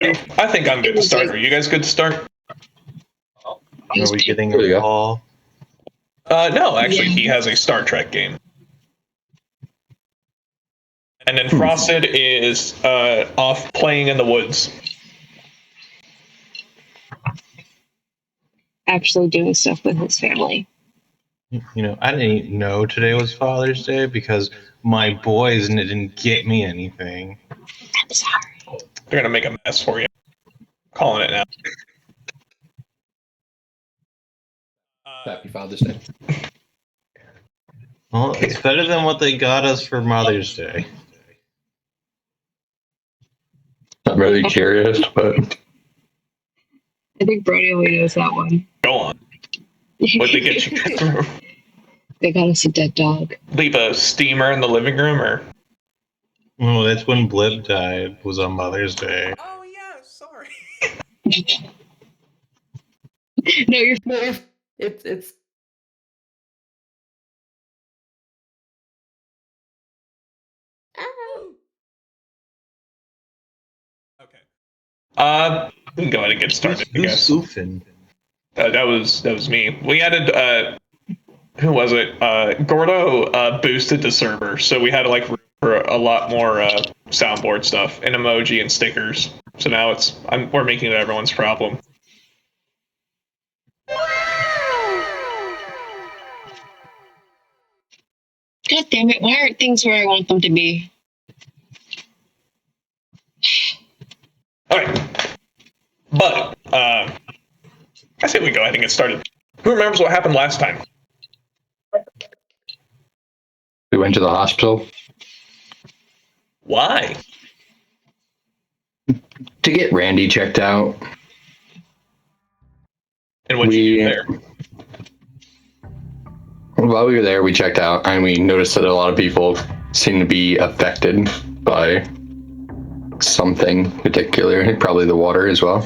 I think I'm good to start. Are you guys good to start? Are we getting a call? No, actually, he has a Star Trek game. And then Frosted is off playing in the woods. Actually doing stuff with his family. You know, I didn't know today was Father's Day because my boys didn't get me anything. I'm sorry. They're going to make a mess for you. Calling it now. Happy Father's Day. Well, it's better than what they got us for Mother's Day. I'm really curious, but I think Brody only knows that one. Go on. What'd they get you through? They got us a dead dog. Leave a steamer in the living room, or? Oh, that's when Blib died. Was on Mother's Day. Oh yeah, sorry. No, you're. it's. Okay. We can go ahead and get started. Who's spoofing? That was me. We added who was it? Gordo boosted the server, so we had like room for a lot more soundboard stuff and emoji and stickers. So now we're making it everyone's problem. God damn it! Why aren't things where I want them to be? All right, but I say we go ahead and get started. Who remembers what happened last time? We went to the hospital Why? to get Randy checked out. And what you do there? While we were there, we checked out and we noticed that a lot of people seem to be affected by something particular, probably the water as well,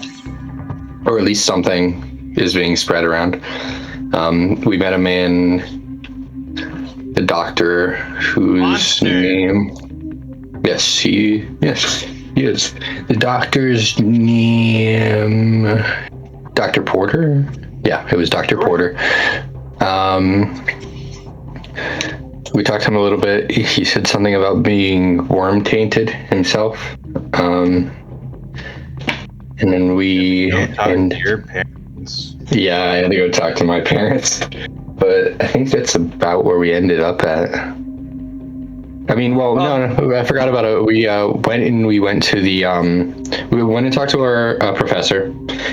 or at least something is being spread around. We met a man, the doctor, whose name, he is. The doctor's name, Dr. Porter? Yeah, it was Dr. Porter. We talked to him a little bit. He said something about being worm tainted himself. And then we to your parents. Yeah, I had to go talk to my parents. But I think that's about where we ended up at. I mean, well, no, I forgot about it. We went to the we went and talked to our professor,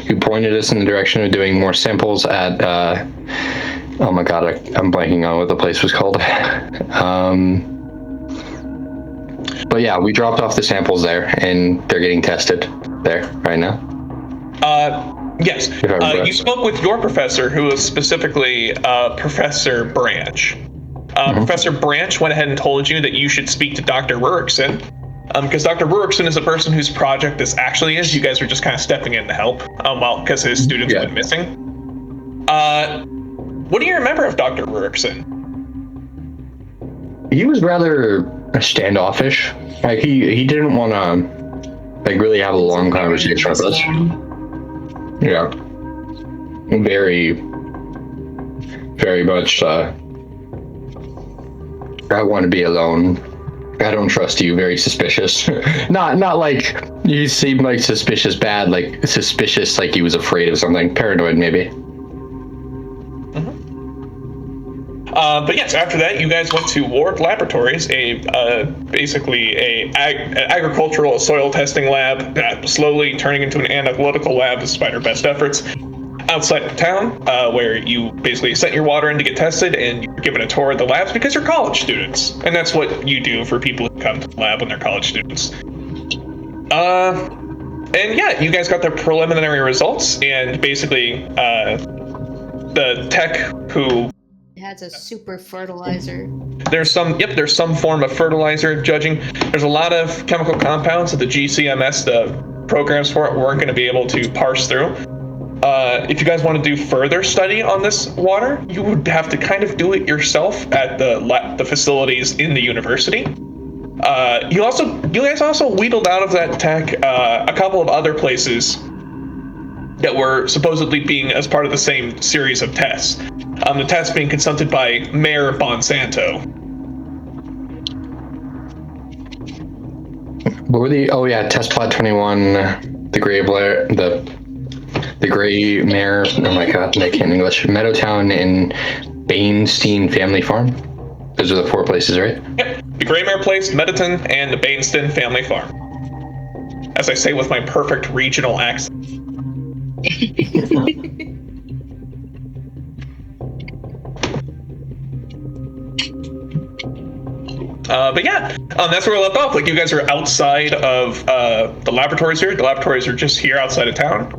who pointed us in the direction of doing more samples at oh my god, I'm blanking on what the place was called. But yeah, we dropped off the samples there, and they're getting tested there right now. Yes. You spoke with your professor, who was specifically Professor Branch. Professor Branch went ahead and told you that you should speak to Dr. Rurickson, because Dr. Rurickson is a person whose project this actually is. You guys are just kind of stepping in to help, because his students have been missing. What do you remember of Dr. Rurickson? He was rather standoffish. Like he didn't want to really have a long conversation with us. Yeah, very, very much. I want to be alone. I don't trust you. Very suspicious. not like you seem like suspicious bad. Like suspicious like he was afraid of something. Paranoid maybe. But yes, after that, you guys went to Ward Laboratories, basically an agricultural soil testing lab that was slowly turning into an analytical lab despite our best efforts. Outside of town, where you basically sent your water in to get tested, and you're given a tour of the labs because you're college students, and that's what you do for people who come to the lab when they're college students. And yeah, you guys got the preliminary results, and basically, the tech who has a super fertilizer. There's some form of fertilizer judging. There's a lot of chemical compounds that the GCMS, the programs for it, weren't going to be able to parse through. If you guys want to do further study on this water, you would have to kind of do it yourself at the facilities in the university. You guys also wheedled out of that tech a couple of other places that were supposedly being as part of the same series of tests. The tests being consulted by Mayor Bonsanto. What were the? Oh yeah, test plot 21, the Gray Blair, the Gray Mare. Oh my God, I can't English. Meadowtown and Bainstein Family Farm. Those are the 4 places, right? Yep, the Greymare Place, Meadowton, and the Bainston Family Farm. As I say with my perfect regional accent. But yeah, that's where we left off. Like, you guys are outside of the laboratories here. The laboratories are just here outside of town.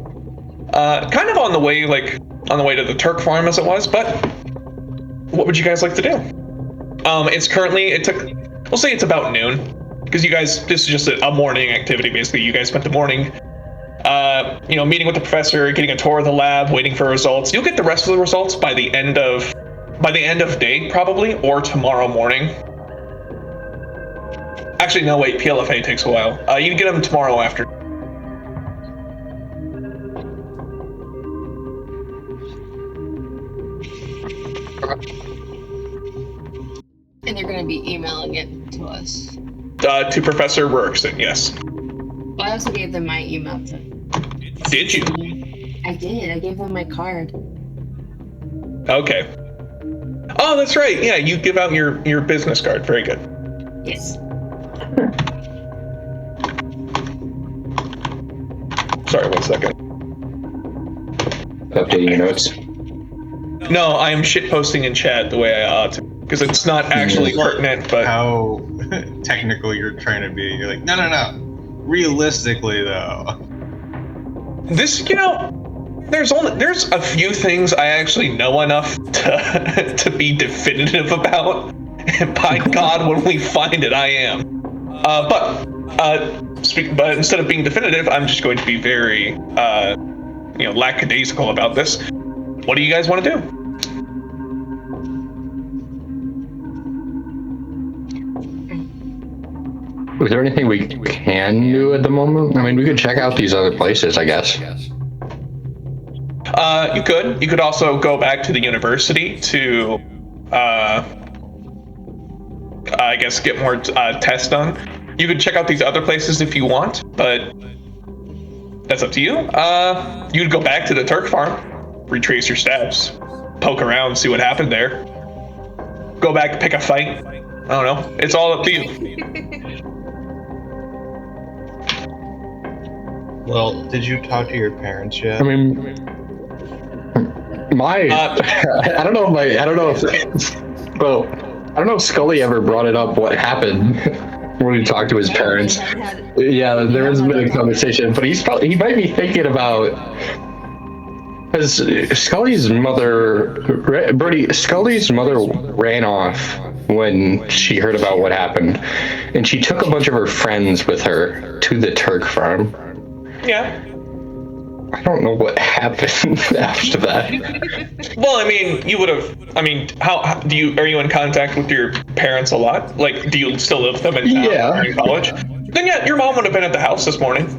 Kind of on the way to the Turk farm as it was, but what would you guys like to do? It's currently, we'll say it's about noon. Because you guys, this is just a morning activity, basically. You guys spent the morning, meeting with the professor, getting a tour of the lab, waiting for results. You'll get the rest of the results by the end of day, probably, or tomorrow morning. Actually, no, wait, PLFA takes a while. You can get them tomorrow after. And they're going to be emailing it to us. To Professor Rurkson, yes. Well, I also gave them my email. Did you? I did. I gave them my card. Okay. Oh, that's right. Yeah, you give out your business card. Very good. Yes. Sorry, 1 second. Updating your notes. No, I am shitposting in chat the way I ought to, because it's not actually pertinent, but... How technical you're trying to be. You're like, no. Realistically, though. This, there's a few things I actually know enough to be definitive about. And by God, when we find it, I am. But instead of being definitive, I'm just going to be very, lackadaisical about this. What do you guys want to do? Is there anything we can do at the moment? I mean, we could check out these other places, I guess. You could. You could also go back to the university to, I guess, get more tests done. You could check out these other places if you want, but that's up to you. You could go back to the Turk farm, retrace your steps, poke around, see what happened there. Go back, pick a fight. I don't know. It's all up to you. Well, did you talk to your parents yet? I mean, I don't know if Scully ever brought it up what happened when he talked to his parents. Yeah, there has been a conversation, but he might be thinking about, because Scully's mother ran off when she heard about what happened, and she took a bunch of her friends with her to the Turk farm. Yeah. I don't know what happened after that. Well, I mean, you would have. I mean, how are you in contact with your parents a lot? Like, do you still live with them in town? Yeah. Or in college? Then yeah, your mom would have been at the house this morning.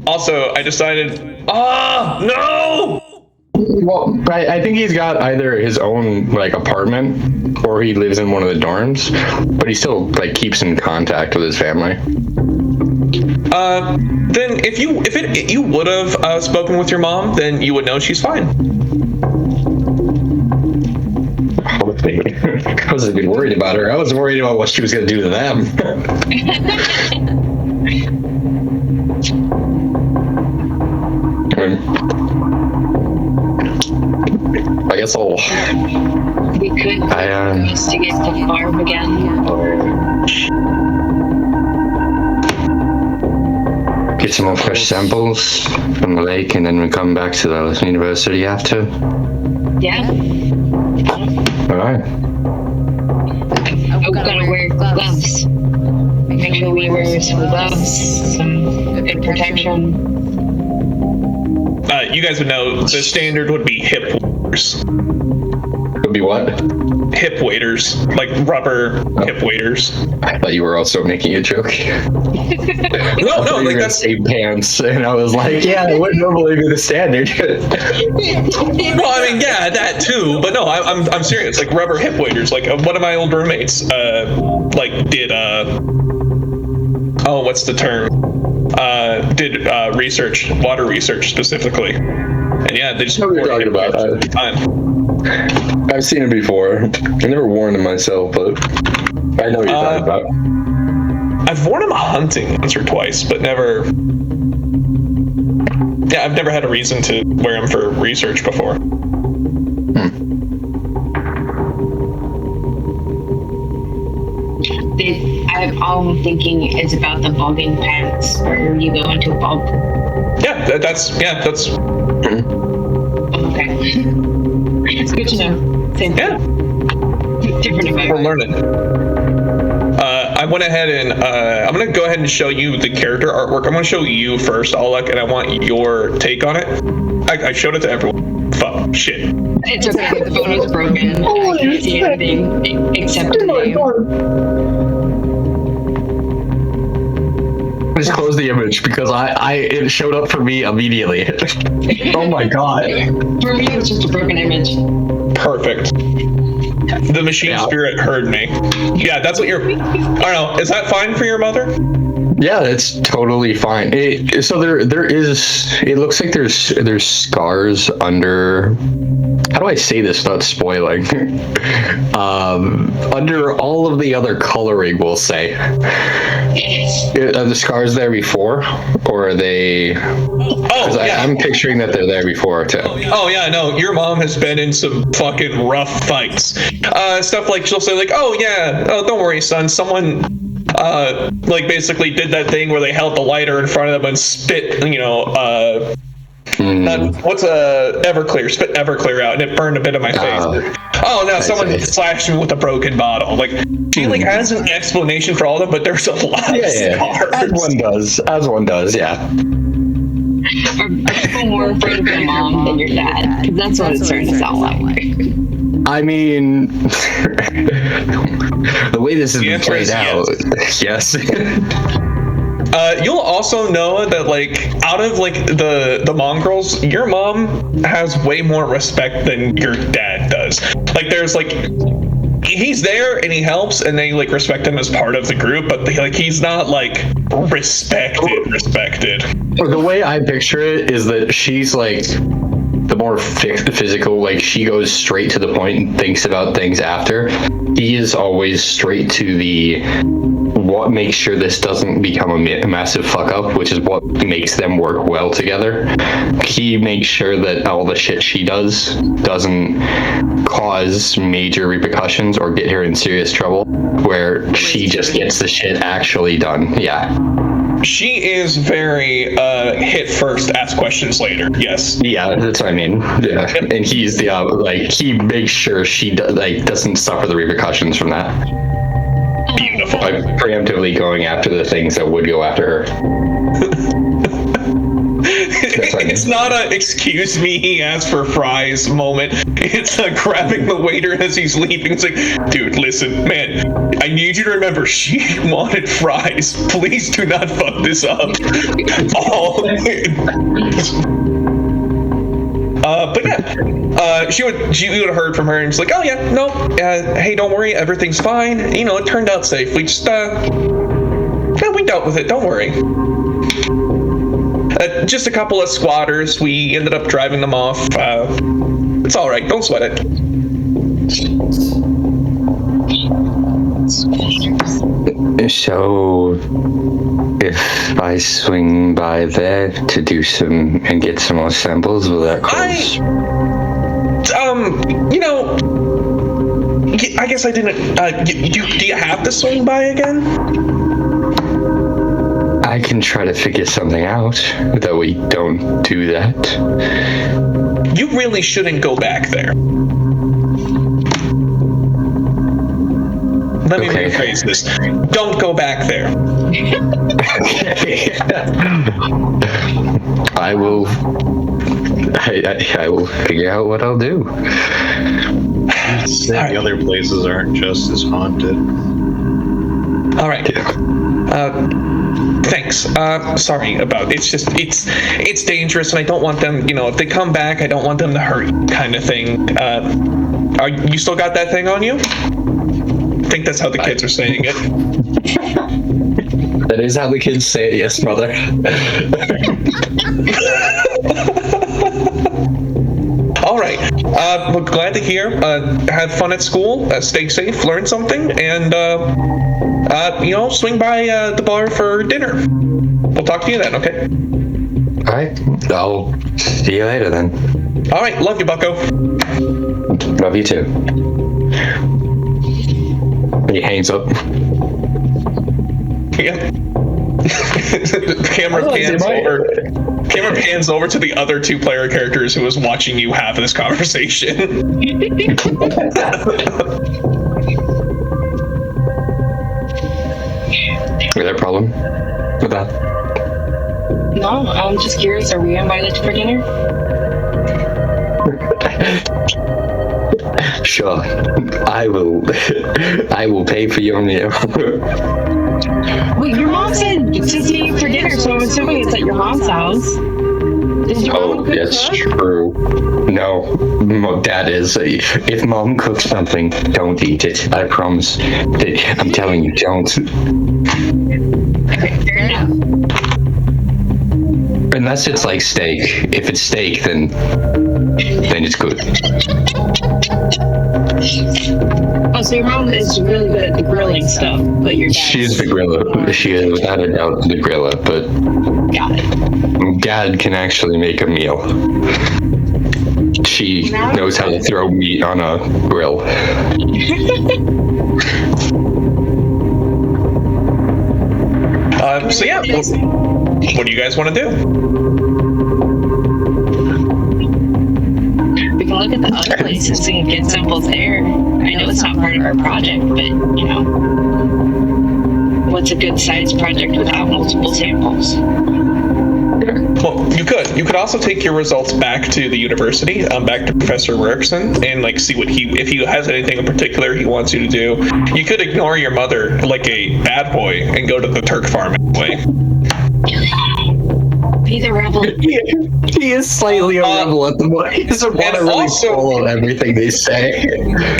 Also, I decided. No! Well, I think he's got either his own apartment or he lives in one of the dorms, but he still keeps in contact with his family. Then if you would have spoken with your mom, then you would know she's fine. I wasn't even worried about her. I was worried about what she was going to do to them. I guess I'll... We could investigate the farm again. Get some more fresh samples from the lake, and then we come back to the university after. Yeah. Alright. I'm gonna wear gloves. Make sure we wear some gloves, some good protection. You guys would know the standard would be hip wars. Would be what? Hip waders, like rubber hip waders. I thought you were also making a joke. No, no, like that's. Say pants, and I was like, yeah, it wouldn't normally be the standard. Well, I mean, yeah, that too, but no, I'm serious. Like rubber hip waders. Like one of my old roommates, like did oh, what's the term? Did research, water research specifically, and yeah, they just. What are you talking about? I've seen it before. I never worn them myself, but I know what you're talking about. I've worn them hunting once or twice, but never. Yeah, I've never had a reason to wear them for research before. All I'm thinking is about the bogging pants where you go into a bog. Yeah, that's. Okay. It's good to know. Same thing. Yeah. Different effect. We're learning. I went ahead and I'm gonna go ahead and show you the character artwork. I'm gonna show you first, Alec, and I want your take on it. I showed it to everyone. Fuck, shit. It's okay. The phone is broken. I can't see anything except the name. Just close the image because it showed up for me immediately. Oh my god. For me, it was just a broken image. Perfect. The machine spirit heard me. Yeah, that's what you're. I don't know. Is that fine for your mother? Yeah, it's totally fine. So there is. It looks like there's scars under. How do I say this without spoiling? Under all of the other coloring, we'll say. Are the scars there before, or are they? Oh, yeah. I'm picturing that they're there before too. Oh yeah, no. Your mom has been in some fucking rough fights. Stuff like she'll say like, "Oh yeah, oh don't worry, son. Someone." Like basically did that thing where they held the lighter in front of them and spit, what's Everclear? Spit Everclear out, and it burned a bit of my face. Oh no! Someone slashed me with a broken bottle. Like she like has an explanation for all of them, but there's a lot of scars. As one does. Yeah. Are people more afraid of your mom than your dad? Because that's what it's starting to sound like. I mean, the way this has been played out, yes. You'll also know that, like, out of like the mongrels, your mom has way more respect than your dad does. Like, there's like, he's there and he helps, and they like respect him as part of the group, but like he's not like respected. The way I picture it is that she's like the more physical, like she goes straight to the point and thinks about things after. He is always straight to the what makes sure this doesn't become a massive fuck up, which is what makes them work well together. He makes sure that all the shit she does doesn't cause major repercussions or get her in serious trouble, where she just gets the shit actually done. Yeah. She is very hit first, ask questions later. Yes. Yeah, that's what I mean. Yeah, and he's the like he makes sure she doesn't suffer the repercussions from that. Beautiful. By preemptively going after the things that would go after her. It's not a "excuse me, he asked for fries" moment. It's a grabbing the waiter as he's leaving. It's like, dude, listen, man, I need you to remember she wanted fries. Please do not fuck this up. But yeah, she would have heard from her and she's like, oh yeah, no, hey, don't worry, everything's fine. It turned out safe. We just we dealt with it. Don't worry. Just a couple of squatters. We ended up driving them off. It's all right. Don't sweat it. So, if I swing by there to do some and get some more samples, will that cause? I guess I didn't. Do you have to swing by again? I can try to figure something out, though we don't do that. You really shouldn't go back there. Let me rephrase this. Don't go back there. I will figure out what I'll do. least the other places aren't just as haunted. All right. Thanks. Sorry about it's just it's dangerous, and I don't want them. If they come back, I don't want them to hurt you, kind of thing. Are you still got that thing on you? I think that's how the kids are saying it. That is how the kids say it, yes, mother. All right. Well, glad to hear. Have fun at school. Stay safe. Learn something, and swing by the bar for dinner. We'll talk to you then. Okay. All right. I'll see you later then. All right. Love you, Bucko. Love you too. He hangs up. Yeah. Camera pans over to the other two player characters who was watching you have this conversation. Is there a problem with that? No, I'm just curious. Are we invited for dinner? Sure. I will pay for your meal. Wait, your mom said to see you for dinner, so I'm assuming it's at your mom's house. Is your mom a good yes, cook? true. No, Dad is. If Mom cooks something, don't eat it. I promise. I'm telling you, don't. Okay, fair enough. Unless it's like steak. If it's steak, then it's good. Oh, so your mom is really good at the grilling stuff, but your dad... She's the griller. She is without a doubt the griller, but Got it. Dad can actually make a meal. She knows how to throw meat on a grill. So yeah, what do you guys want to do? We can look at the other places and get samples there. I know it's not part of our project, but, what's a good size project without multiple samples? Well, you could also take your results back to the university, back to Professor Rickson, and see what if he has anything in particular he wants you to do. You could ignore your mother like a bad boy and go to the Turk farm anyway. Be the rebel. He is slightly a rebel at the moment. He doesn't want to really follow everything they say.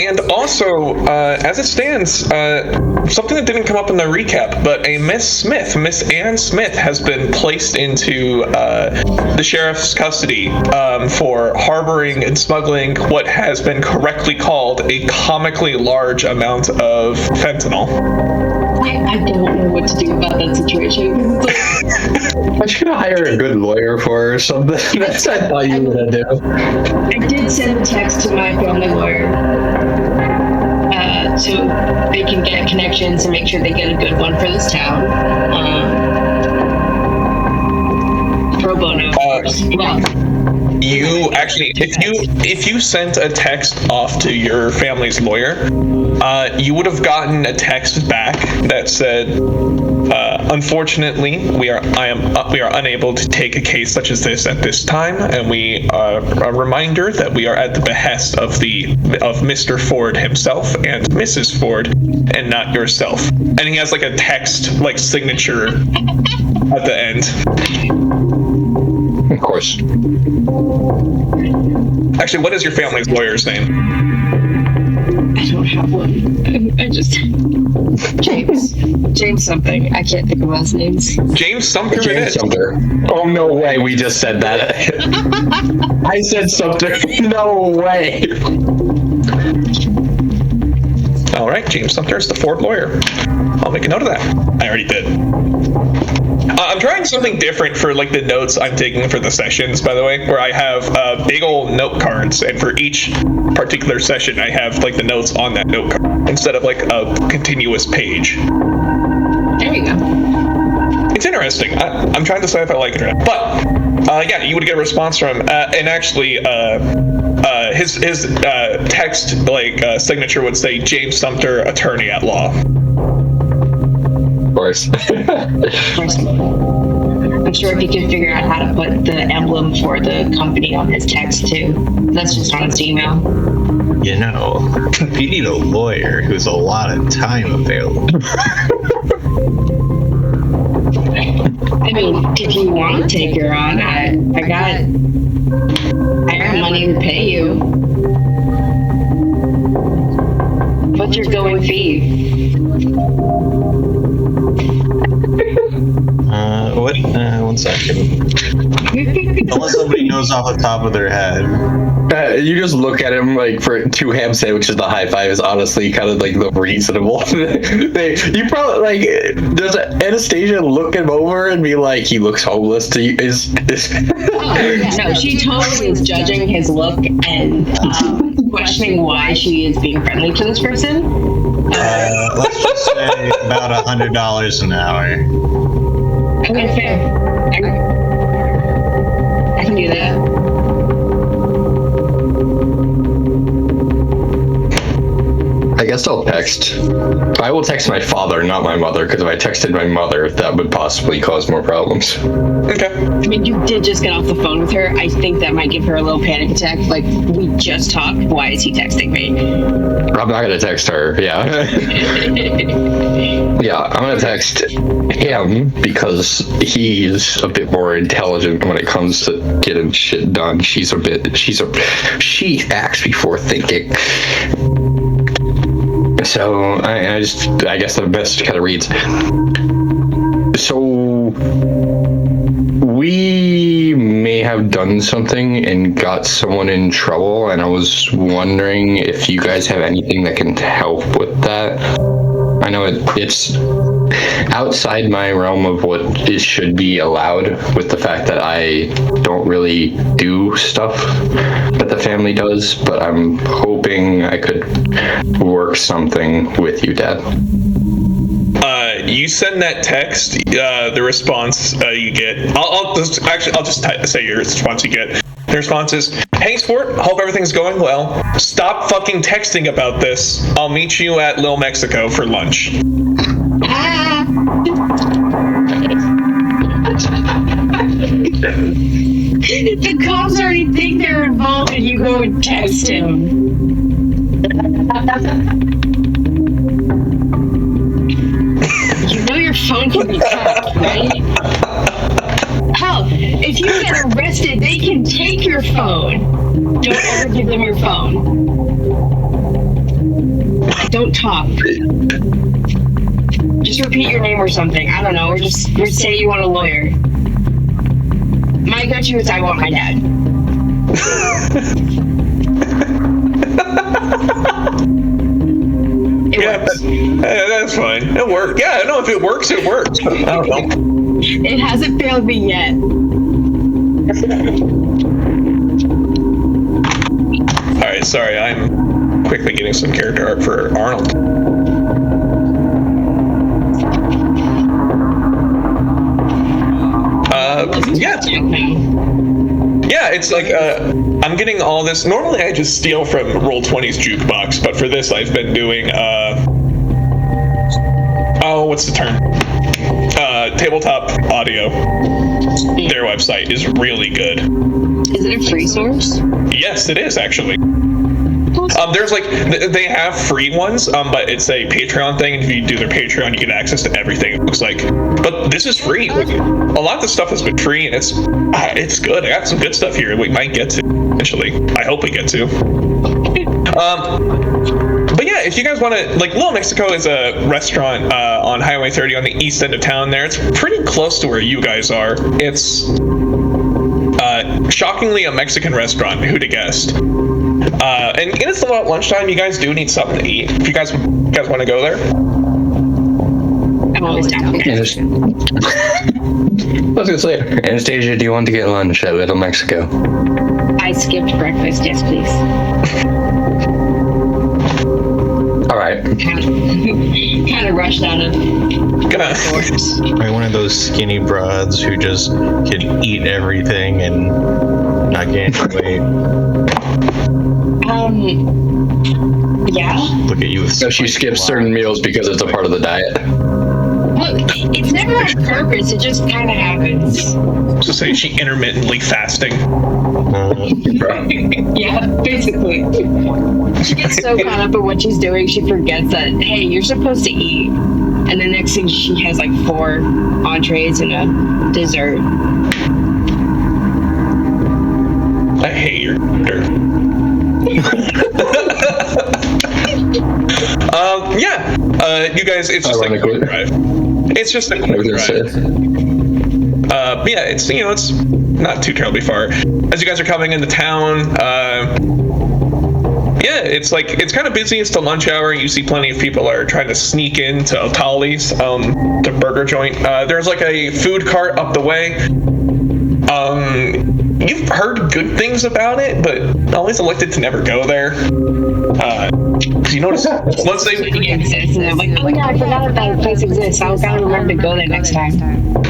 And also, as it stands, something that didn't come up in the recap, but a Miss Ann Smith, has been placed into the sheriff's custody for harboring and smuggling what has been correctly called a comically large amount of fentanyl. I don't know what to do about that situation. I should hire a good lawyer for her or something. That's what I thought you were gonna do. I did send a text to my family lawyer so they can get connections and make sure they get a good one for this town. Pro bono, of course. Well, You actually, if you sent a text off to your family's lawyer, you would have gotten a text back that said, unfortunately, we are unable to take a case such as this at this time, and a reminder that we are at the behest of Mr. Ford himself and Mrs. Ford, and not yourself. And he has a text signature at the end. Of course. Actually, what is your family's lawyer's name? I don't have one. I just... James something. I can't think of last names. James Sumter. James Sumter. Oh, no way. We just said that. I said Sumter. No way. All right, James Sumter is the Ford lawyer. I'll make a note of that. I already did. I'm trying something different for the notes I'm taking for the sessions, by the way, where I have big old note cards, and for each particular session, I have the notes on that note card instead of a continuous page. There you go. It's interesting. I'm trying to decide if I like it or not. But yeah, you would get a response from, and actually, his text signature would say James Sumter, attorney at law. course. I'm sure if he could figure out how to put the emblem for the company on his text too. That's just on his email. You know, you need a lawyer who's a lot of time available. I mean, if you want to take her on, I got money to pay you. What's your going fee? One second. Unless somebody knows off the top of their head. You just look at him like for 2 ham sandwiches. The high five is honestly kind of like the reasonable. You probably like. Does Anastasia look him over and be like, he looks homeless to you? No, she totally is judging his look and questioning why she is being friendly to this person. Let's just say about $100 an hour. Okay, fair. I can do that. I guess I'll text. I will text my father, not my mother, because if I texted my mother, that would possibly cause more problems. Okay. I mean, you did just get off the phone with her. I think that might give her a little panic attack. Like, we just talked. Why is he texting me? I'm not going to text her, yeah. Yeah, I'm going to text him because he's a bit more intelligent when it comes to getting shit done. She acts before thinking. So I guess the best kind of reads. So we may have done something and got someone in trouble, and I was wondering if you guys have anything that can help with that. I know it's outside my realm of what should be allowed, with the fact that I don't really do stuff that the family does, but I'm hoping I could work something with you, Dad. You send that text, the response you get, I'll just say your response you get. The response is, "Hey Sport, hope everything's going well. Stop fucking texting about this. I'll meet you at Little Mexico for lunch." The cops already think they're involved and you go and text him. You know your phone can be tracked, right? Hell, if you get arrested, they can take your phone. Don't ever give them your phone. Don't talk. Just repeat your name or something. I don't know. Or just say you want a lawyer. My go-to is I want my dad. It works. That's fine. It works. Yeah, no, if it works, it works. I don't know. It hasn't failed me yet. Alright, sorry, I'm quickly getting some character art for Arnold. Yeah, it's like, I'm getting all this. Normally I just steal from Roll20's jukebox, but for this I've been doing, what's the term? Tabletop Audio. Their website is really good. Is it a free source? Yes, it is, actually. There's like, they have free ones, but it's a Patreon thing, and if you do their Patreon, you get access to everything, it looks like. But this is free. Like, a lot of the stuff has been free, and it's good. I got some good stuff here we might get to eventually. I hope we get to. But yeah, if you guys want to, like, Little Mexico is a restaurant on Highway 30 on the east end of town there. It's pretty close to where you guys are. It's shockingly a Mexican restaurant. Who'd have guessed? And it's about lunchtime. You guys do need something to eat. If you guys want to go there. I'm always down. I was gonna say, Anastasia, do you want to get lunch at Little Mexico? I skipped breakfast. Yes, please. All right. Kind of rushed out of. Like one of those skinny broads who just can eat everything and not gain weight. Yeah. Look at you. So she skips certain meals because it's a part of the diet. Well, It's never on purpose. It just kind of happens. So say she intermittently fasting. Yeah, basically. She gets so caught up in what she's doing, she forgets that, hey, you're supposed to eat. And the next thing, she has like 4 entrees and a dessert. I hate your character. You guys, it's just like a quick drive. It's just a quick drive. Yeah, it's it's not too terribly far. As you guys are coming into town, yeah, it's kind of busy. It's the lunch hour. You see plenty of people are trying to sneak into Otali's, the burger joint. There's like a food cart up the way. You've heard good things about it, but always elected to never go there. You notice once they exists, and I'm like, oh yeah, I forgot that place exists. I'll gotta remember to go there next time.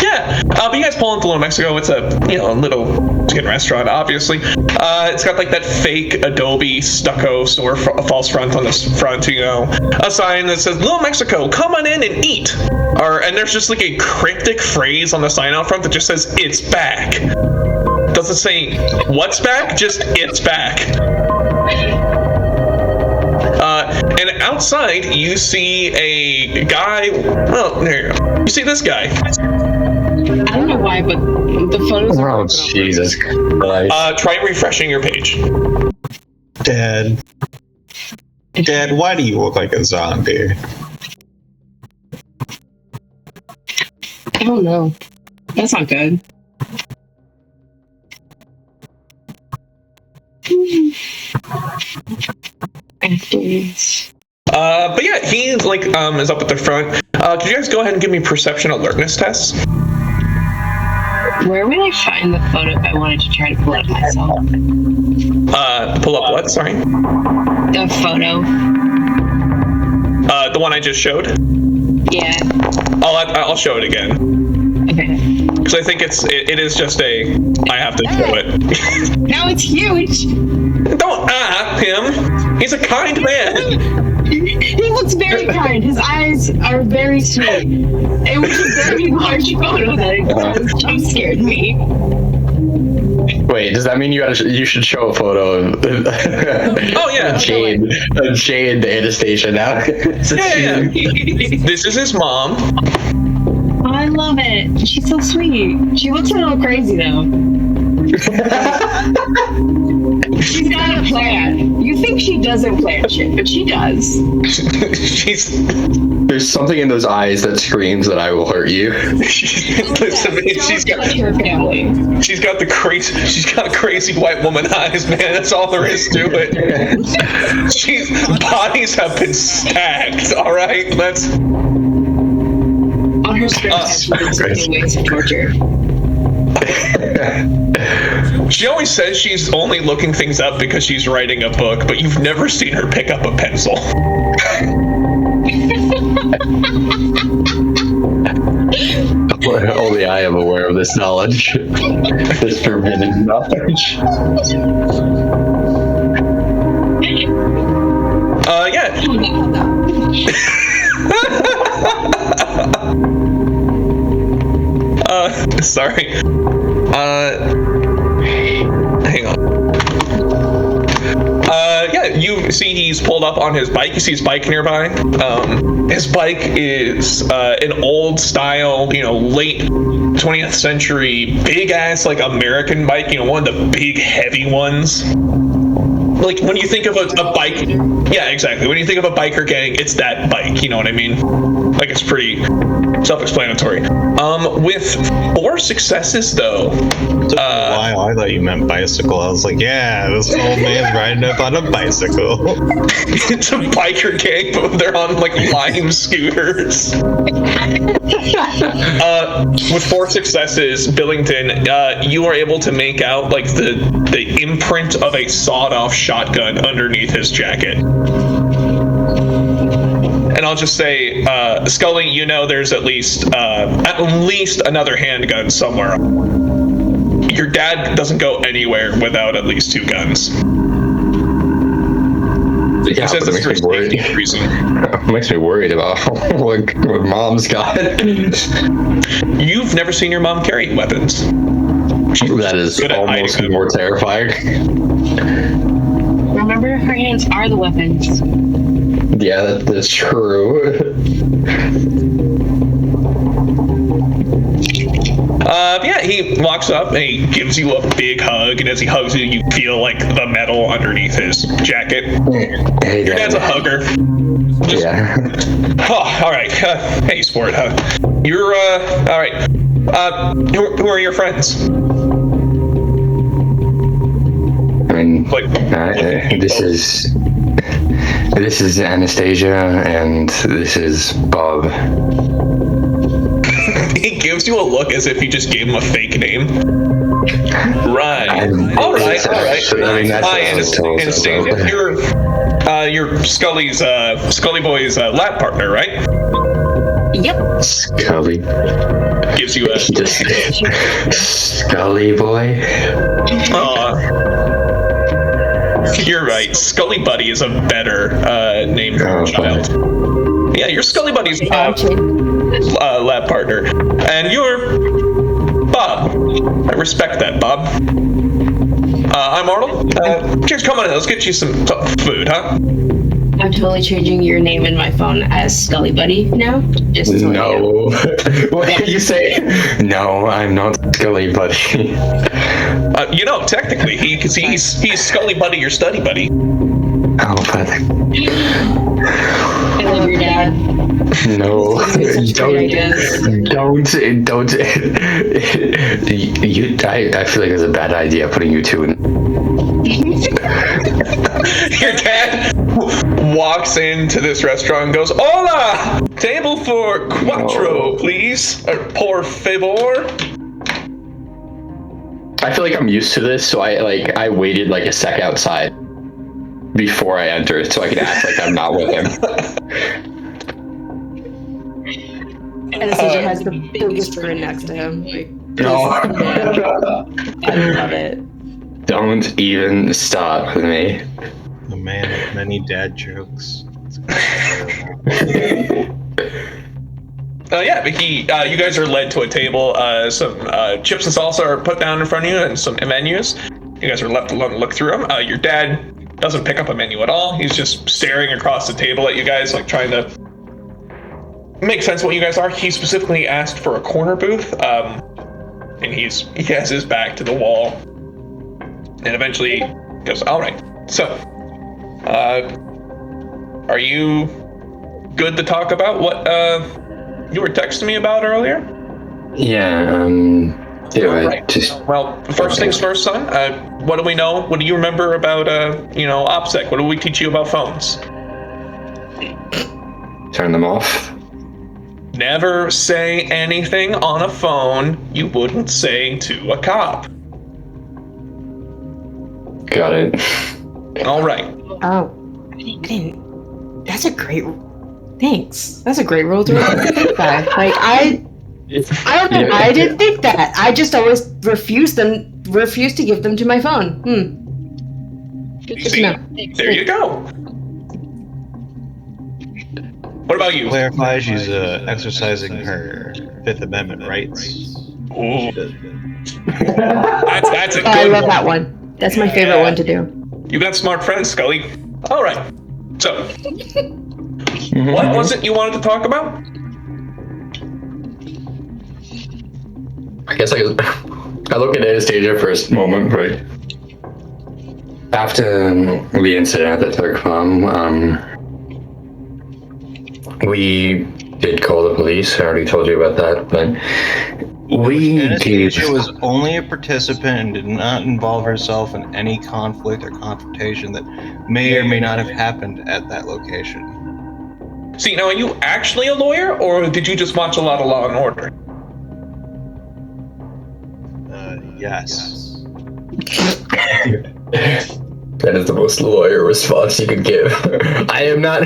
Yeah, but you guys pull into Little Mexico. It's a little Mexican restaurant, obviously. It's got like that fake Adobe stucco store false front on the front, a sign that says Little Mexico, come on in and eat. And there's just like a cryptic phrase on the sign out front that just says it's back. Doesn't say what's back, just it's back. And outside, you see a guy. Well, there you go. You see this guy. I don't know why, but the photos are. Oh, Jesus Christ. Try refreshing your page. Dad, why do you look like a zombie? I don't know. That's not good. But yeah, he is up at the front. Could you guys go ahead and give me perception alertness tests? Where would I find the photo if I wanted to try to pull up myself? Pull up what? Sorry. The photo. The one I just showed. Yeah. I'll show it again. Okay. Because I think it is just I have to show it. Now it's huge. Don't him. He's a kind man. He looks very kind. His eyes are very sweet. It was a very large photo that jump scared me. Wait, does that mean you should show a photo of Oh yeah, Jade Anastasia now? Yeah. This is his mom. Oh, I love it. She's so sweet. She looks a little crazy though. She's got a plan. You think she doesn't plan shit, but she does. There's something in those eyes that screams that I will hurt you. She's got her family. She's got crazy white woman eyes, man. That's all there is to it. Bodies have been stacked. All right, let's. On her script, she's been taking ways of torture. She always says she's only looking things up because she's writing a book, but you've never seen her pick up a pencil. Only I am aware of this knowledge. This forbidden knowledge. Yeah. Sorry. Hang on. Yeah, you see he's pulled up on his bike. You see his bike nearby. His bike is an old style, late 20th century, big ass, American bike, one of the big heavy ones. Like when you think of a bike, yeah, exactly. When you think of a biker gang, it's that bike, you know what I mean? Like it's pretty self-explanatory. With 4 successes though. Why I thought you meant bicycle. I was like, yeah, this old man's riding up on a bicycle. It's a biker gang, but they're on lime scooters. With 4 successes, Billington, you are able to make out the imprint of a sawed-off shotgun underneath his jacket. And I'll just say, Scully, there's at least another handgun somewhere. Your dad doesn't go anywhere without at least 2 guns. Yeah, says but it it's for makes me worried. safety reason. It makes me worried about what mom's got. You've never seen your mom carry weapons. That is Good at almost hiding them. more terrifying. Remember, her hands are the weapons. Yeah, that's true. Yeah, he walks up and he gives you a big hug, and as he hugs you, you feel like the metal underneath his jacket. Hey, Your dad's a hugger. Yeah. Oh, all right. Hey, sport. You're all right. Who are your friends? I mean, Like, this is Anastasia, and this is Bob. He gives you a look as if you just gave him a fake name. Right. All right. I mean, that's Hi, Anastasia. You're Scully Boy's lab partner, right? Yep. Scully. Gives you a. Scully boy. You're right. Scully Buddy is a better name for a child. Yeah, you're Scully Buddy's lab partner, and you're Bob. I respect that, Bob. I'm Arnold. Cheers, come on in. Let's get you some food, huh? I'm totally changing your name in my phone as Scully Buddy now. Just to No. What did you say? No, I'm not Scully Buddy. Technically, because he's Scully Buddy, your study buddy. Oh, but I love your dad. no, don't. I feel like it's a bad idea putting you two in. Your dad walks into this restaurant and goes, "Hola! Table for cuatro, please. Or por favor." I feel like I'm used to this, so I waited like a sec outside before I entered, so I could act like I'm not with him. Anastasia has the biggest grin next to him. Like, No. I love it. Don't even stop with me. The man with many dad jokes. Yeah, but you guys are led to a table. Some chips and salsa are put down in front of you, and some menus. You guys are left alone to look through them. Your dad doesn't pick up a menu at all. He's just staring across the table at you guys, like trying to make sense of what you guys are. He specifically asked for a corner booth, and he has his back to the wall, and eventually goes, "All right, so, are you good to talk about what you were texting me about earlier?" Yeah, Right. Well, first things first, son. What do we know? What do you remember about, OPSEC? What do we teach you about phones? Turn them off. Never say anything on a phone you wouldn't say to a cop. Got it. All right. Oh, I didn't. That's a great. Thanks. That's a great rule to think that. Like I don't know. I didn't think that. I just always refused to give them to my phone. Good to know. There you go. What about you? Clarify, she's exercising her Fifth Amendment rights. Ooh. That's a good I love one. that one. That's my favorite one to do. You got smart friends, Scully. All right. So, what was it you wanted to talk about? I guess I look at Anastasia for a moment, right? After the incident at the Turk farm, we did call the police. I already told you about that, but Anastasia was only a participant and did not involve herself in any conflict or confrontation that may or may not have happened at that location. See, now, are you actually a lawyer, or did you just watch a lot of Law and Order? Yes. That is the most lawyer response you could give. I am not.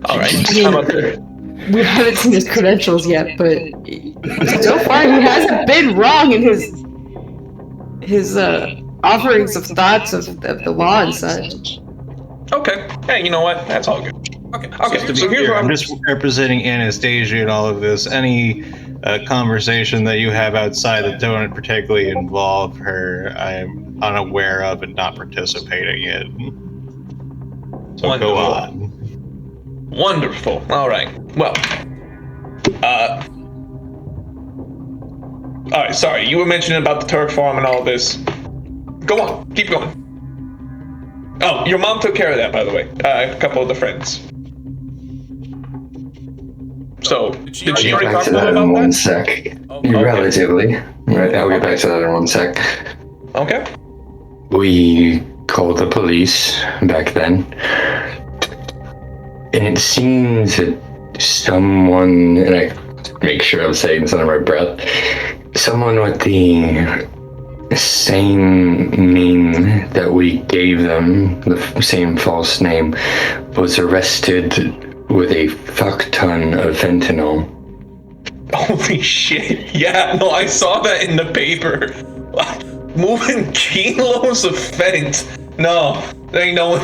All right. How about that? We haven't seen his credentials yet, but so far he hasn't been wrong in his offering some thoughts of the law and such. Okay. Hey, you know what? That's all good. Okay. Okay. Just to be So here's clear, what I'm just representing Anastasia in all of this. Any conversation that you have outside that don't particularly involve her, I'm unaware of and not participating in. So go Wonderful. on. Wonderful. All right. Well, all right. Sorry, you were mentioning about the Turk farm and all this. Go on. Keep going. Oh, your mom took care of that, by the way. A couple of the friends. So, did she I'll already get back talk to to that them in about one that? sec. Okay. Relatively. Right, I'll get back to that in one sec. Okay. We called the police back then. And it seems that someone, and I make sure I'm saying this under my breath, someone with the same name that we gave them, the same false name, was arrested with a fuck ton of fentanyl. Holy shit. Yeah, no, I saw that in the paper. Moving kilos of fent. No, ain't no,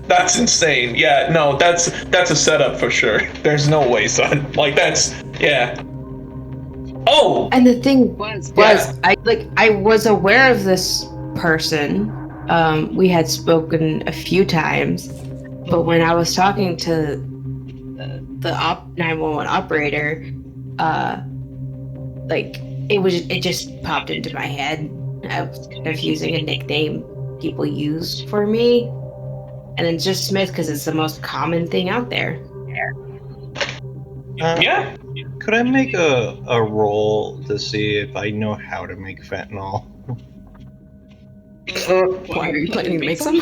that's insane. Yeah, no, that's a setup for sure. There's no way, son. Like, that's, yeah. Oh! And the thing Was Yeah. I was aware of this person. We had spoken a few times, but when I was talking to the 911 operator, it just popped into my head. I was kind of using a nickname people use for me, and then just Smith because it's the most common thing out there. Yeah? Could I make a roll to see if I know how to make fentanyl? Why are you planning to make some?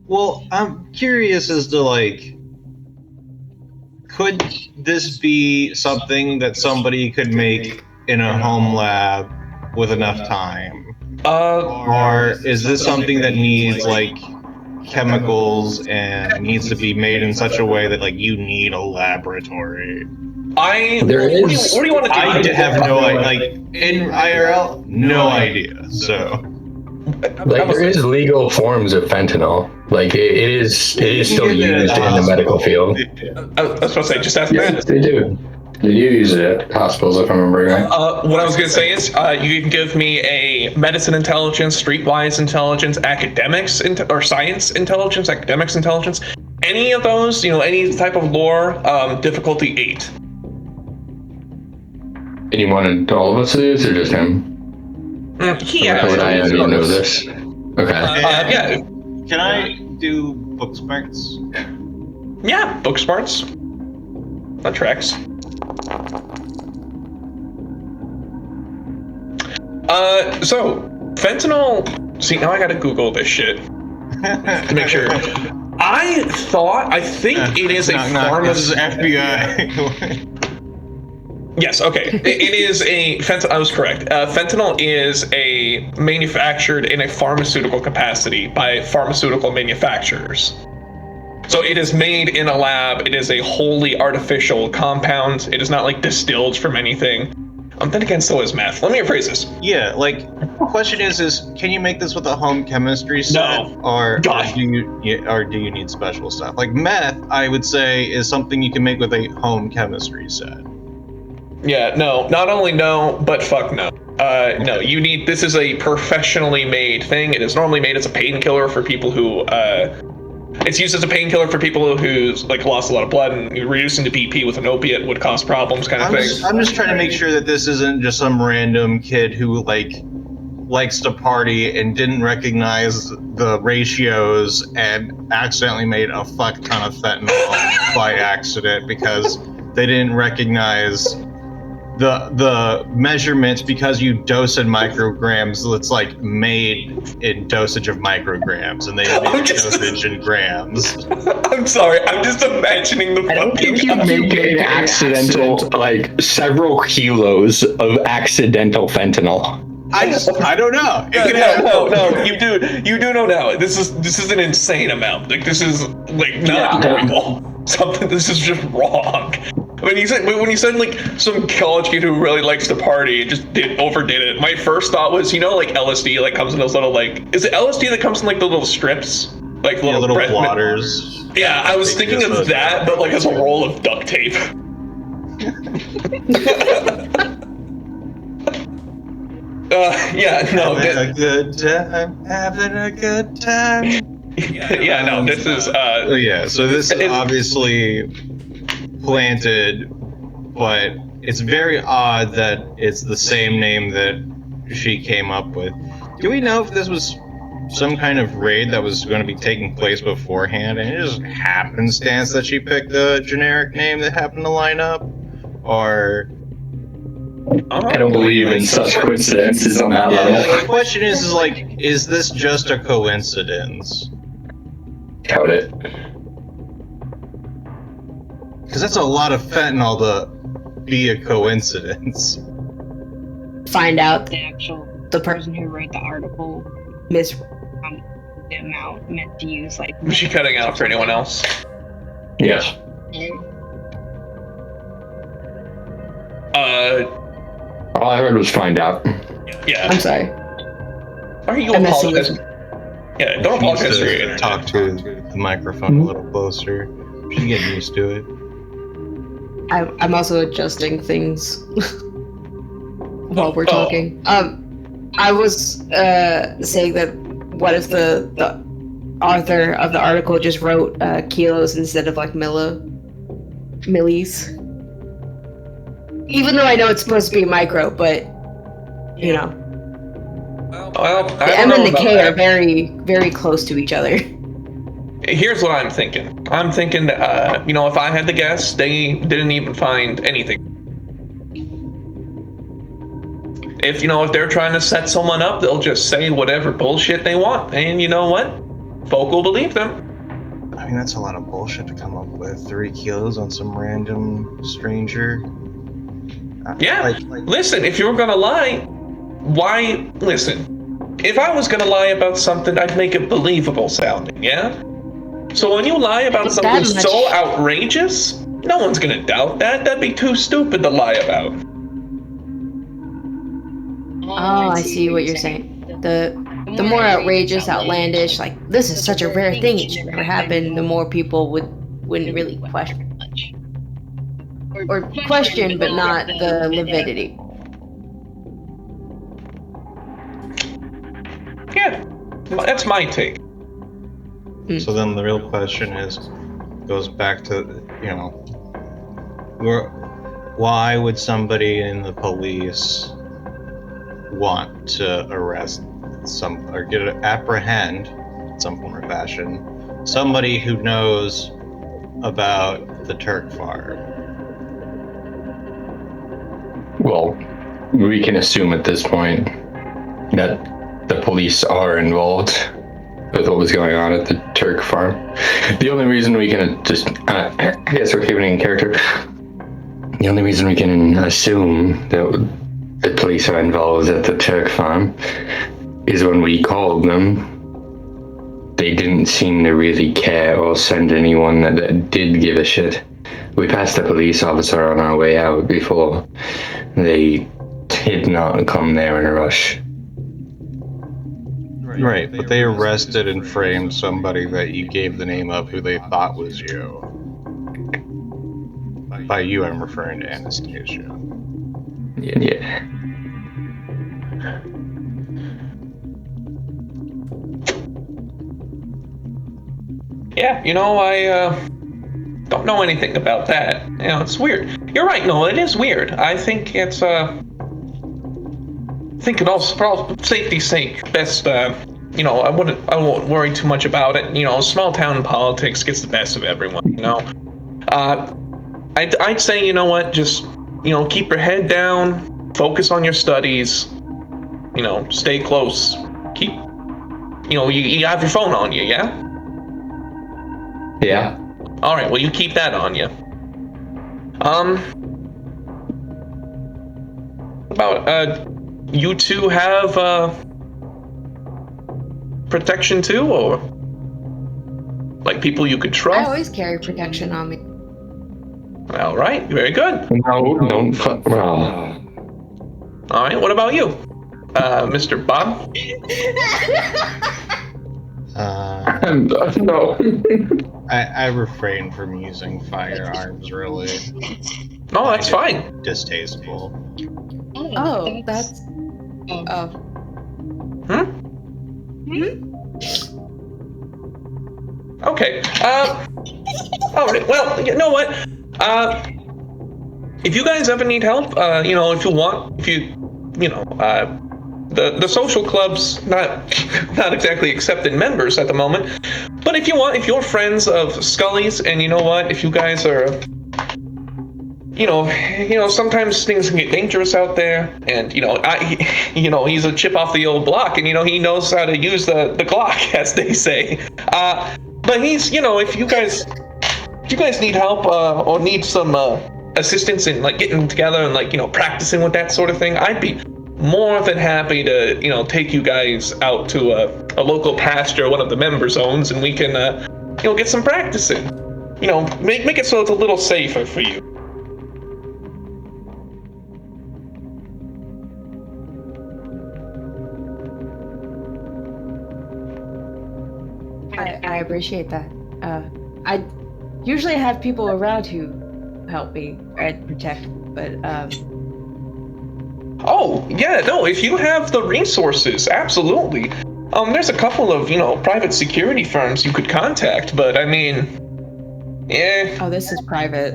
Well, I'm curious as to, like, could this be something that somebody could make in a home lab with enough time? Or is this something that needs, like, chemicals and needs to be made in such a way that, like, you need a laboratory? There what is- do you want to do? I have no idea. Like, in IRL, no idea. So, Like, there is legal forms of fentanyl. Like, it is still used in the medical field. I was supposed to say, just ask Yes, Matt. they do. They do use it at hospitals, if I remember right. What I was going to say is, you can give me a medicine intelligence, streetwise intelligence, academics, or science intelligence, academics intelligence. Any of those, any type of lore, difficulty 8. And you wanted all of us to do this, or just him? Yeah. Would I even know this? Okay. Yeah. can I do book smarts? Yeah, book smarts. That tracks. So fentanyl. See, now I gotta Google this shit to make sure. I think it is a This is pharmaceutical. FBI. Yes, okay. It is a fentanyl. I was correct. Fentanyl is manufactured in a pharmaceutical capacity by pharmaceutical manufacturers. So it is made in a lab. It is a wholly artificial compound. It is not like distilled from anything. Then again, so is meth. Let me rephrase this. Yeah, like, question is can you make this with a home chemistry set? No. Or God. do you need special stuff? Like, meth, I would say, is something you can make with a home chemistry set. Yeah, no. Not only no, but fuck no. No, this is a professionally made thing. It is normally made as a painkiller for people who, it's used as a painkiller for people who's, like, lost a lot of blood, and reducing the BP with an opiate would cause problems kind of thing. I'm just trying to make sure that this isn't just some random kid who, like, likes to party and didn't recognize the ratios and accidentally made a fuck ton of fentanyl by accident because they didn't recognize the measurements because you dose in micrograms. It's like made in dosage of micrograms, and they made dosage in grams. I'm sorry, I'm just imagining the fucking. You made accidental, like, several kilos of accidental fentanyl. I don't know. No, you do know now. This is an insane amount. Like, this is, like, not normal. This is just wrong. when you said like some college kid who really likes to party, just overdid it. My first thought was, like LSD, like comes in those little is it LSD that comes in like the little strips, like little breath blotters. Yeah, I was thinking of that, but like as a roll of duct tape. Yeah, no. Having a good time. Having a good time. Yeah, no. This is. Yeah, so this is obviously planted, but it's very odd that it's the same name that she came up with. Do we know if this was some kind of raid that was going to be taking place beforehand, and it just happenstance that she picked a generic name that happened to line up? Or... I don't believe in such coincidences on that level. The question is like, is this just a coincidence? Doubt it. Because that's a lot of fentanyl to be a coincidence. Find out The actual the person who wrote the article, Miss. the amount meant to use like. Was she cutting out for anyone else? Yes. All I heard was find out. Yeah. I'm sorry. Why are you I'm messing with apologizing? Yeah, don't apologize for your internet. Talk to the microphone a little closer. She's getting used to it. I'm also adjusting things while we're talking. I was saying that what if the author of the article just wrote kilos instead of like millis? Even though I know it's supposed to be micro, but you know, Well, the M and the K are very, very close to each other. Here's what I'm thinking. I'm thinking, if I had to guess, they didn't even find anything. If they're trying to set someone up, they'll just say whatever bullshit they want, and you know what? Folk will believe them. I mean, that's a lot of bullshit to come up with. 3 kilos on some random stranger. Yeah. Listen, if you were gonna lie, why? Listen, if I was gonna lie about something, I'd make it believable sounding. Yeah. So when you lie about something so outrageous, no one's gonna doubt that. That'd be too stupid to lie about. Oh, I see what you're saying. The more outrageous, outlandish, like this is such a rare thing, it should never happen, the more people wouldn't really question. Or question, but not the lividity. Yeah, that's my take. So then the real question goes back to, why would somebody in the police want to arrest or apprehend, in some form or fashion, somebody who knows about the Turk farm? Well, we can assume at this point that the police are involved with what was going on at the Turk farm. The only reason we can I guess we're keeping in character. The only reason we can assume that the police are involved at the Turk farm is when we called them, they didn't seem to really care or send anyone that did give a shit. We passed a police officer on our way out before. They did not come there in a rush. Right, but they arrested and framed somebody that you gave the name of who they thought was you. By you, I'm referring to Anastasia. Yeah. Yeah, I don't know anything about that. It's weird. You're right, Noah, it is weird. I think it's, for all safety's sake, best, I won't worry too much about it. Small town politics gets the best of everyone, I'd say, just, keep your head down, focus on your studies, stay close, keep, you have your phone on you, yeah? Yeah. All right, well, you keep that on you. About, you two have, protection too, or like people you could I trust? always carry protection on me. All right, very good. No, don't. Well, All right, what about you, Mr. Bob? no. I refrain from using firearms, really. No, that's Find fine. it distasteful. Oh, that's. Oh. Hmm? Okay. All right. Well, you know what? If you guys ever need help, if you want, the social club's not exactly accepting members at the moment, but if you want, if you're friends of Scully's, and you know what, if you guys are, sometimes things can get dangerous out there, and he's a chip off the old block, and he knows how to use the Glock, as they say. But he's, if you guys need help or need some assistance in like getting together and like practicing with that sort of thing, I'd be more than happy to take you guys out to a local pasture, one of the member zones, and we can get some practice in. Make it so it's a little safer for you. I appreciate that. I usually have people around who help me and protect, but Oh, yeah, no, if you have the resources, absolutely. There's a couple of, private security firms you could contact, but I mean, yeah. Oh, this is private.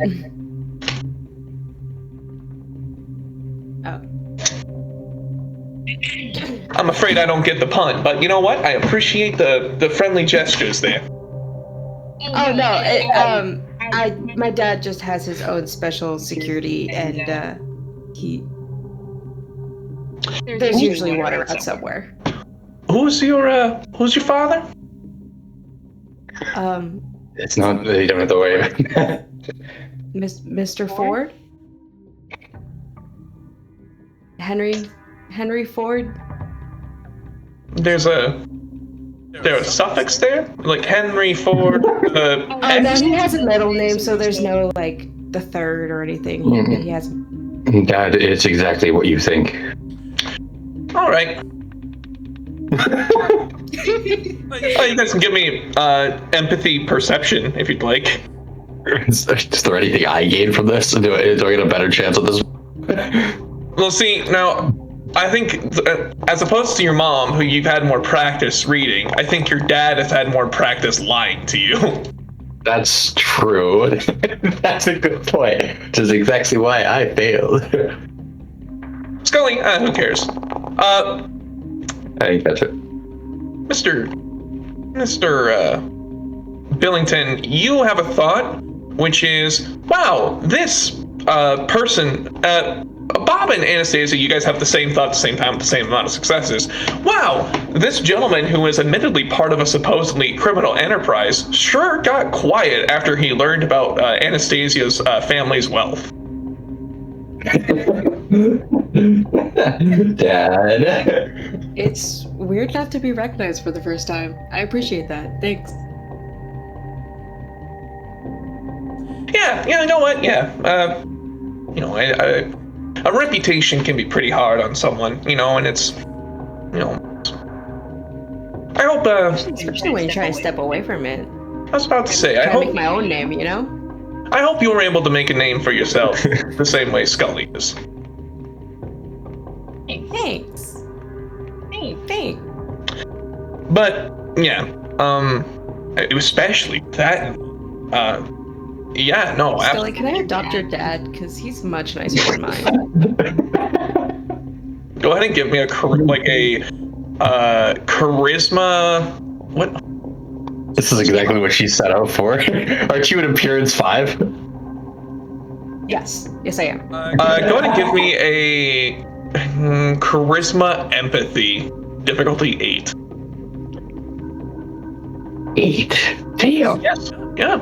Oh. I'm afraid I don't get the pun, but you know what? I appreciate the friendly gestures there. Oh no, my dad just has his own special security, and there's usually one around somewhere. Who's your father? It's not. You don't have to worry. Mr. Ford? Henry Ford? There's a suffix there, like Henry Ford. Oh no, he has a middle name, so there's no like the third or anything. He has. Dad, it's exactly what you think. All right. You guys can give me empathy perception if you'd like. Is there anything I gain from this? Do I get a better chance at this? Well, see, now, I think, as opposed to your mom, who you've had more practice reading, I think your dad has had more practice lying to you. That's true. That's a good point. Which is exactly why I failed. Scully, who cares? I think that's it. Mr. Billington, you have a thought, which is, wow, this person, Bob and Anastasia, you guys have the same thought at the same time with the same amount of successes. Wow, this gentleman who is admittedly part of a supposedly criminal enterprise sure got quiet after he learned about Anastasia's family's wealth. Dad. It's weird not to be recognized for the first time. I appreciate that. Thanks. Yeah, you know what? Yeah, a reputation can be pretty hard on someone, and it's, I hope, Especially when you try to step away from it. I was about to say, I Try to hope, make my own name, I hope you were able to make a name for yourself the same way Scully is. Thanks. Thanks. But, yeah, especially that, yeah, no, Scully, can I adopt your dad? Because he's much nicer than mine. Go ahead and give me a charisma. What? This is exactly what she set out for. Aren't you an appearance 5? Yes, I am. Go ahead and give me a charisma empathy, difficulty 8. 8. Damn. Yes. Yeah.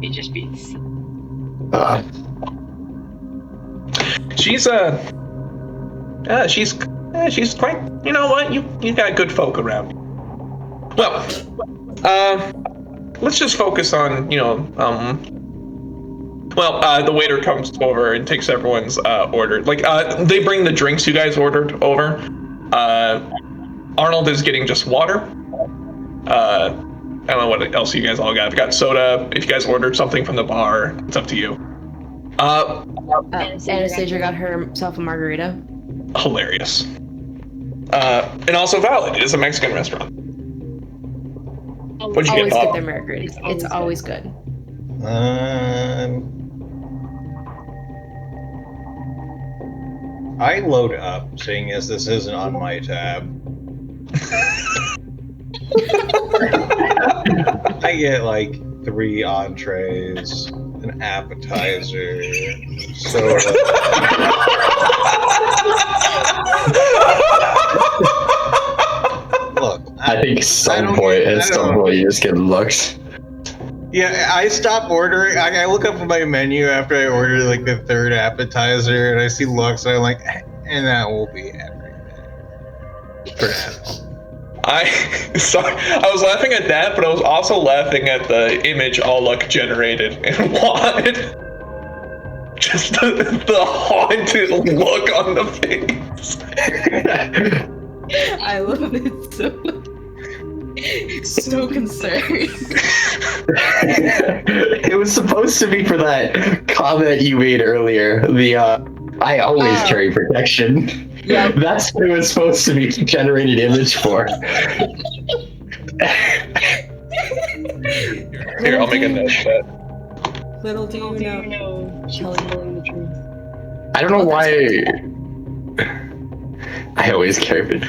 It just beats. She's quite. You know what? You got good folk around. Well, let's just focus on, the waiter comes over and takes everyone's order. Like, they bring the drinks you guys ordered over. Arnold is getting just water. I don't know what else you guys all got. If you got soda, if you guys ordered something from the bar, it's up to you. Anastasia got herself a margarita. Hilarious. And also valid. It is a Mexican restaurant. What'd you Always get, get Bob? their margaritas. It's always good. I load up, seeing as this isn't on my tab. I get like 3 entrees, an appetizer, soda. Look, I think at some point you just get looks. Yeah, I stop ordering. I look up my menu after I order like the 3rd appetizer, and I see looks, and I'm like, and that will be everything. For now. I was laughing at that, but I was also laughing at the image Luck generated and wanted. Just the haunted look on the face. I love it so concerned. It was supposed to be for that comment you made earlier. The I always carry protection. Yep. That's what it was supposed to be generated image for. Here, I'll make a note of that. Little do you know, telling the truth. I don't know why. I always carry it.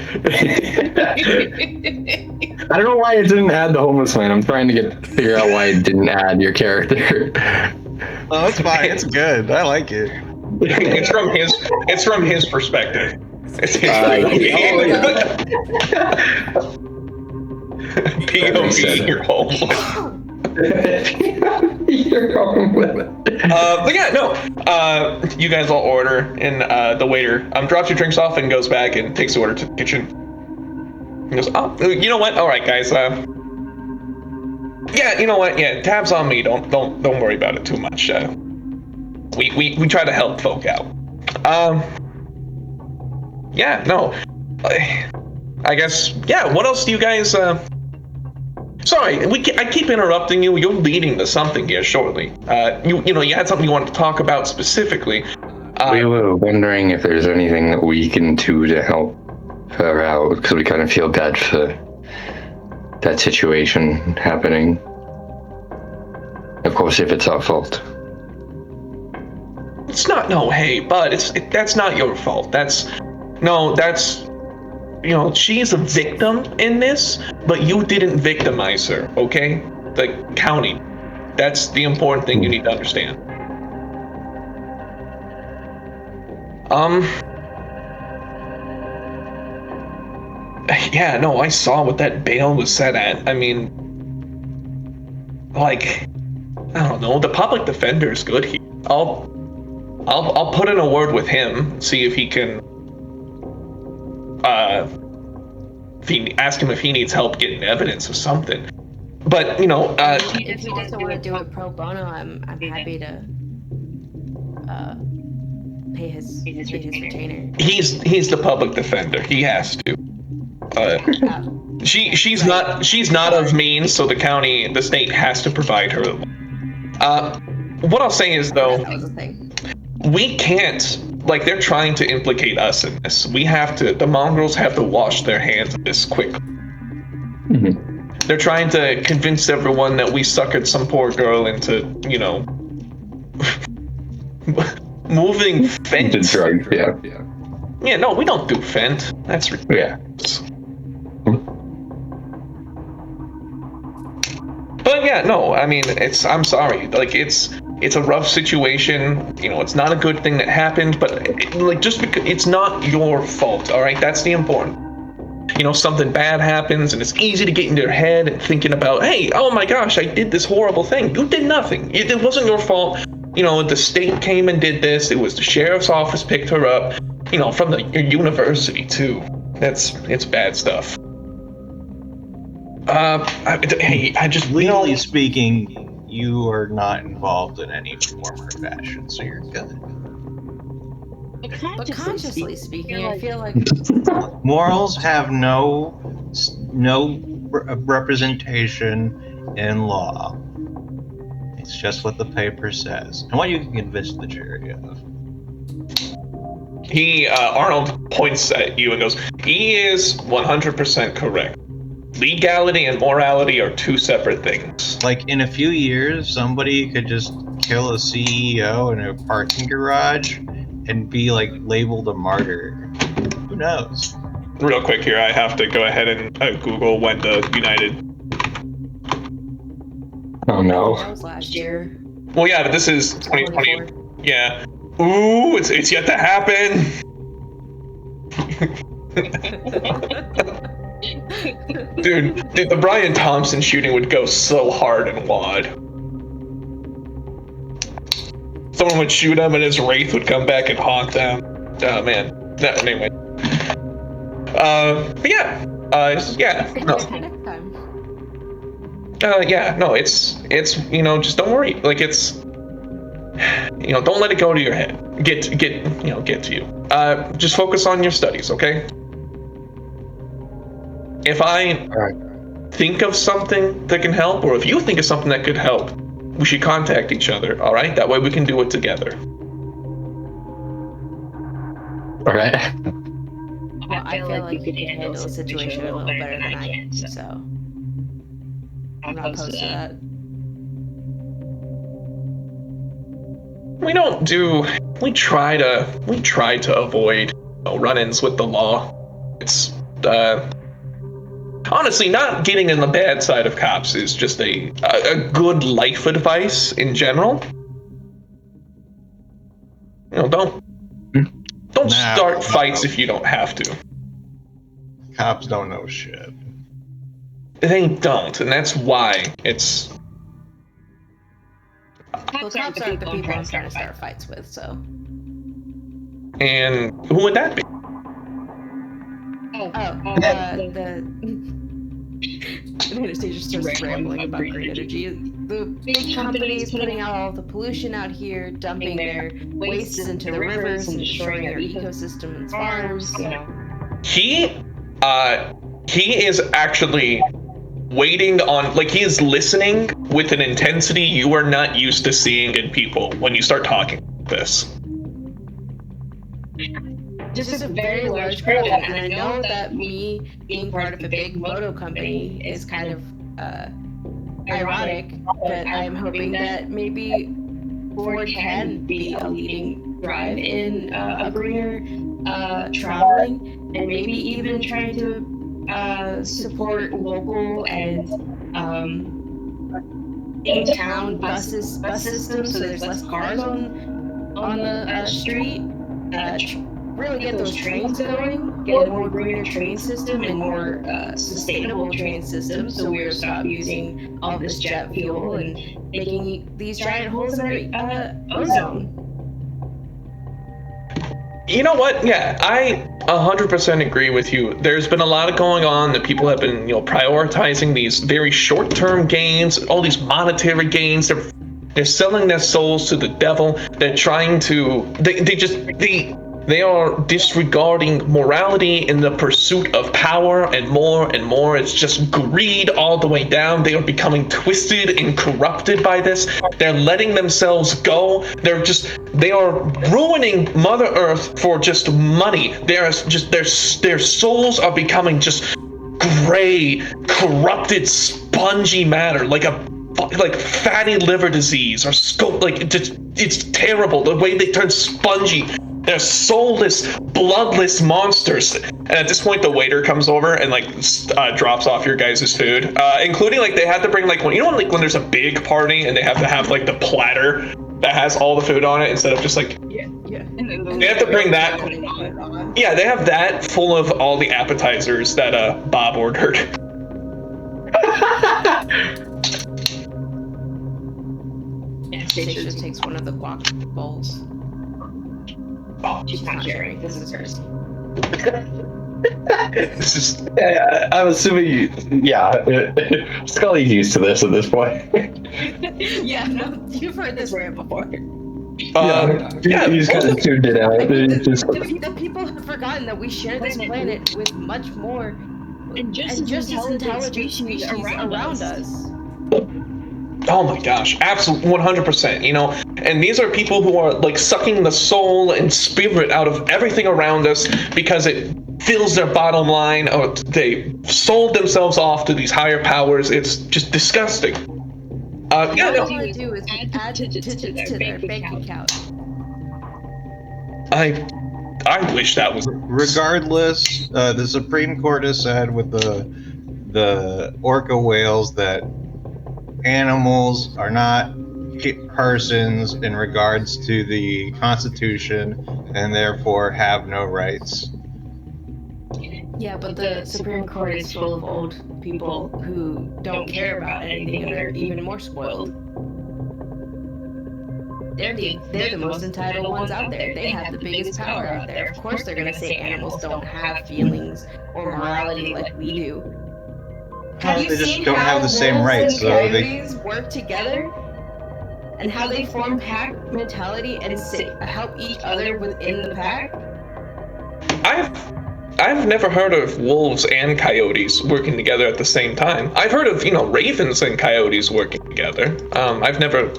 I don't know why it didn't add the homeless man. I'm trying to figure out why it didn't add your character. Oh, it's fine. It's good. I like it. It's from his perspective. It's his POV, you're homeless. You're homeless. But yeah, no. You guys all order, and the waiter drops your drinks off and goes back and takes the order to the kitchen. He goes, oh, you know what? All right, guys. Yeah, you know what? Yeah, tabs on me. Don't worry about it too much. We try to help folk out. Yeah, no. I guess. Yeah. What else do you guys? Sorry, I keep interrupting you. You're leading to something here shortly. You had something you wanted to talk about specifically. We were wondering if there's anything that we can do to help her out, because we kind of feel bad for that situation happening. Of course, if it's our fault. It's not. No, hey, bud. That's not your fault. That's she's a victim in this, but you didn't victimize her, okay? The county. That's the important thing you need to understand. Yeah, no, I saw what that bail was set at. I mean, like, I don't know, the public defender is good here. I'll put in a word with him, see if he can ask him if he needs help getting evidence or something. But if he doesn't want to do it pro bono, I'm happy to pay his retainer. He's the public defender. He has to. She's not of means, so the state has to provide her. What I'll say is though, That was a thing. we can't. Like, they're trying to implicate us in this. The mongrels have to wash their hands of this quickly. Mm-hmm. They're trying to convince everyone that we suckered some poor girl into, moving fent. The drugs, yeah. Yeah, no, we don't do fent. That's ridiculous. Yeah. But yeah, no, I mean, I'm sorry. Like, it's a rough situation. It's not a good thing that happened, but just because it's not your fault, all right? That's the important. Something bad happens, and it's easy to get into your head and thinking about, hey, oh my gosh, I did this horrible thing. You did nothing. It wasn't your fault. The state came and did this. It was the sheriff's office picked her up, from the university too. It's bad stuff. Hey, I just Legally speaking, you are not involved in any form or fashion, so you're good. But consciously speaking, I feel like Morals have no representation in law. It's just what the paper says, and what you can convince the jury of. Arnold points at you and goes, he is 100% correct. Legality and morality are two separate things. Like in a few years, somebody could just kill a CEO in a parking garage and be like labeled a martyr. Who knows? Real quick here, I have to go ahead and Google when the United. Oh no. that was last year. Well, yeah, but this is 2020. Yeah. Ooh, it's yet to happen. Dude, the Brian Thompson shooting would go so hard in WAD. Someone would shoot him and his wraith would come back and haunt them. Oh man. No, anyway. But yeah. Yeah. No. Next time. Yeah. No. It's just don't worry. Like it's. Don't let it go to your head. Get to you. Just focus on your studies, okay? If I think of something that can help, or if you think of something that could help, we should contact each other, all right? That way we can do it together. All right. Well, I feel like you can handle the situation a little better than I can, so I'm not opposed to that. We try to avoid run-ins with the law. It's honestly, not getting in the bad side of cops is just a good life advice in general. Don't start fights if you don't have to. Cops don't know shit. They don't, and that's why it's. Well, cops aren't the people I'm trying to start fights with, so. And who would that be? The Anastasia starts rambling about green energy. The big companies putting out all the pollution out here, dumping their wastes into the rivers and destroying our ecosystem and farms. He is actually waiting on, like, he is listening with an intensity you are not used to seeing in people when you start talking like this. This is a very large crowd, and I know that me being part of a big moto company is kind of ironic, but I'm hoping that maybe Ford can be a leading drive in a greener traveling, and maybe even trying to support local and in-town bus systems, so there's less cars on the street. Really get those trains going, get a more greener train system and more sustainable train system, so we're stop using all this jet fuel and making these giant holes in our ozone. You know what? Yeah, I 100% agree with you. There's been a lot of going on that people have been, prioritizing these very short-term gains, all these monetary gains. They're selling their souls to the devil. They're trying to. They are disregarding morality in the pursuit of power and more and more. It's just greed all the way down. They are becoming twisted and corrupted by this. They're letting themselves go. They are ruining Mother Earth for just money. Their souls are becoming just gray, corrupted, spongy matter, like fatty liver disease or it's terrible the way they turn spongy. They're soulless, bloodless monsters. And at this point, the waiter comes over and drops off your guys' food, including they have to bring when there's a big party and they have to have the platter that has all the food on it instead of just yeah. They have to bring that. Yeah, they have that full of all the appetizers that Bob ordered. Anastasia takes one of the guac bowls. Oh, She's not sharing. This is hers. This is Yeah, I'm assuming. Scully's used to this at this point. Yeah, no, you've heard this rant before. He's kind of tuned it out. I mean, It's just- the people have forgotten that we share this planet with much more and just as intelligent species around us. oh my gosh, absolutely 100%. You know, and these are people who are like sucking the soul and spirit out of everything around us because it fills their bottom line, or they sold themselves off to these higher powers. It's just disgusting. All they want to do is add digits to their bank account. I wish that was. Regardless, the Supreme Court has said with the orca whales that animals are not persons in regards to the Constitution and therefore have no rights. Yeah, but the Supreme Court is full of old people who don't care about anything and they're even more spoiled. They're the most entitled ones out there. They have the biggest power out there. Of course they're gonna say animals don't have feelings or morality like we do. Have you They just seen don't how have the same wolves rights, and so they- coyotes work together? And how they form pack mentality and help each other within the pack? I've never heard of wolves and coyotes working together at the same time. I've heard of, ravens and coyotes working together. I've never.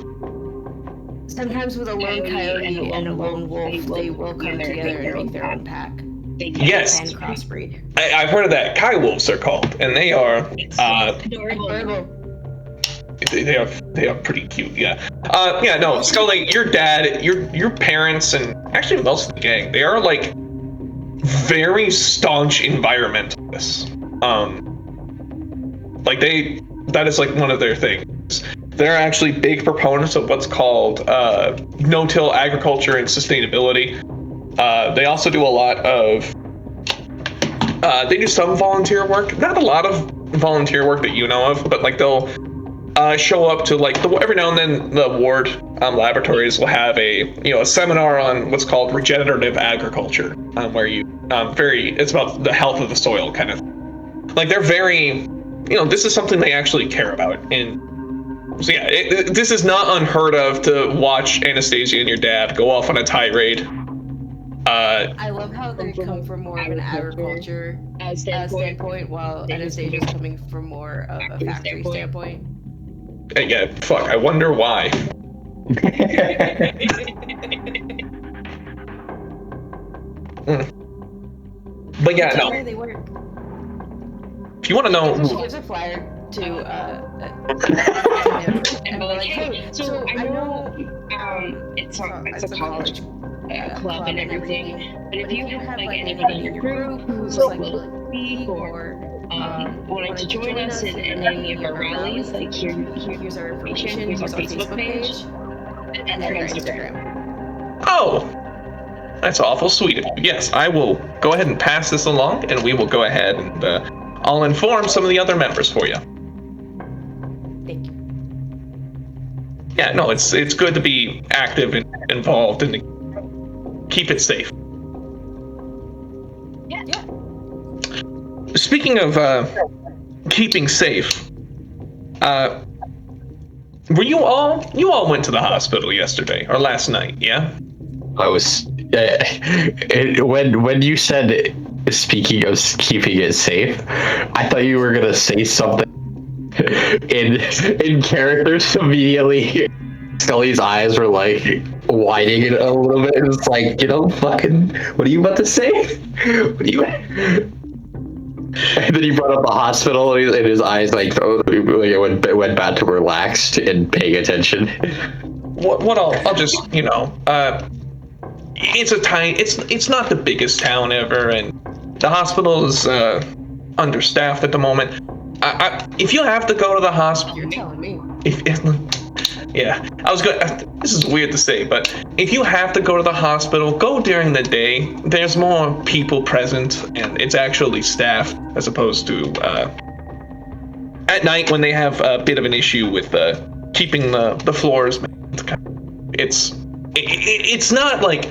Sometimes with a lone coyote and a lone wolf, they will come together and make their own pack. Yes. And crossbreed. I've heard of that. Kai wolves are called, and they are. Adorable. They are pretty cute. Yeah. No, Scully, your dad, your parents, and actually most of the gang, they are like very staunch environmentalists. That is like one of their things. They're actually big proponents of what's called no-till agriculture and sustainability. They also do a lot of. They do some volunteer work, not a lot of volunteer work that you know of, but like they'll show up to like every now and then the ward laboratories will have a seminar on what's called regenerative agriculture, where it's about the health of the soil kind of. Like they're very, this is something they actually care about. And so yeah, this is not unheard of to watch Anastasia and your dad go off on a tirade. I love how they come from more of an agriculture standpoint, while Anastasia's coming from more of a factory standpoint. Yeah, fuck. I wonder why. But yeah, no. Where they work. If you want to know, She gives a flyer to him, and we're like, hey, so I know it's a college club and everything, but if you have like anybody in your group who's like willing to speak or wanting to join us in any of our rallies, like here's our information, here's our Facebook page, and their Instagram. oh, that's awful sweet of you. Yes, I will go ahead and pass this along, and we will go ahead and I'll inform some of the other members for you. Thank you. Yeah, no, it's good to be active and involved and to keep it safe. Yeah. Speaking of keeping safe, were you all went to the hospital yesterday or last night? Yeah. I was when you said speaking of keeping it safe, I thought you were gonna say something in characters immediately. Scully's eyes were like widening a little bit. It was like, fucking, what are you about to say? What are you? And then he brought up the hospital, and his eyes like went back to relaxed and paying attention. What I'll just it's a tiny. It's not the biggest town ever, and the hospital is understaffed at the moment. If you have to go to the hospital, You're telling me. Yeah, I was good. This is weird to say, but if you have to go to the hospital, go during the day. There's more people present, and it's actually staffed as opposed to at night when they have a bit of an issue with keeping the floors. It's not like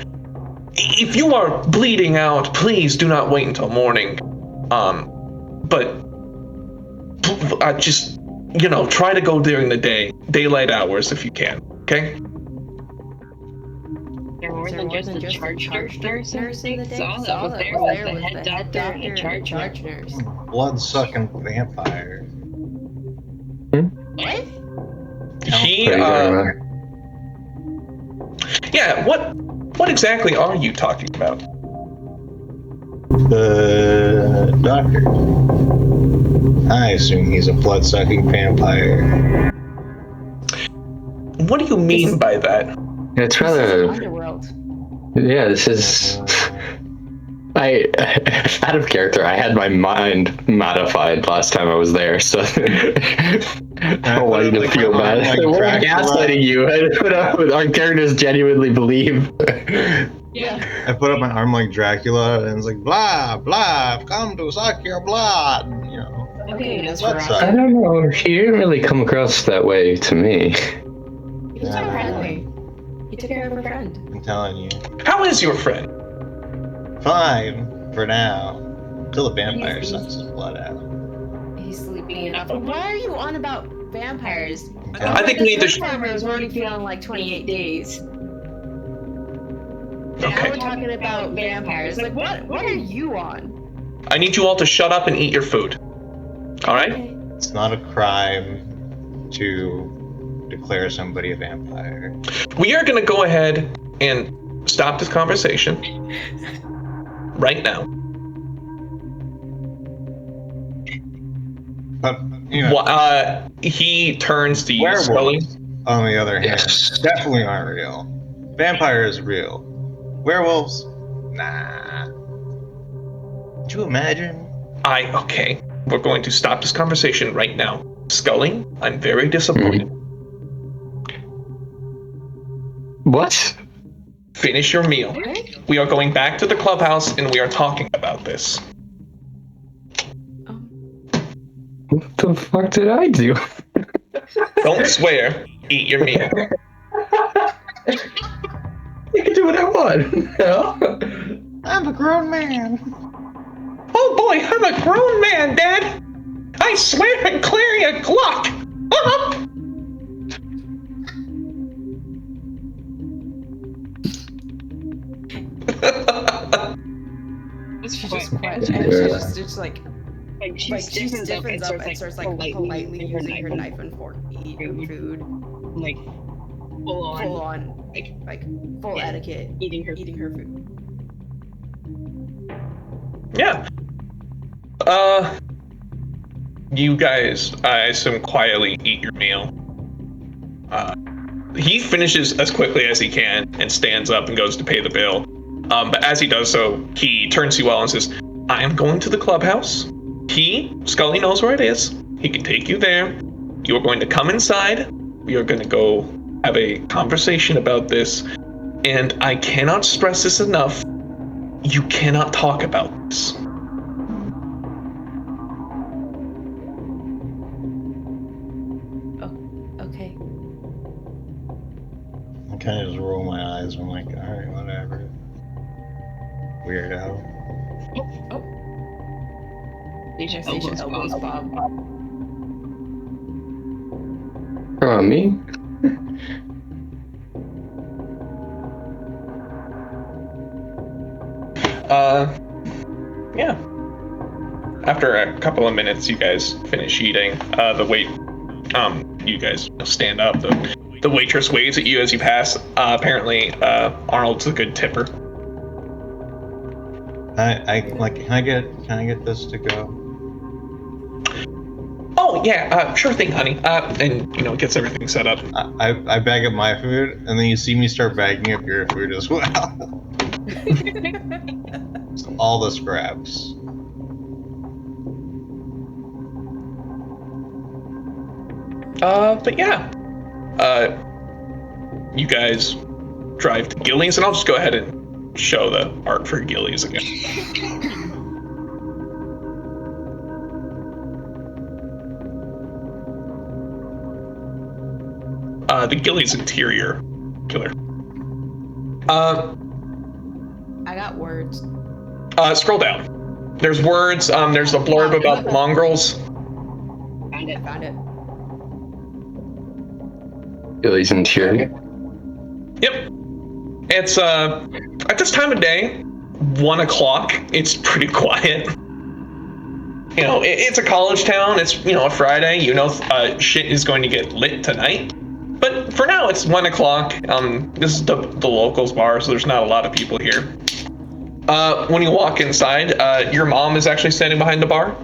if you are bleeding out, please do not wait until morning. But just, try to go during the day, daylight hours if you can, okay? There more than just a charge nurse in the thing. All that was there was was the head doctor and the charge nurse. nurse. Blood-sucking vampire. What? He, What are you talking about? yeah, what exactly are you talking about? The doctor. I assume he's a blood-sucking vampire. What do you mean by that? It's This is rather. Underworld. Yeah, this is. Out of character, I had my mind modified last time I was there, so I don't want you to Like, feel bad. like We're Dracula. gaslighting you. Our characters genuinely believe. Yeah. I put up my arm like Dracula, and it's like, blah, blah, I've come to suck your blood. You know. Okay, What's Nosferatu. up? I don't know. He didn't really come across that way to me. He was so friendly. He took care of her friend. I'm telling you. How is your friend? Fine, for now. Until the vampire sucks his blood out. He's sleeping enough. But why are you on about vampires? I think we need to Farmer was already feeling like 28 days. Now Okay. we're talking about vampires. Like, what are you on? I need you all to shut up and eat your food. All right? Okay. It's not a crime to declare somebody a vampire. We are going to go ahead and stop this conversation right now. But, you know, He turns to you, Scully. werewolves, on the other hand, Yes. definitely aren't real. Vampires, real. Werewolves, nah. Could you imagine? Okay. We're going to stop this conversation right now. Scully, I'm very disappointed. What? Finish your meal. We are going back to the clubhouse and we are talking about this. What the fuck did I do? Don't swear. Eat your meal. You can do what I want. You know? I'm a grown man. Oh boy, I'm a grown man, Dad. I swear and clear your Glock. She's just quiet. Yeah. And she's just like She she stiffens up and starts like politely using her knife and fork to eat her food. like full on Like full yeah, etiquette. eating her Eating her food. Yeah. You guys, I assume, quietly eat your meal. He finishes as quickly as he can and stands up and goes to pay the bill. But as he does so, he turns to you all and says, I am going to the clubhouse. Scully knows where it is. He can take you there. You are going to come inside. We are going to go have a conversation about this. And I cannot stress this enough. You cannot talk about this. Okay. I kind of just roll my eyes. I'm like, all right, whatever. Weirdo. Station elbows Bob. Oh, me? Yeah. After a couple of minutes, you guys finish eating. You guys stand up. The waitress waves at you as you pass. Apparently, Arnold's a good tipper. Can I get this to go? Oh yeah, sure thing, honey. And gets everything set up. I bag up my food, and then you see me start bagging up your food as well. So all the scraps. But yeah. You guys drive to Gillies, and I'll just go ahead and show the art for Gillies again. The Gillies interior killer. got words. Scroll down. There's words. There's a blurb about the mongrels. Found it. Found it. Billy's interior. Yep. It's at this time of day, 1 o'clock. It's pretty quiet. You know, it's a college town. It's, you know, a Friday. You know, shit is going to get lit tonight. But for now, it's 1 o'clock. This is the locals bar, so there's not a lot of people here. When you walk inside, your mom is actually standing behind the bar.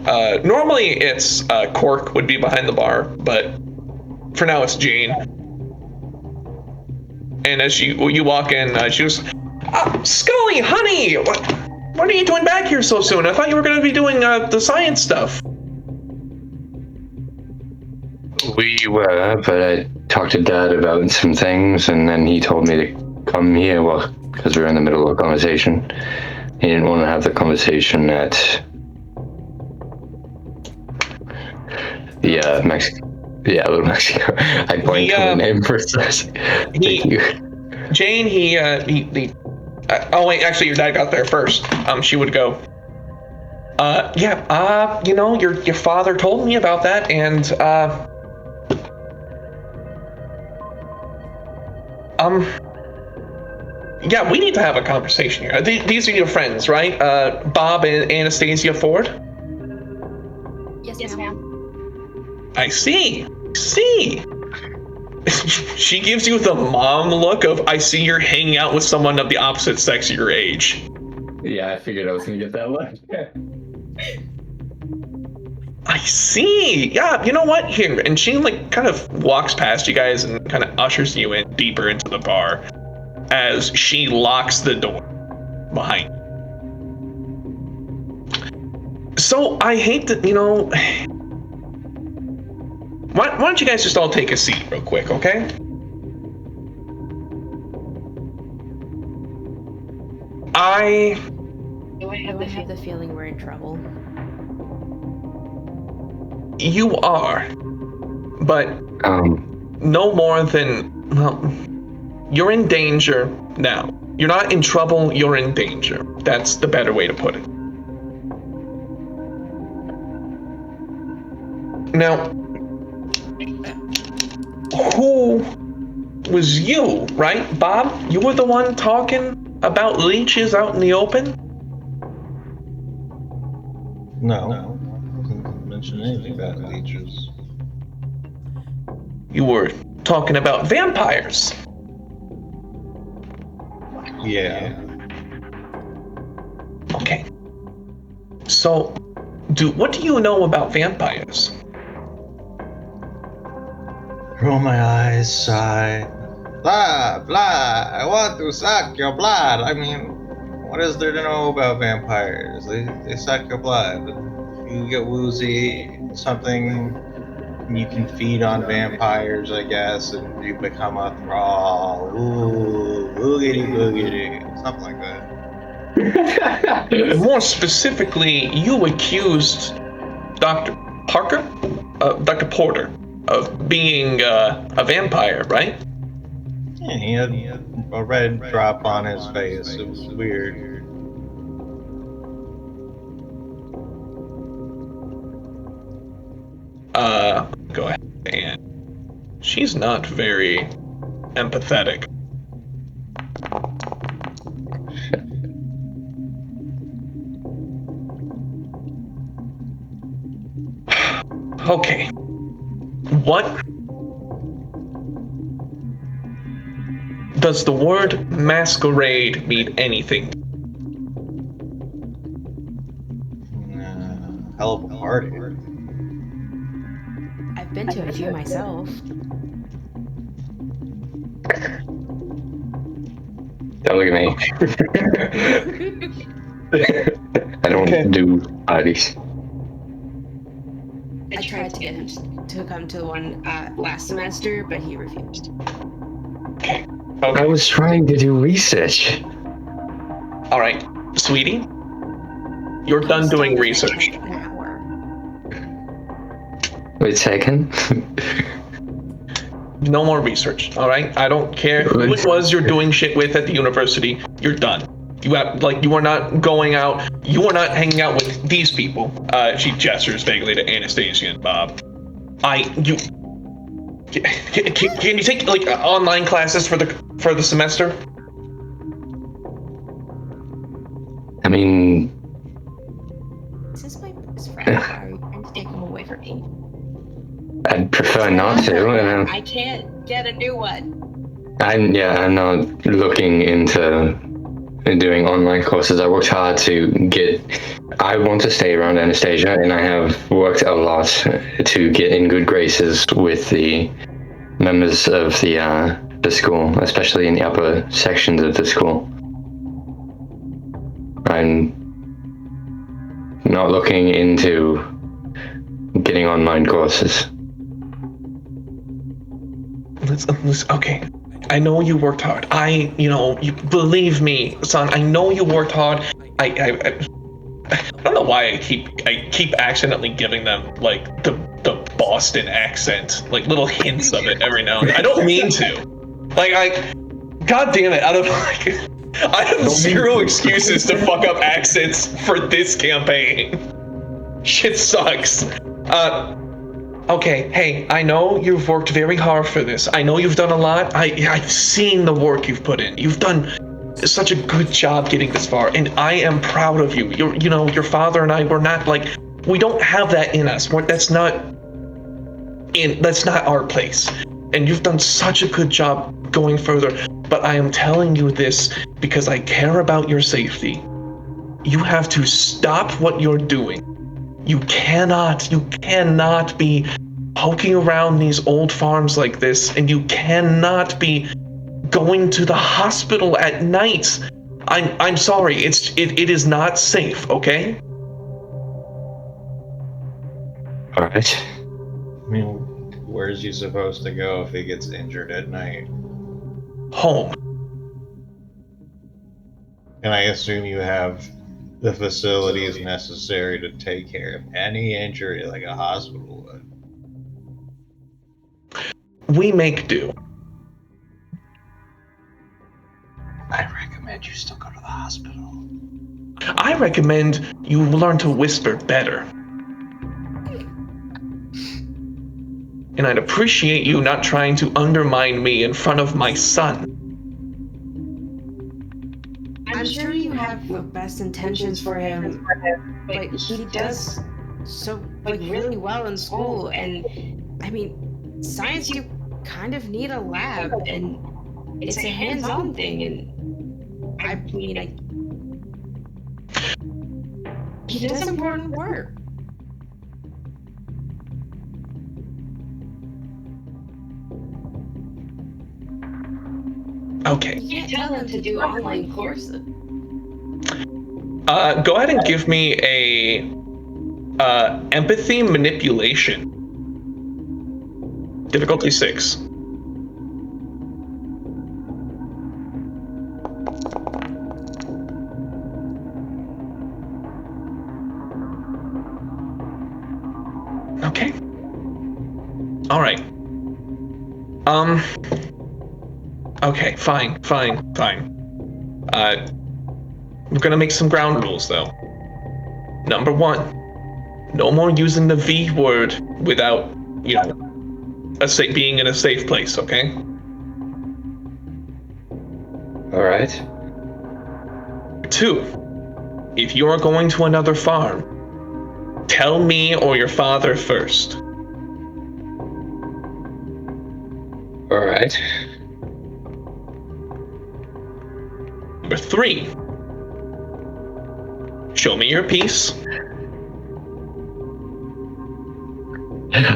Normally, it's Cork would be behind the bar, but for now, it's Jane. And as you walk in, she goes, Scully, honey, what are you doing back here so soon? I thought you were going to be doing the science stuff. We were, but I talked to Dad about some things, and then he told me to come here, well, because we were in the middle of a conversation. He didn't want to have the conversation at the Little Mexico. I blanked on the name for a second. Thank you. Jane, oh wait, actually your dad got there first. She would go, you know, your father told me about that, and yeah, we need to have a conversation here. These are your friends, right? Bob and Anastasia Ford? Yes, ma'am. I see. She gives you the mom look of, I see you're hanging out with someone of the opposite sex of your age. Yeah, I figured I was gonna get that look. I see. Yeah, you know what? Here. And she like kind of walks past you guys and kind of ushers you in deeper into the bar as she locks the door behind you. So I hate that, you know, why don't you guys just all take a seat real quick, okay? Do I have the feeling we're in trouble? You are, but no more than, well, you're in danger now. You're not in trouble, you're in danger. That's the better way to put it. Now, who was you, right? Bob, you were the one talking about leeches out in the open? No. Didn't mention anything about leeches. You were talking about vampires. Yeah. Okay. So, what do you know about vampires? Roll my eyes, sigh. Blah, blah, I want to suck your blood. I mean, what is there to know about vampires? They suck your blood. You get woozy, something, you can feed on vampires, I guess, and you become a thrall. Ooh, boogity boogity. Something like that. More specifically, you accused Dr. Porter of being a vampire, right? Yeah, he had a red drop on his face. It was weird. Go ahead, and she's not very empathetic. Okay. What does the word masquerade mean anything? Hell of a party. I've been to a few myself. Don't look at me. I don't do parties. I tried to get him to come to one last semester, but he refused. Okay. I was trying to do research. All right, sweetie. You're done doing research. An hour. Wait a second. No more research, all right? I don't care who it was you're doing shit with at the university. You're done. You are not going out. You are not hanging out with these people. She gestures vaguely to Anastasia and Bob. Can you take like online classes for the semester? I mean, This is my best friend. Are you trying to take him away from me? I'd prefer not to. I can't get a new one. I'm not looking into doing online courses. I worked hard to get. I want to stay around Anastasia, and I have worked a lot to get in good graces with the members of the school, especially in the upper sections of the school. I'm not looking into getting online courses. Okay. I know you worked hard. You believe me, son. I know you worked hard. I don't know why I keep accidentally giving them like the Boston accent, like little hints of it every now and then. I don't mean to. God damn it! I have zero excuses to fuck up accents for this campaign. Shit sucks. Okay, hey, I know you've worked very hard for this. I know you've done a lot. I've seen the work you've put in. You've done such a good job getting this far, and I am proud of you. Your father and I, we don't have that in us. That's not our place. And you've done such a good job going further. But I am telling you this because I care about your safety. You have to stop what you're doing. You cannot be poking around these old farms like this, and you cannot be going to the hospital at night. I'm sorry, it is not safe, okay? All right. I mean, where's he supposed to go if he gets injured at night? Home. And I assume you have the facilities necessary to take care of any injury like a hospital would. We make do. I recommend you still go to the hospital. I recommend you learn to whisper better. And I'd appreciate you not trying to undermine me in front of my son. I'm sure you have the best intentions for him, but he does so really well in school, and I mean, science, you kind of need a lab, and it's a hands-on thing, and he does important work. Okay. You can't tell him to do online courses. Go ahead and give me a empathy manipulation. Difficulty 6. Okay. All right. Okay, fine. We're gonna make some ground rules, though. Number 1, no more using the V word without, being in a safe place, okay? All right. 2, if you are going to another farm, tell me or your father first. All right. Number 3, show me your piece.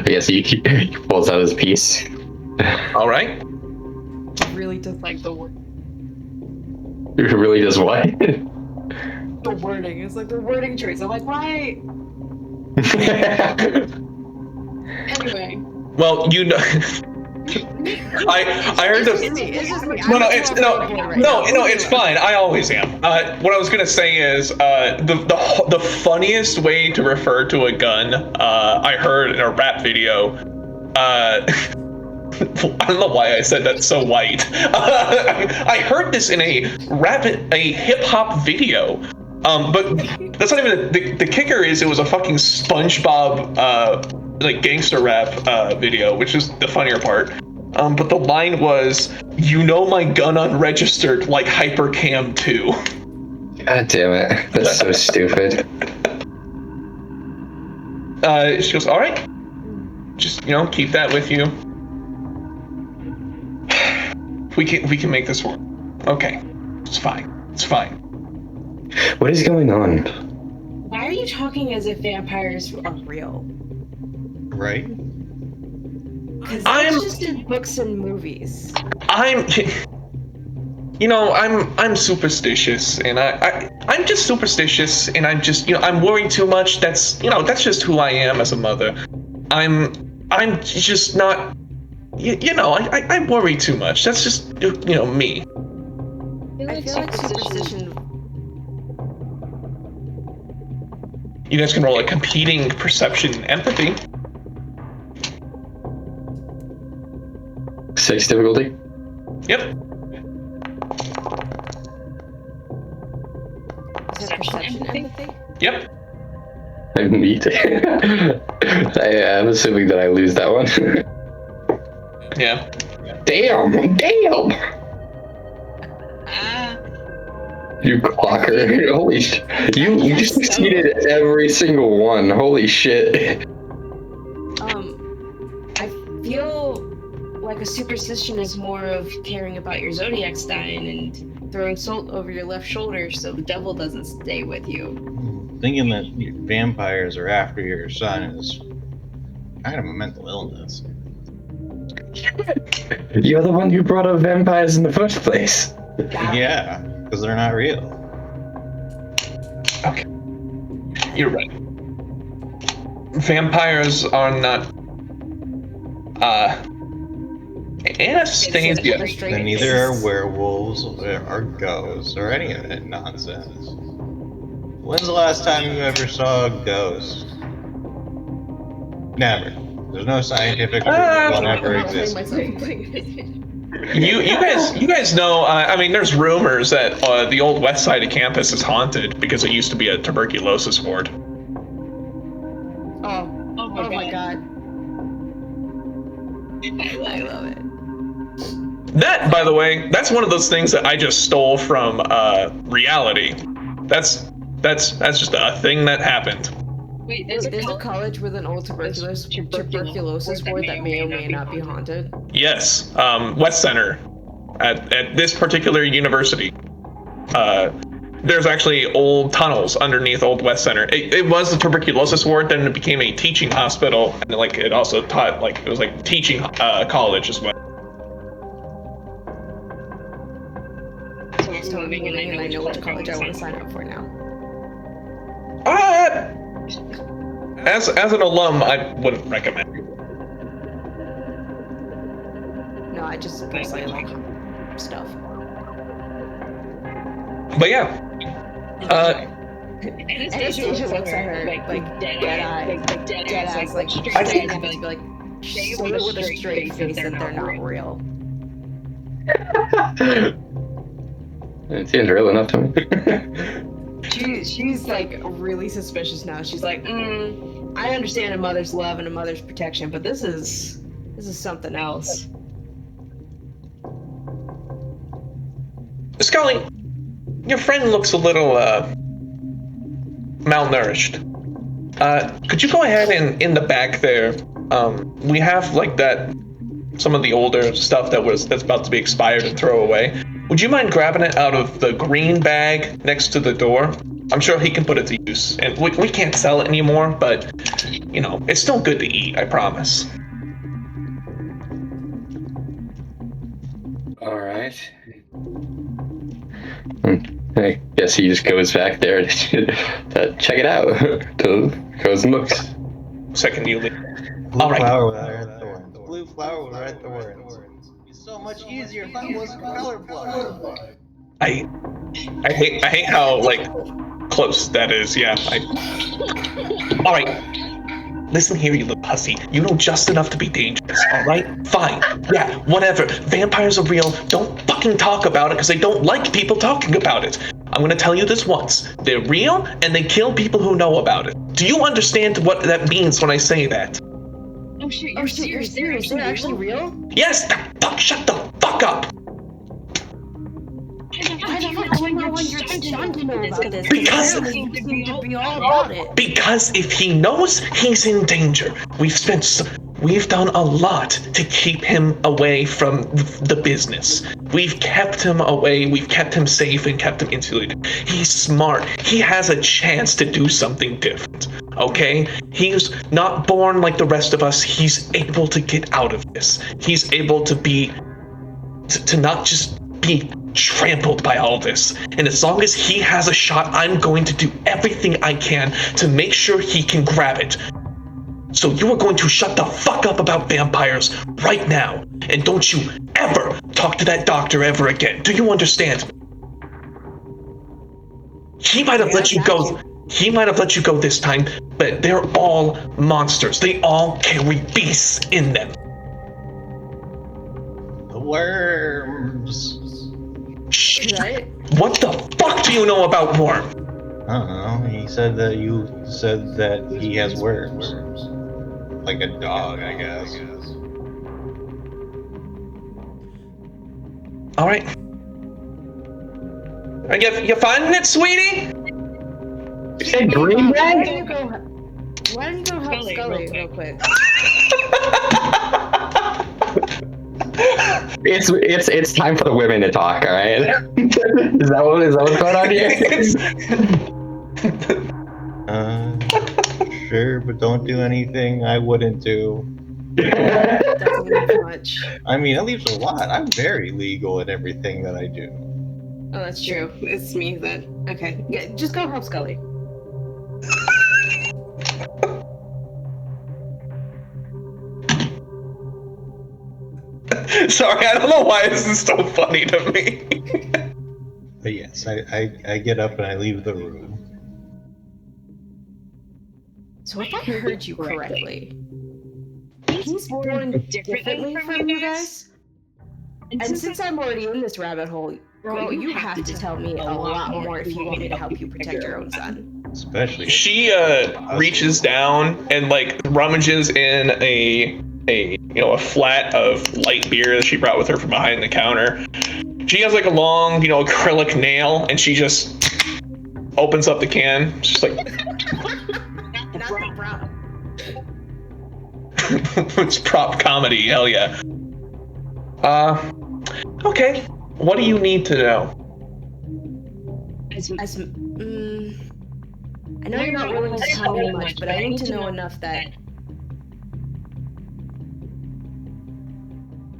Yes, he pulls out his piece. All right. Really does like the word. He really does what? The wording. It's like the wording choice. I'm like, why? Anyway. Well, I heard the. No, it's fine. I always am. What I was gonna say is the funniest way to refer to a gun I heard in a rap video. I don't know why I said that so white. I heard this in a hip hop video. But that's not even the kicker is it was a fucking SpongeBob like gangster rap video, which is the funnier part. But the line was, "You know my gun unregistered like Hypercam 2." God damn it. That's so stupid. She goes, "All right, just keep that with you. We can make this work. Okay, it's fine. It's fine." What is going on? Why are you talking as if vampires are real? Right? Because that's just in books and movies. I'm superstitious, and I'm just superstitious, and I'm just I'm worried too much. That's just who I am as a mother. I'm just not. I worry too much. That's just me. I feel like superstition. You guys can roll a competing perception and empathy. 6 difficulty? Yep. Is it perception empathy? Yep. I need I'm assuming that I lose that one. Yeah. Damn! You clocker. Holy shit. You just succeeded every single one. Holy shit. I feel like a superstition is more of caring about your zodiac sign and throwing salt over your left shoulder so the devil doesn't stay with you. Thinking that vampires are after your son is kind of a mental illness. You're the one who brought up vampires in the first place. Yeah, because they're not real. Okay. You're right. Vampires are not. Anastasia. And neither are werewolves or ghosts or any of that nonsense. When's the last time you ever saw a ghost? Never. There's no scientific whatever exists. You guys know. I mean, there's rumors that the old west side of campus is haunted because it used to be a tuberculosis ward. Oh my god. I love it. That, by the way, that's one of those things that I just stole from reality. That's just a thing that happened. Wait, There's a college with an old tuberculosis ward that may or may not be haunted. Yes, West Center, at this particular university. There's actually old tunnels underneath Old West Center. It was a tuberculosis ward, then it became a teaching hospital, and it also taught it was like teaching college as well. So moving and I know which college I want to sign up for now. As an alum, I wouldn't recommend. No, I just personally like stuff. But yeah. Anastasia looks at her like dead eyes, like straight I think- and be like, say it with a straight face that they're not real. It seems real enough to me. She's like really suspicious now. She's like, I understand a mother's love and a mother's protection, but this is something else. Scully, your friend looks a little malnourished. Could you go ahead and in the back there? We have like some of the older stuff that's about to be expired and throw away. Would you mind grabbing it out of the green bag next to the door? I'm sure he can put it to use. And we can't sell it anymore, but it's still good to eat, I promise. All right. I guess he just goes back there to check it out. Goes and looks. Second you leave. Blue All right. flower with red thorns. Blue flower with red thorns. It's so much easier if I wasn't colorblind. I hate how close that is. Yeah. All right. Listen here, you little pussy. You know just enough to be dangerous. Alright? Fine. Yeah, whatever. Vampires are real. Don't fucking talk about it because they don't like people talking about it. I'm gonna tell you this once. They're real and they kill people who know about it. Do you understand what that means when I say that? Oh shit, Oh shit, you're serious? They're actually real? Yes! Shut the fuck up! Why the fuck do you know when your son to know about this? Because- Apparently you seem to be all about it. Because if he knows, he's in danger. We've done a lot to keep him away from the business. We've kept him away, we've kept him safe and kept him insulated. He's smart. He has a chance to do something different. Okay? He's not born like the rest of us. He's able to get out of this. He's able to to not just be trampled by all this. And as long as he has a shot, I'm going to do everything I can to make sure he can grab it. So you are going to shut the fuck up about vampires right now. And don't you ever talk to that doctor ever again. Do you understand? He might have let you go. He might have let you go this time, but they're all monsters. They all carry beasts in them. The worms. Shh. Right? What the fuck do you know about Worm? I don't know. He said that you said that he has worms. Like a dog, I guess. All right. You finding it, sweetie? You said green Why red? don't you go help Scully real quick? It's time for the women to talk, all right? is that what's going on here? Sure, but don't do anything I wouldn't do. Doesn't leave much. I mean, it leaves a lot. I'm very legal in everything that I do. Oh, that's true. It's me then. Okay. Yeah, just go help Scully. Sorry, I don't know why this is so funny to me. But yes, I get up and I leave the room. So if I heard you correctly, he's born differently from you guys? And since I'm already in this rabbit hole, girl, you have to tell me a lot more if you want me to help you protect your own son. Especially. She reaches down and like rummages in a flat of light beer that she brought with her from behind the counter. She has like a long, acrylic nail, and she just opens up the can. She's just like, it's prop comedy, hell yeah. Okay. What do you need to know? I know you're not willing to tell me much, but I need to know enough that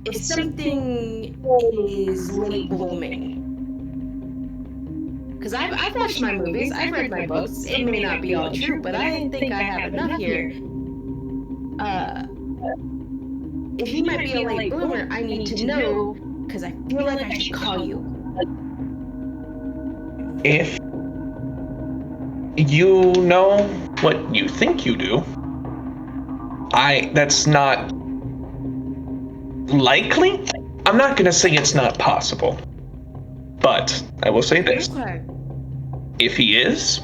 if something is late blooming, because I've watched my movies, I've read my books, it may not be all true, but I think I have enough here. If he might be a late bloomer, I need to know, because I feel like I should call you. If you know what you think you do, that's not likely. I'm not gonna say it's not possible, but I will say this. Okay. If he is,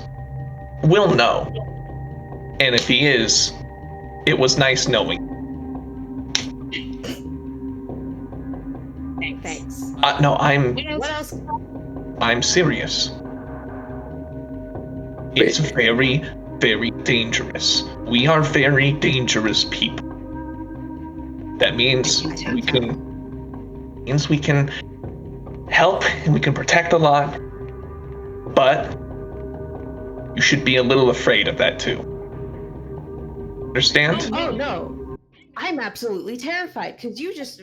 we'll know. And if he is, it was nice knowing. Thanks. No, What else? I'm serious. It's very, very dangerous. We are very dangerous people. That means we can help and we can protect a lot, but you should be a little afraid of that too. Understand? Oh no, I'm absolutely terrified because you just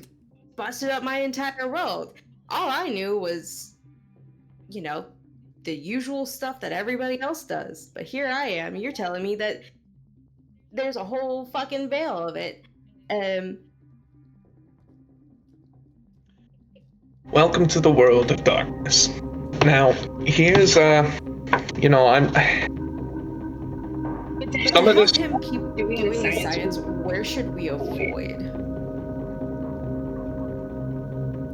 busted up my entire world. All I knew was, the usual stuff that everybody else does. But here I am, you're telling me that there's a whole fucking veil of it. Welcome to the world of darkness. Now, here's I'm some of this. Him keep doing the science. Where should we avoid?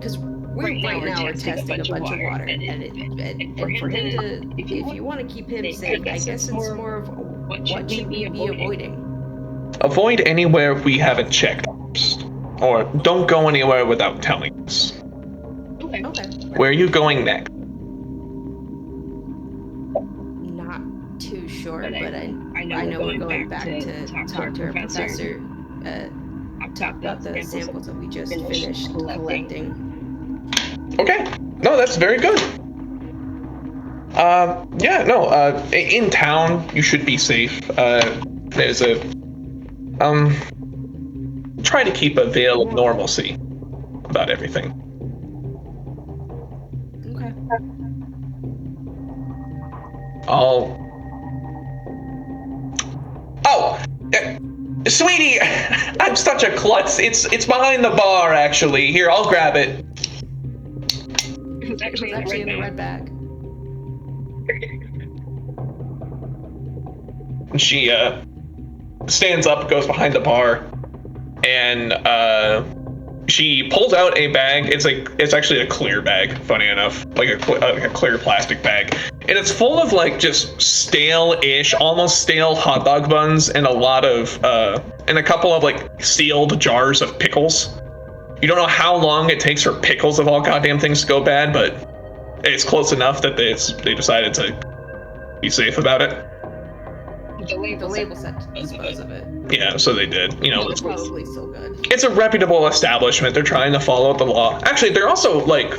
because right now we're testing a bunch of water, and for him to, if you want to keep him safe, I guess it's more of what should we be avoiding? Avoid anywhere we haven't checked first. Or don't go anywhere without telling us. Okay. Where are you going next? Not too sure, but I know we're going back to talk to our professor, talk about the samples that we just finished collecting. Okay. No, that's very good. In town, you should be safe. There's a... Try to keep a veil of normalcy about everything. Okay. Oh, sweetie, I'm such a klutz. It's behind the bar, actually. Here, I'll grab it. It's actually In the red bag. She stands up, goes behind the bar, and she pulls out a bag. It's actually a clear bag, funny enough, like a clear plastic bag, and it's full of like just stale-ish, almost stale hot dog buns, and a couple of like sealed jars of pickles. You don't know how long it takes for pickles of all goddamn things to go bad, but it's close enough that they decided to be safe about it. The label said to dispose of it. Yeah, so they did. You know, It's probably still good. it's a reputable establishment. They're trying to follow the law. Actually, they're also like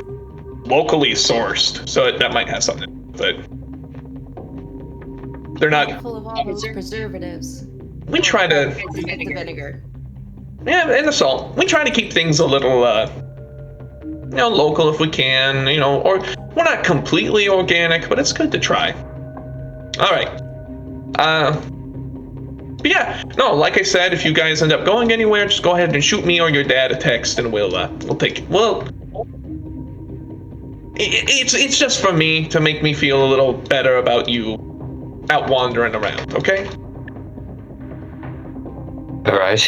locally sourced, so that might have something to do with it. They're not. Full of all those preservatives. We try to. The vinegar. Yeah, and the salt. We try to keep things a little, local if we can. Or we're not completely organic, but it's good to try. All right. But yeah, no, like I said, if you guys end up going anywhere, just go ahead and shoot me or your dad a text, and we'll take it. Well, it's just for me to make me feel a little better about you out wandering around, okay? All right.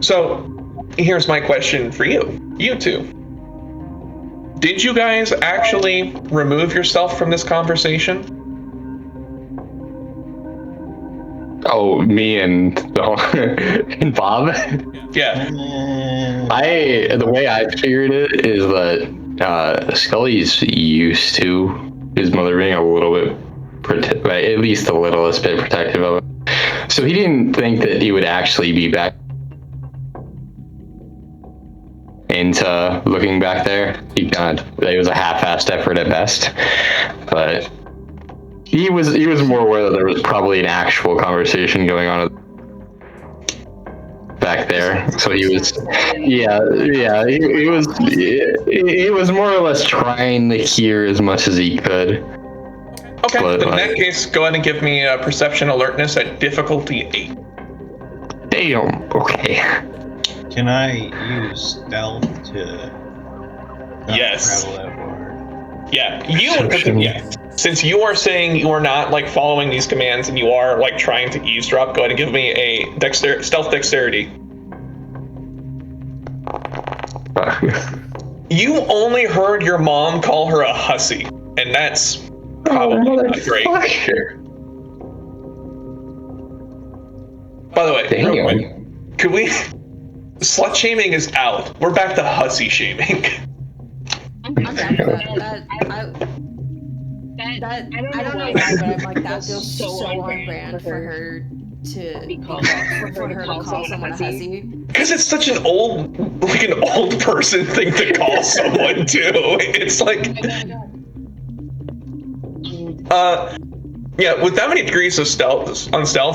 So, here's my question for you two. Did you guys actually remove yourself from this conversation? Oh, me and and Bob. Yeah. The way I figured it is that Scully's used to his mother being a little bit, at least a littlest bit protective of him. So he didn't think that he would actually be back into looking back there. It was a half-assed effort at best, but he was more aware that there was probably an actual conversation going on back there. So he was, he was more or less trying to hear as much as he could. Okay, But, in that case, go ahead and give me a perception alertness at difficulty 8. Damn. Okay. Can I use stealth to not Yes. travel that far? Yeah, Perception. Since you are saying you are not like following these commands and you are like trying to eavesdrop, go ahead and give me a stealth dexterity. You only heard your mom call her a hussy, and that's probably not great. By the way, real quick, could we? Slut shaming is out. We're back to hussy shaming. I'm down for that. I don't know why, but I'm like, that feels so on brand for her to call someone a hussy. Because it's such an old person thing to call someone too. It's like, yeah, with that many degrees of stealth,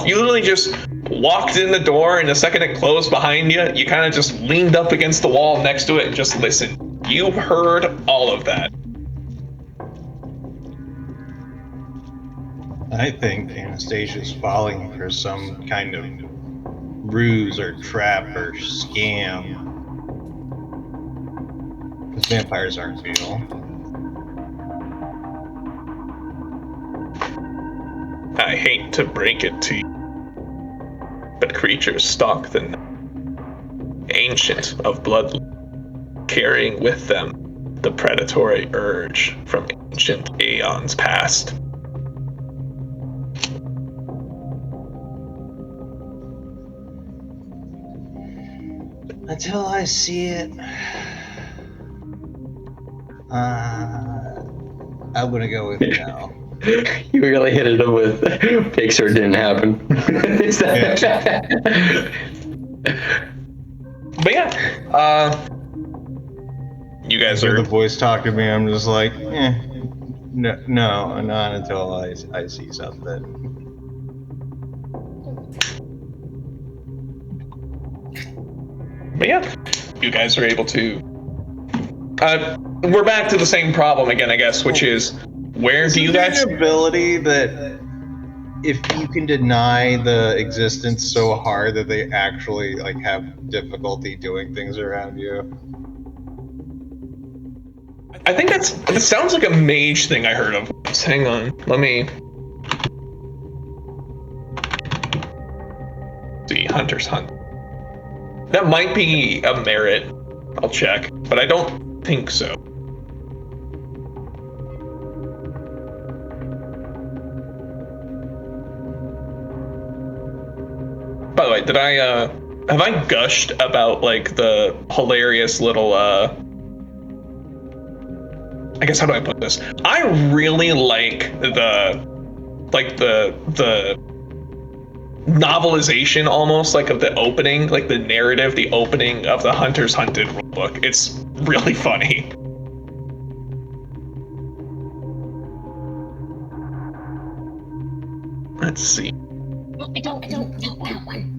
you literally just walked in the door, and the second it closed behind you, you kind of just leaned up against the wall next to it and just listened. You heard all of that. I think Anastasia's falling for some kind of ruse or trap or scam. Because vampires aren't real. I hate to break it to you, but creatures stalk the night. ancient of blood, carrying with them the predatory urge from ancient aeons past. Until I see it, I'm gonna go with no. You really hit it up with Pixar didn't happen. Is that- But yeah, you guys Hear are. the voice talk to me. I'm just like, no, not until I see something. But yeah, you guys are able to. We're back to the same problem again, I guess, which is where do you guys? An ability that if you can deny the existence so hard that they actually like have difficulty doing things around you. I think it sounds like a mage thing I heard of. Hang on, let me see. Hunter's Hunt. That might be a merit. I'll check, but I don't think so. By the way, did I have I gushed about like the hilarious little I guess how do I put this? I really like the novelization almost like of the opening, like the narrative, the opening of the Hunter's Hunted rulebook. It's really funny. Let's see. I don't know that one.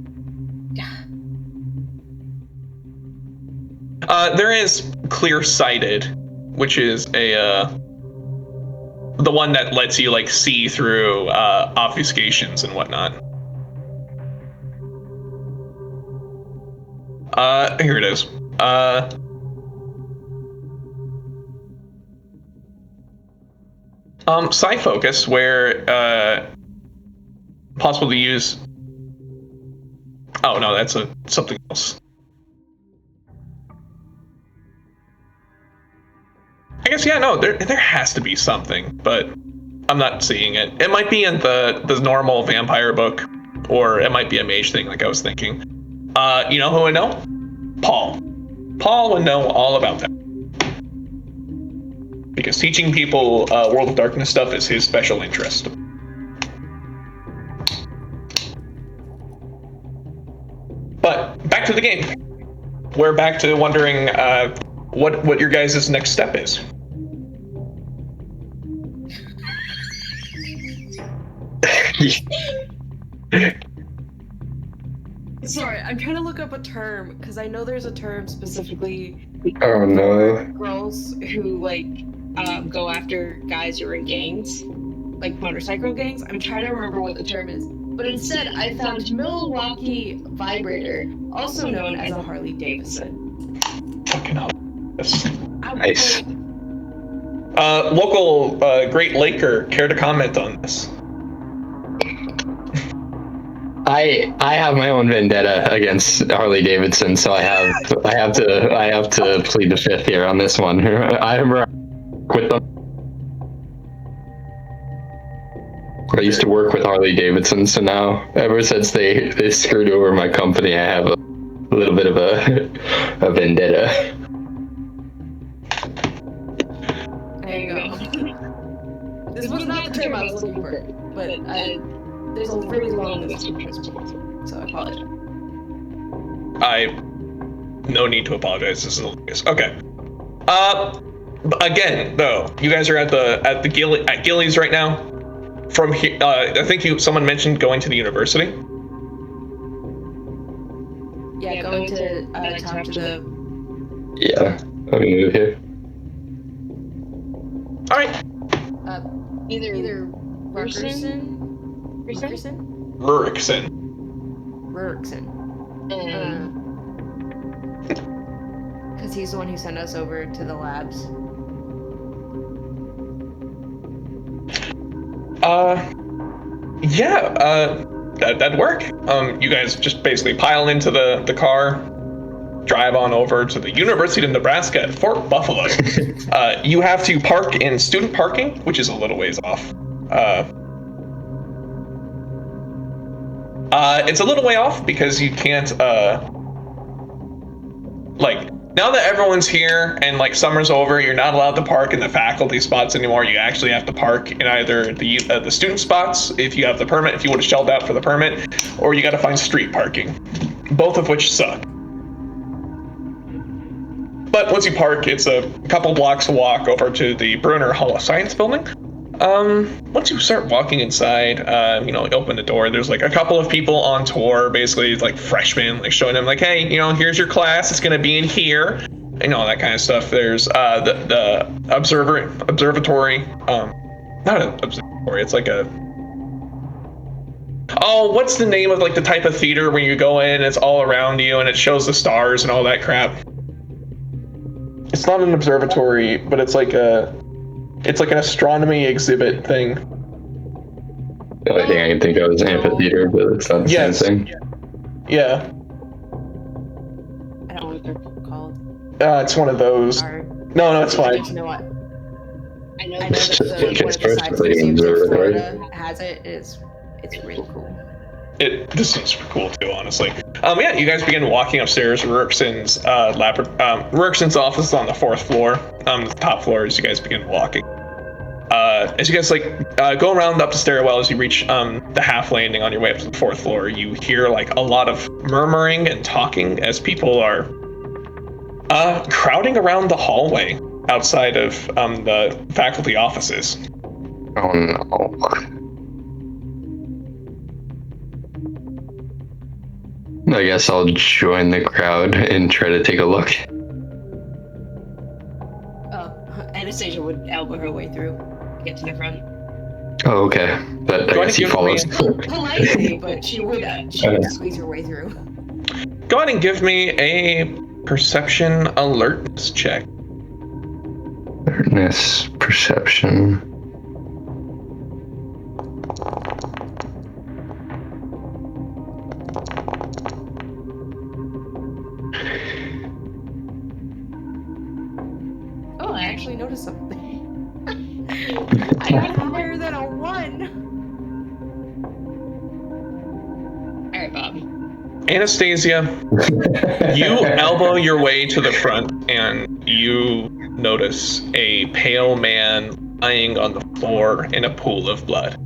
There is Clear-Sighted, which is a the one that lets you like see through obfuscations and whatnot. Here it is. Psi Focus, where possible to use. Oh no, that's something else. I guess yeah, no, there has to be something, but I'm not seeing it. It might be in the normal vampire book, or it might be a mage thing, like I was thinking. You know who would know? Paul. Paul would know all about that. Because teaching people World of Darkness stuff is his special interest. But back to the game. We're back to wondering what your guys' next step is. Sorry, I'm trying to look up a term because I know there's a term specifically Oh no. for girls who like go after guys who are in gangs, like motorcycle gangs. I'm trying to remember what the term is, but instead I found Milwaukee Vibrator, also known as a Harley Davidson. Fucking hell. Yes. Nice. Local Great Laker, care to comment on this? I have my own vendetta against Harley Davidson, so I have to plead the fifth here on this one. I remember with them. I used to work with Harley Davidson, so now ever since they screwed over my company, I have a little bit of a vendetta. There you go. This was not the term I was looking for, but there's a really long list of terms, so I apologize. No need to apologize. This is hilarious. Okay. Again, though, you guys are at Gillies right now. From here, I think someone mentioned going to the university. Yeah, going to talk to the. Yeah, I'm gonna move here. All right. Either Rurikson. Because he's the one who sent us over to the labs. Yeah, that'd work. You guys just basically pile into the car, drive on over to the University of Nebraska at Fort Buffalo. You have to park in student parking, which is a little ways off. It's a little way off because you can't, like, now that everyone's here and like summer's over, you're not allowed to park in the faculty spots anymore. You actually have to park in either the student spots if you have the permit, if you would have shelled out for the permit, or you got to find street parking, both of which suck. But once you park, it's a couple blocks to walk over to the Brunner Hall of Science building. Once you start walking inside, you open the door, there's like a couple of people on tour, basically like freshmen, like showing them like, hey, here's your class, it's gonna be in here, and all that kind of stuff. There's the observatory, not an observatory, it's like what's the name of like the type of theater where you go in and it's all around you and it shows the stars and all that crap? It's not an observatory, but it's like an astronomy exhibit thing. The only thing I can think of is amphitheater, but it's not the same thing. Yeah. I don't know what they're called. It's one of those. No, it's fine. You know what? I know I know that that one of the science museums in Florida has it. It's really cool. This one's cool too, honestly. Yeah, you guys begin walking upstairs. Rurkson's Rurkson's office is on the 4th floor. The top floor as you guys begin walking. As you guys go around up the stairwell, as you reach the half landing on your way up to the 4th floor, you hear like a lot of murmuring and talking as people are crowding around the hallway outside of the faculty offices. Oh no. I guess I'll join the crowd and try to take a look. Anastasia would elbow her way through to get to the front. Oh, okay. But I guess he follows. Politely, but she would squeeze her way through. Go ahead and give me a perception alertness check. Alertness, perception. Oh, I actually noticed something. I got higher than a 1. Alright, Bob. Anastasia, you elbow your way to the front and you notice a pale man lying on the floor in a pool of blood.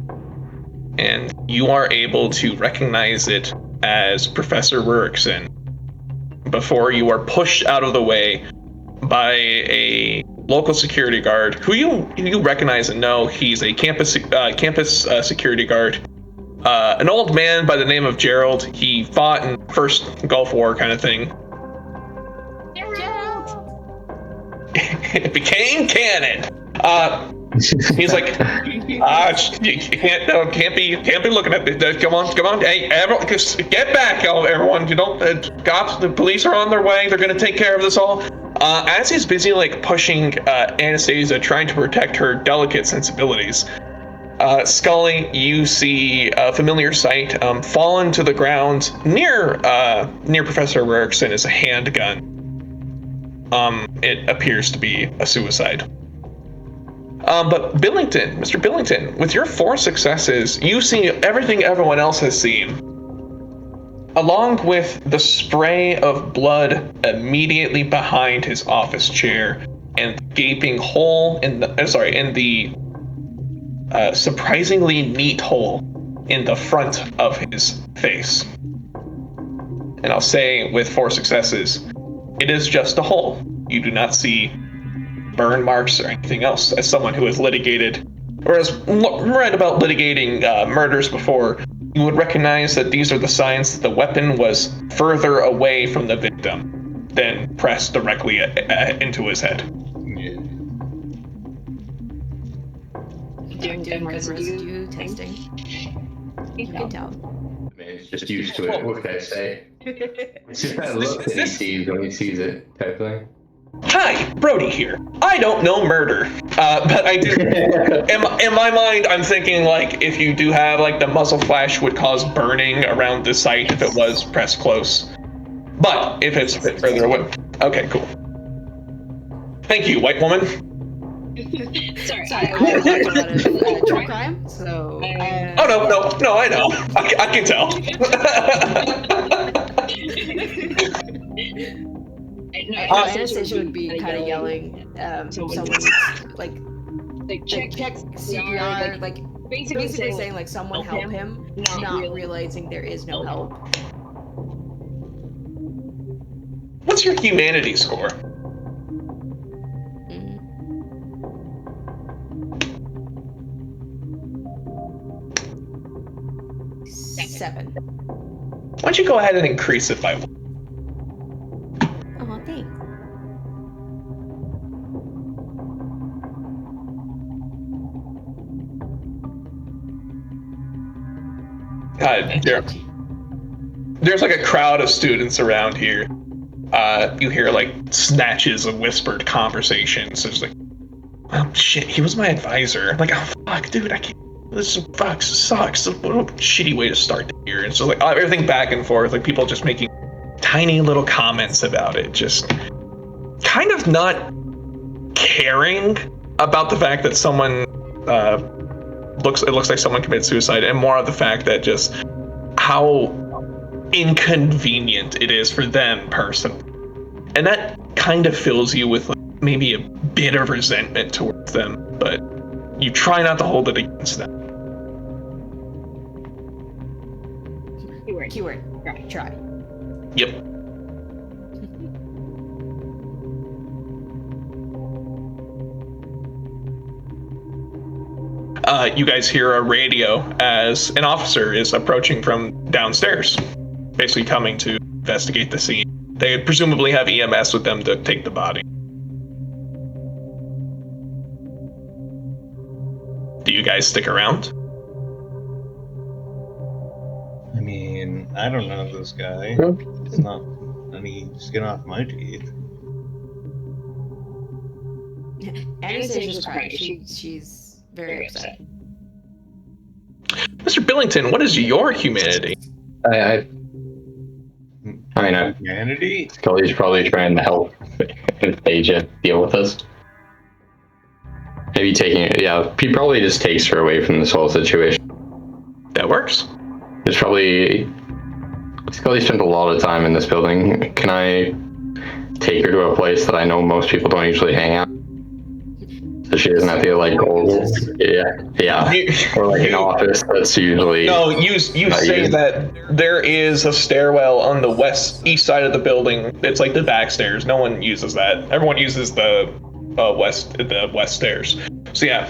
And you are able to recognize it as Professor Rurikson before you are pushed out of the way by a local security guard who you recognize and know. He's a campus security guard. An old man by the name of Gerald. He fought in the First Gulf War kind of thing. Gerald! It became canon. He's like, you can't be looking at this. Come on, hey, everyone, just get back, everyone. You don't, cops, the police are on their way. They're gonna take care of this all. As he's busy pushing Anastasia, trying to protect her delicate sensibilities, Scully, you see a familiar sight. Fallen to the ground near Professor Rurikson is a handgun. It appears to be a suicide. But Billington, Mr. Billington, with your 4 successes, you see everything everyone else has seen. Along with the spray of blood immediately behind his office chair and the gaping hole in the surprisingly neat hole in the front of his face. And I'll say with 4 successes, it is just a hole. You do not see burn marks or anything else. As someone who has litigated or has read about litigating murders before, you would recognize that these are the signs that the weapon was further away from the victim than pressed directly into his head. Doing residue testing. You can tell. Man, just used to it. What can I say? It's just that look that he sees when he sees it, type thing. Hi, Brody here. I don't know murder, but I do. In my mind, I'm thinking if you do have the muzzle flash would cause burning around the site if it was pressed close. But if it's a bit further away. Okay, cool. Thank you, white woman. Sorry, I work a lot of true crime, so. Oh, no, I know. I can tell. Anastasia would be kind of yelling, someone needs, like check CPR, like, basically saying, like, someone help him, not realizing there is no help. What's your humanity score? Mm. 7. Why don't you go ahead and increase it by 1? Oh, thanks. There's like a crowd of students around here. You hear like snatches of whispered conversations. It's like, oh shit, he was my advisor. I'm like, oh fuck, dude, I can't. This sucks. What a shitty way to start the year. And so like everything back and forth, like people just making tiny little comments about it, just kind of not caring about the fact that someone looks like someone committed suicide, and more of the fact that just how inconvenient it is for them personally. And that kind of fills you with like, maybe a bit of resentment towards them, but you try not to hold it against them. Keyword. Try. Yep. You guys hear a radio as an officer is approaching from downstairs, basically coming to investigate the scene. They presumably have EMS with them to take the body. Do you guys stick around? I mean, I don't know this guy. It's not any skin off my teeth. Anastasia's crying. She's very upset. Mr. Billington, what is your humanity? I mean, Humanity? Scully's probably trying to help Asia deal with this. Maybe taking it, yeah, he probably just takes her away from this whole situation. That works. There's probably, Scully spent a lot of time in this building. Can I take her to a place that I know most people don't usually hang out? So she doesn't have to like go, or like an office that's usually. No, you say that there is a stairwell on the east side of the building. It's like the back stairs. No one uses that. Everyone uses the west stairs. So yeah.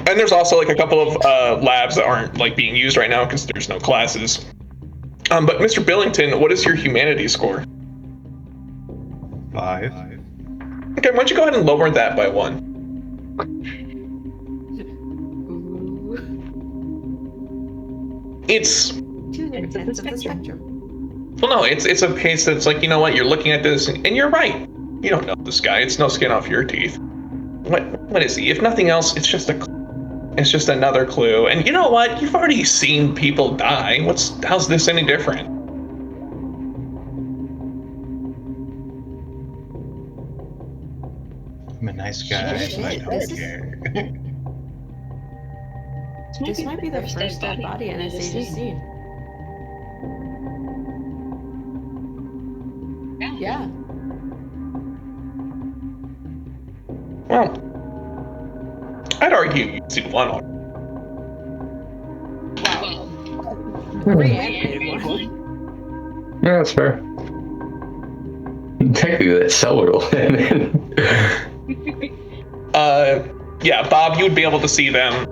And there's also like a couple of labs that aren't like being used right now because there's no classes. But Mr. Billington, what is your humanity score? 5. Okay, why don't you go ahead and lower that by 1? It's 2 ends of the spectrum. well, no, it's a case that's like, you know what, you're looking at this and you're right. You don't know this guy. It's no skin off your teeth. What is he? If nothing else, it's just another clue. And you know what? You've already seen people die. How's this any different? I'm a nice guy, Shit, but I don't this is- care. This might be the first dead body Anastasia's seen. Yeah. Well, I'd argue you've seen one already. Wow. Reanimated one. Yeah, that's fair. Technically, that's several. Yeah, Bob, you would be able to see them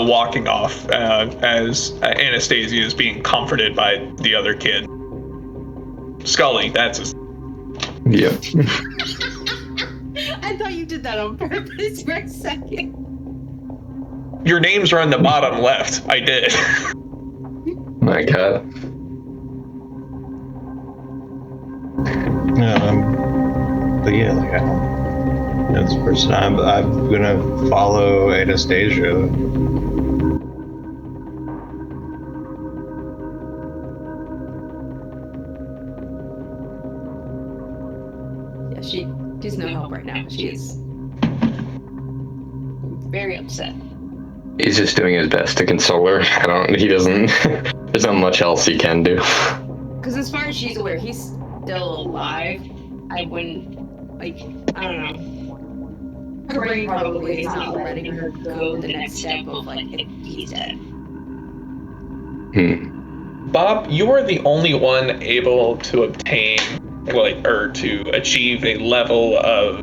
walking off as Anastasia is being comforted by the other kid. Scully, that's his. Yeah. I thought you did that on purpose for a second. Your names are on the bottom left. I did. My God. But yeah, like I don't know this person. I'm gonna follow Anastasia. Yeah, she's no help right now. She is Very upset. He's just doing his best to console her. He doesn't, there's not much else he can do. because as far as she's aware, he's still alive. I wouldn't like. I don't know. Her brain probably is not letting her go the next step of like if he's dead. Bob, you are the only one able to obtain, or to achieve a level of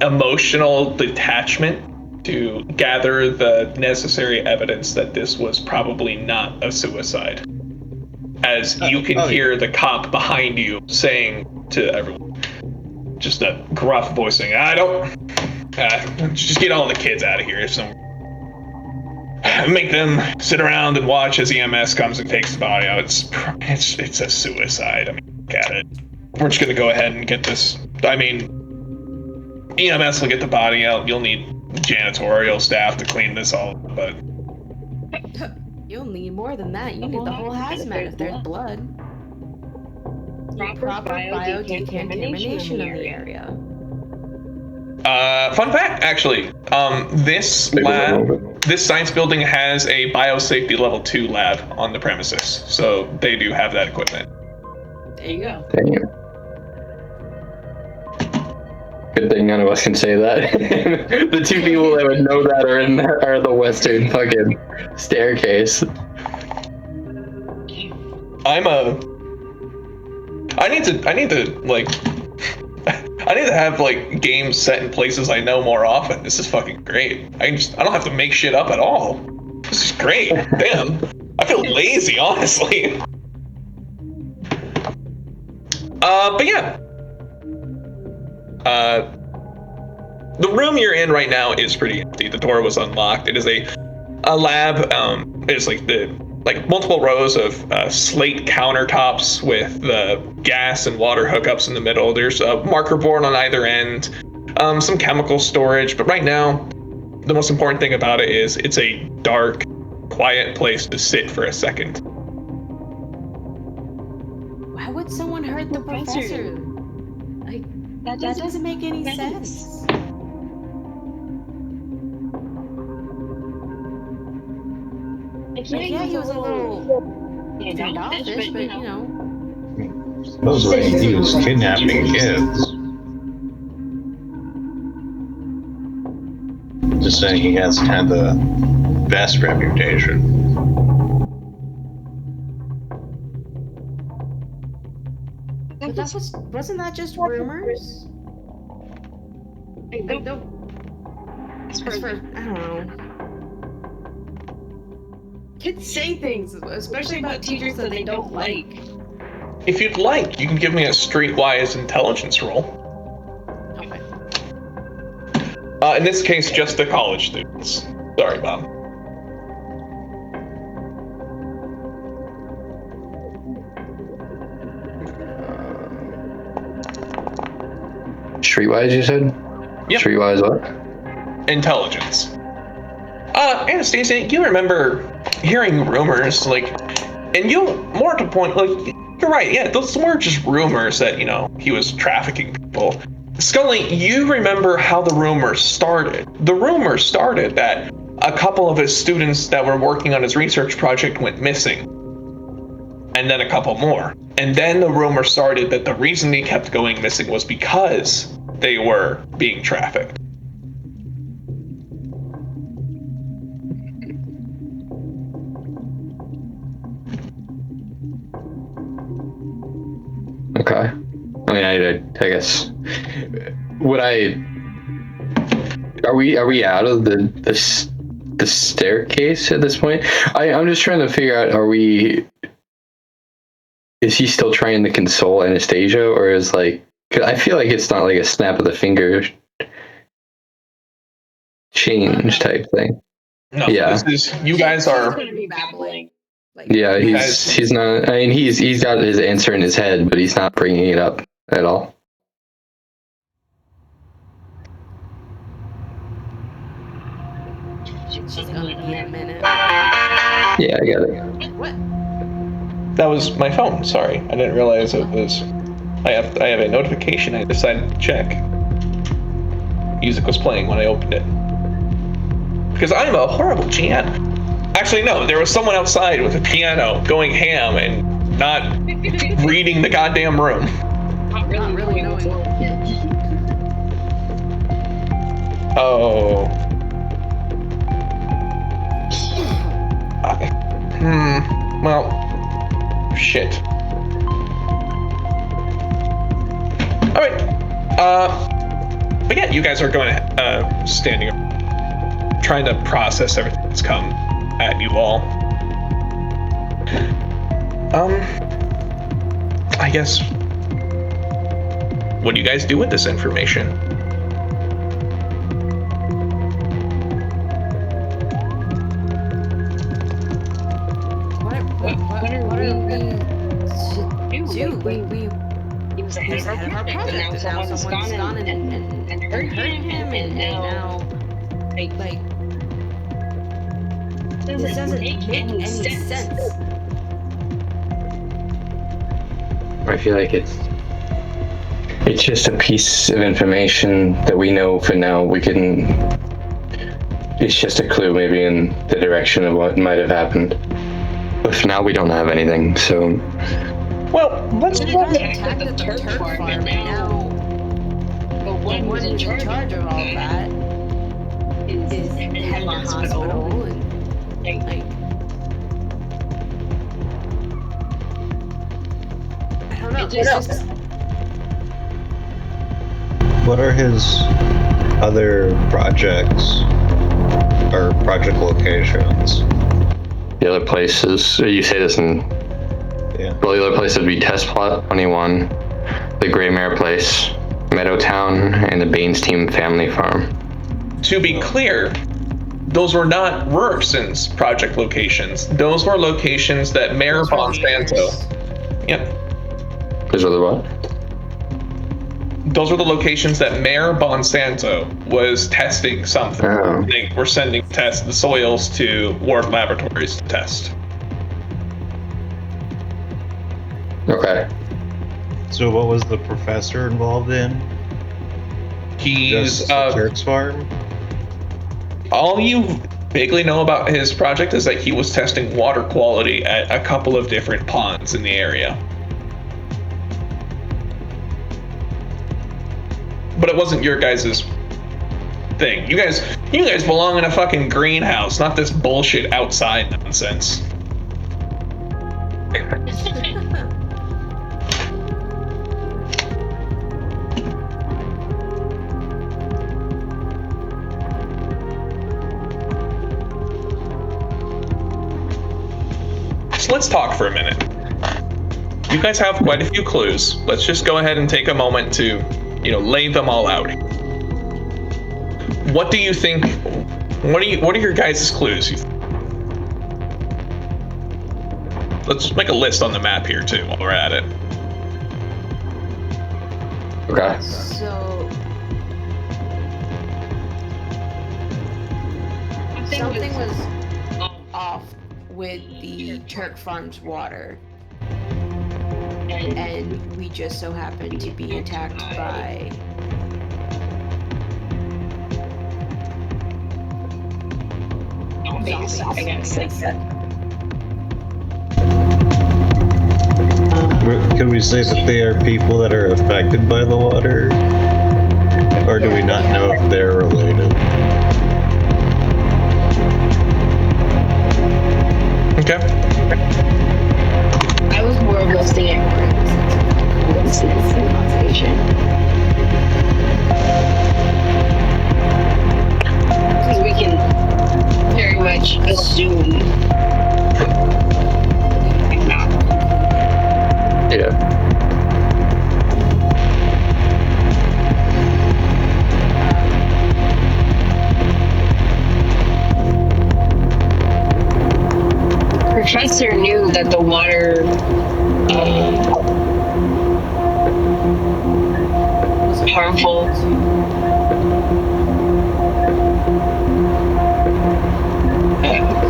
emotional detachment to gather the necessary evidence that this was probably not a suicide. As you can hear the cop behind you saying to everyone, just a gruff voice saying, just get all the kids out of here. Make them sit around and watch as EMS comes and takes the body out. It's a suicide. I mean, look at it. We're just gonna go ahead and get this. I mean, EMS will get the body out. You'll need janitorial staff to clean this all up, but You'll need more than that. You need the whole hazmat if there's blood. Proper biodecontamination in the area. Fun fact, actually, this science building has a biosafety level 2 lab on the premises, so they do have that equipment. There you go. Damn. Good thing none of us can say that. The two people that would know that are the Western fucking staircase. I need to have like games set in places I know more often. This is fucking great. I don't have to make shit up at all. This is great. Damn. I feel lazy, honestly. But yeah. The room you're in right now is pretty empty. The door was unlocked. It is a lab. It's like multiple rows of slate countertops with gas and water hookups in the middle. There's a marker board on either end, some chemical storage. But right now, the most important thing about it is it's a dark, quiet place to sit for a second. Why would someone hurt the professor? Like, that doesn't make any sense. Yeah, he was a little standoffish, but you know. Supposedly he was kidnapping kids. Just saying he has kind of the best reputation. But wasn't that just rumors? I don't know. I don't know. Kids say things, especially about teachers that they don't like. If you'd like, you can give me a streetwise intelligence roll. Okay. In this case, just the college students. Sorry, Bob. Streetwise, you said? Yep. Streetwise what? Intelligence. Anastasia, you remember hearing rumors, and more to the point, you're right, yeah, those were just rumors that, he was trafficking people. Scully, you remember how the rumors started. The rumors started that a couple of his students that were working on his research project went missing. And then a couple more. And then the rumor started that the reason they kept going missing was because they were being trafficked. Okay. I mean, I guess. Are we out of the staircase at this point? I'm just trying to figure out. Is he still trying to console Anastasia, or is cause I feel like it's not like a snap of the finger change type thing. No, yeah. You guys are. He's gonna be babbling. Yeah, he's not. I mean, he's got his answer in his head, but he's not bringing it up at all. She's gonna be a minute. Yeah, I got it. What? That was my phone. Sorry, I didn't realize it was. I have a notification. I decided to check. Music was playing when I opened it. Because I'm a horrible GM. Actually, no, there was someone outside with a piano going ham and not reading the goddamn room. Not really knowing. Oh. Well, shit. All right. But yeah, you guys are going standing up, trying to process everything that's come at you all. I guess. What do you guys do with this information? What are we to do? Like, He was ahead of our project, and now someone's gone and hurt him, and now, like, this doesn't make any sense. I feel like it's just a piece of information that we know for now. It's just a clue maybe in the direction of what might have happened. But for now we don't have anything, so... Well, let's go ahead. Attack the Turk farm, and now the one who's in charge of all that is head in the hospital, and like I don't know. What are his other projects or project locations? The other places, you say this in... Yeah. Well, the other place would be Test Plot 21, the Grey Mare Place, Meadowtown, and the Baines Team Family Farm. To be clear, those were not Rurikson's project locations. Those were locations that Mayor Bonsanto. Yep. Those are the what? Those were the locations that Mayor Bonsanto was testing something. Oh. They were sending the soils to Ward Laboratories to test. Okay. So what was the professor involved in? He's Just the Turk's farm? all you vaguely know about his project is that he was testing water quality at a couple of different ponds in the area. But it wasn't your guys' thing. You guys belong in a fucking greenhouse, not this bullshit outside nonsense. So let's talk for a minute. You guys have quite a few clues. Let's just go ahead and take a moment to, lay them all out. What do you think? What are your guys' clues? Let's make a list on the map here too while we're at it. Okay. So something was off with the Turk Farm's water, and we just so happened to be attacked by zombies. Could we say that they are people that are affected by the water? Or do we not know if they're related? Okay. I was more of listing it coincidence and causation. Because we can very much assume and not. Yeah. Professor knew that the water was harmful.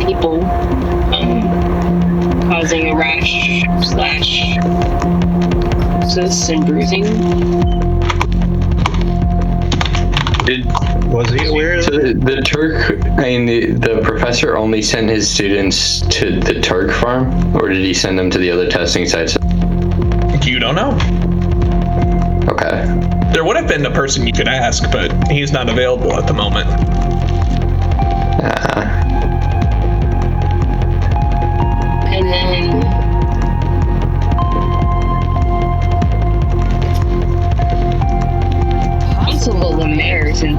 People causing a rash / sepsis and bruising. Was he aware of So the Turk, I mean, the professor only sent his students to the Turk farm, or did he send them to the other testing sites? You don't know. Okay. There would have been a person you could ask, but he's not available at the moment. And then possible the mayor isn't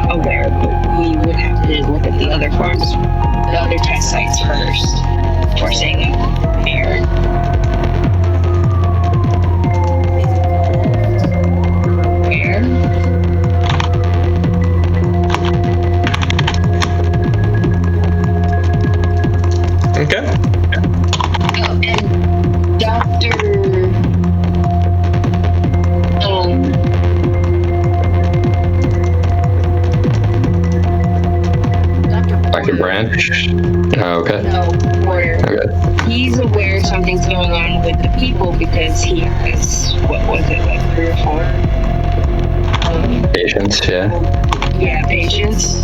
aware, but we would have to look at the other farms, the other test sites first before saying mayor. Where? Okay. Oh, and Dr. Dr. Branch? Oh, okay. No, Porter. Okay. He's aware something's going on with the people because he has, what was it, like 3 or 4? Patients, yeah. Patients.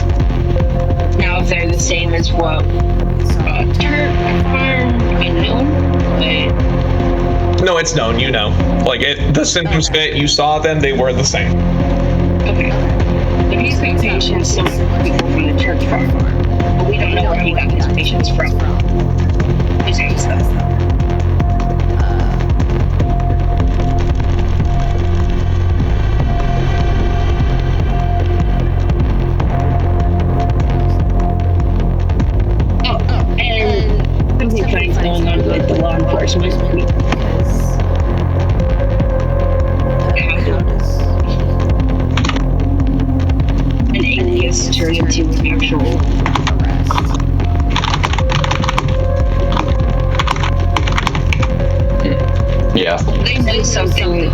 Now, if they're the same as what Turk Farm, unknown, but No, it's known. You know. Like the symptoms fit. You saw them. They were the same. okay. But he's got patients, some people from the Turk Farm, but we don't know where he got his patients from. His house, though. Something funny's going on with the law enforcement. An atheist turned into an actual Yeah. They know something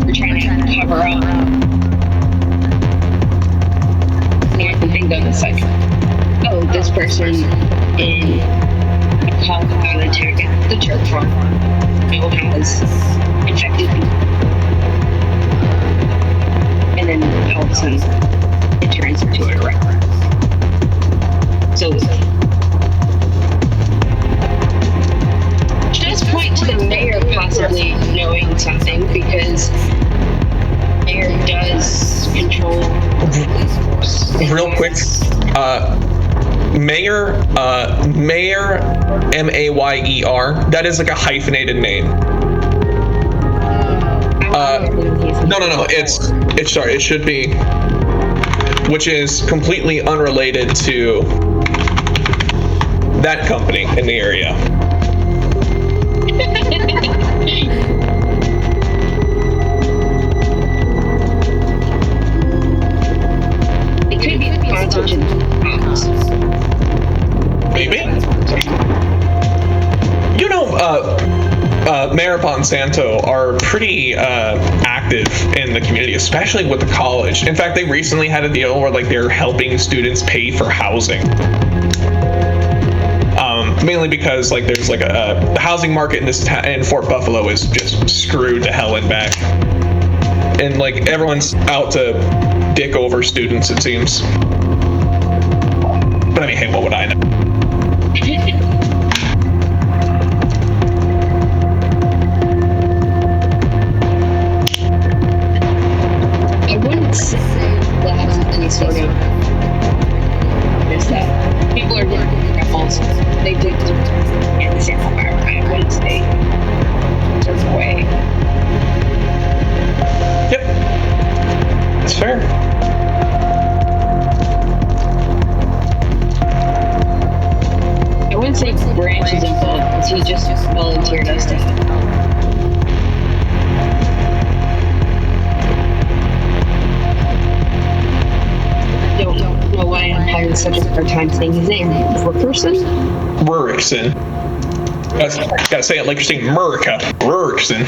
we're trying to cover up. I can think of this like, oh, this person in a compound attack at the church farm has infected people. And then all of a sudden it turns into a wreck. So just point to the mayor possibly knowing something because mayor does control the police force. Real quick, Mayor, Mayor, Mayer, that is like a hyphenated name. No, it's sorry, it should be, which is completely unrelated to that company in the area. It could be sponsored house. Maybe. You know, Mayor Monsanto are pretty active in the community, especially with the college. In fact, they recently had a deal where like they're helping students pay for housing. Mainly because like there's like the housing market in this in Fort Buffalo is just screwed to hell and back, and like everyone's out to dick over students, it seems. But I mean, hey, what would I know? I wouldn't say that has any sort of is that people are getting apples. They did get the sample fire. I wouldn't say sort of way. Yep, it's fair. I wouldn't say Branch is involved because he just volunteered us to help. Don't know why I'm having such a hard time saying his name. Rickerson? Rurikson. Gotta say it like you're saying Murica. Rurikson.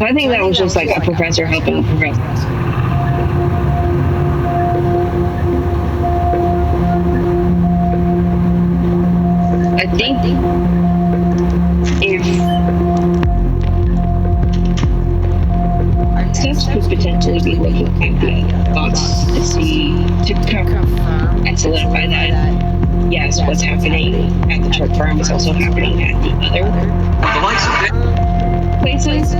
I think that was just like a professor helping a professor. I think be looking at the thoughts to see, to confirm and solidify that, yes, what's happening at the Turk farm is also happening at the other places.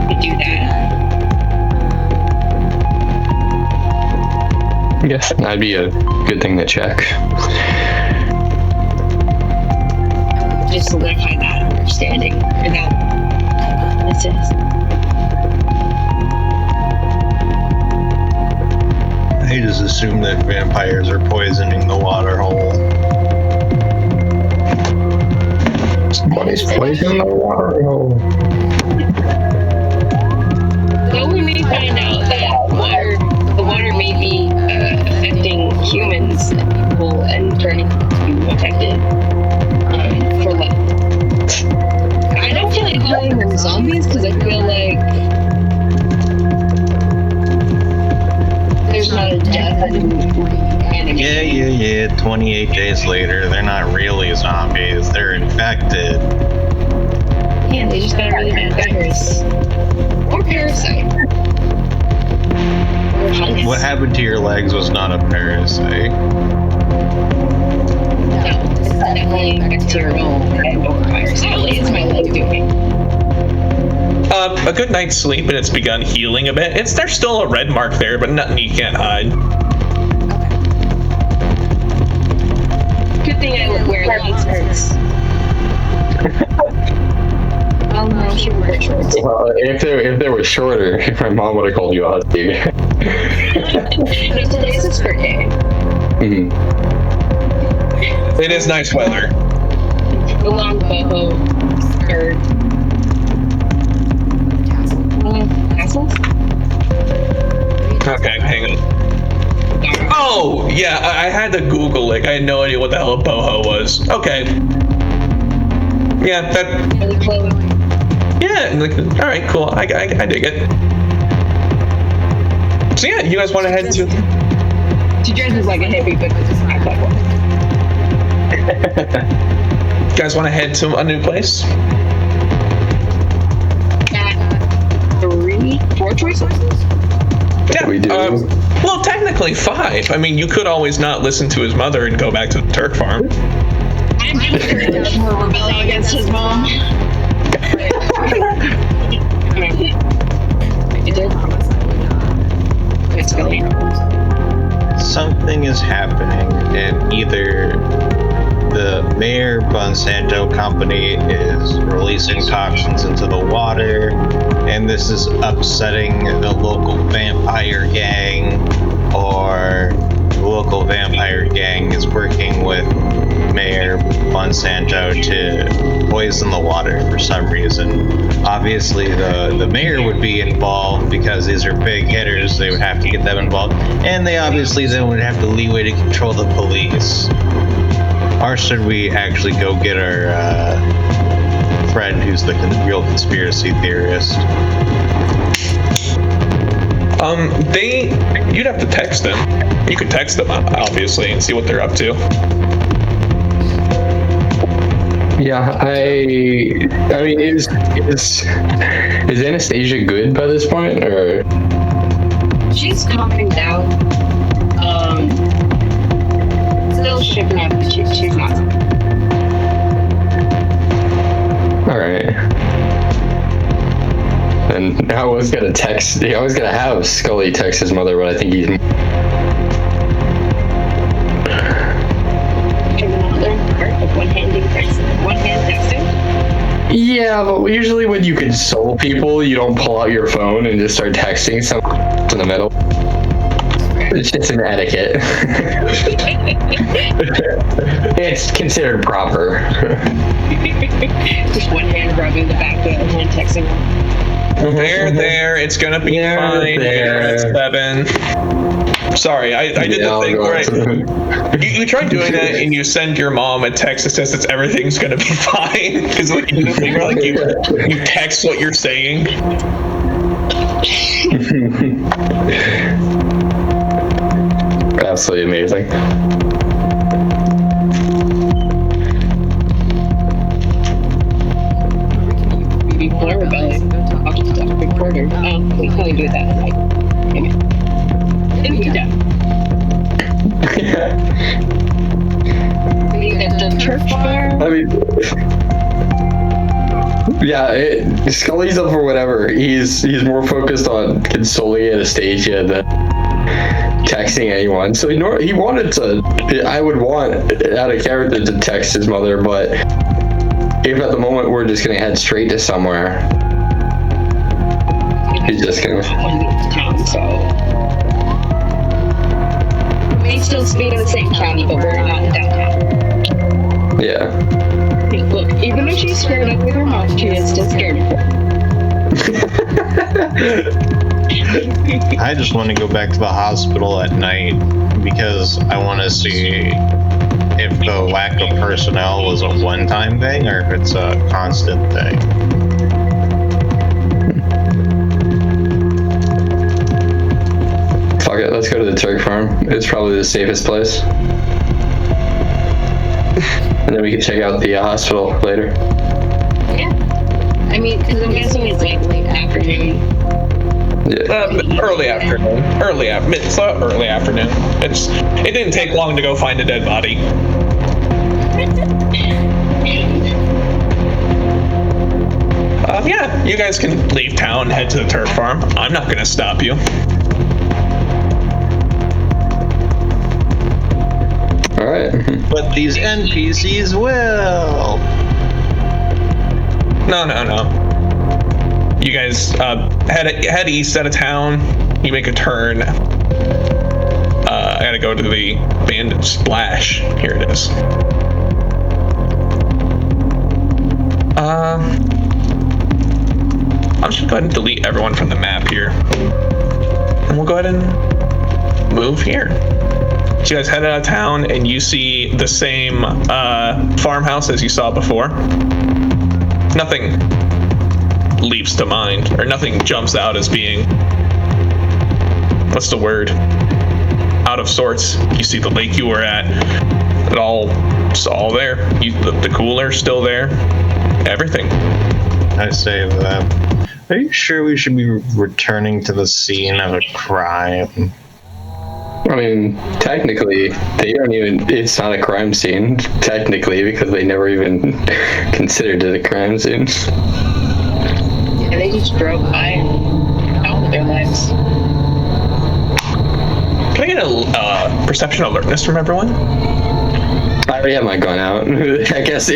To do that. Yes, that'd be a good thing to check. Just solidify that understanding, or that this is. I just assume that vampires are poisoning the water hole. Somebody's poisoning the water hole. Though we may find out that the water may be affecting humans and people and turning to affected for like. I don't feel like calling them zombies because I feel like there's not a death and Yeah. 28 days later, they're not really zombies. They're infected. Yeah, they just got a really bad virus. Or parasite. Or fungus. What happened to your legs was not a parasite. No, it's definitely bacterial and virus. How is my leg doing? A good night's sleep and it's begun healing a bit. There's still a red mark there, but nothing you can't hide. Good thing I wear long skirts. Oh no, she would wear shorts. Well, if they were shorter, my mom would have called you a husky. No, today's a skirt day. Mhm. It is nice weather. The long boho skirt. Tassels? Okay, hang on. Oh, yeah, I had to Google it. I had no idea what the hell a boho was. Okay. Yeah, that. Really close. Yeah, like, all right, cool. I dig it. So yeah, you guys want to head to? She dresses like a hippie, but not quite one. You guys want to head to a new place? Got 4 choices? Yeah, We do. Well, technically 5. I mean, you could always not listen to his mother and go back to the Turk farm. I'm sure we're rebelling against his mom. It's going. Something is happening, and either the Mayor Monsanto company is releasing toxins into the water, and this is upsetting the local vampire gang, or the local vampire gang is working with Mayor Monsanto to poison the water for some reason. Obviously, the mayor would be involved because these are big hitters. They would have to get them involved, and they obviously then would have the leeway to control the police. Or should we actually go get our friend who's the real conspiracy theorist? You'd have to text them. You could text them, obviously, and see what they're up to. Yeah, I mean, is Anastasia good by this point, or? She's calming down. Still shipping up, but she's not. All right. And I was gonna text. I was gonna have Scully text his mother, but I think he's. One-hand texting? Yeah, but usually when you console people, you don't pull out your phone and just start texting someone in the middle. It's just an etiquette. It's considered proper. Just one hand rubbing the back of the hand texting. There, it's gonna be fine. Here at 7. Sorry, I did the thing where you try doing that and you send your mom a text that says that everything's gonna be fine. Because like you do the thing where like you text what you're saying. Absolutely amazing. Be blurred. farm? I mean, yeah, Scully's up for whatever. He's more focused on consoling Anastasia than texting anyone. So he wanted to. I would want out of character to text his mother, but if at the moment we're just gonna head straight to somewhere, he's just gonna. Town, so we may still be in the same county, but we're not in downtown. Yeah. Look, even if she's scared up with her mouth, she is still scared of her. I just want to go back to the hospital at night because I want to see if the lack of personnel was a one-time thing or if it's a constant thing. Fuck it, let's go to the Turk farm. It's probably the safest place. And then we can check out the hospital later. Yeah. I mean, because I'm guessing it's like late afternoon. Yeah. Early afternoon. Early afternoon. It didn't take long to go find a dead body. Yeah, you guys can leave town, head to the turf farm. I'm not gonna stop you. All right. But these NPCs will. No. You guys head east out of town. You make a turn. I gotta go to the Bandit Splash. Here it is. I'm just gonna go ahead and delete everyone from the map here. And we'll go ahead and move here. So you guys head out of town and you see the same farmhouse as you saw before. Nothing leaps to mind, or nothing jumps out as being, what's the word? Out of sorts. You see the lake you were at. It's all there. The cooler's still there. Everything. I say that. Are you sure we should be returning to the scene of a crime? I mean, technically, it's not a crime scene, technically, because they never even considered it a crime scene. Yeah, they just drove by and out with their lives. Can I get a perception alertness from everyone? I already have my gun out. I guess,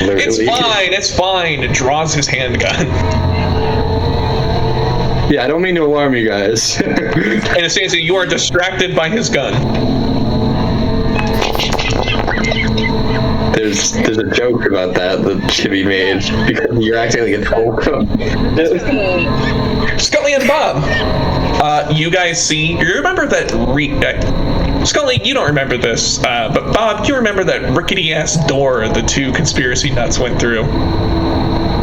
It's fine. It draws his handgun. Yeah, I don't mean to alarm you guys. Anastasia, you are distracted by his gun. There's a joke about that should be made because you're acting like a troll. Scully and Bob, you guys see. You remember that? Scully, you don't remember this, but Bob, you remember that rickety-ass door the two conspiracy nuts went through.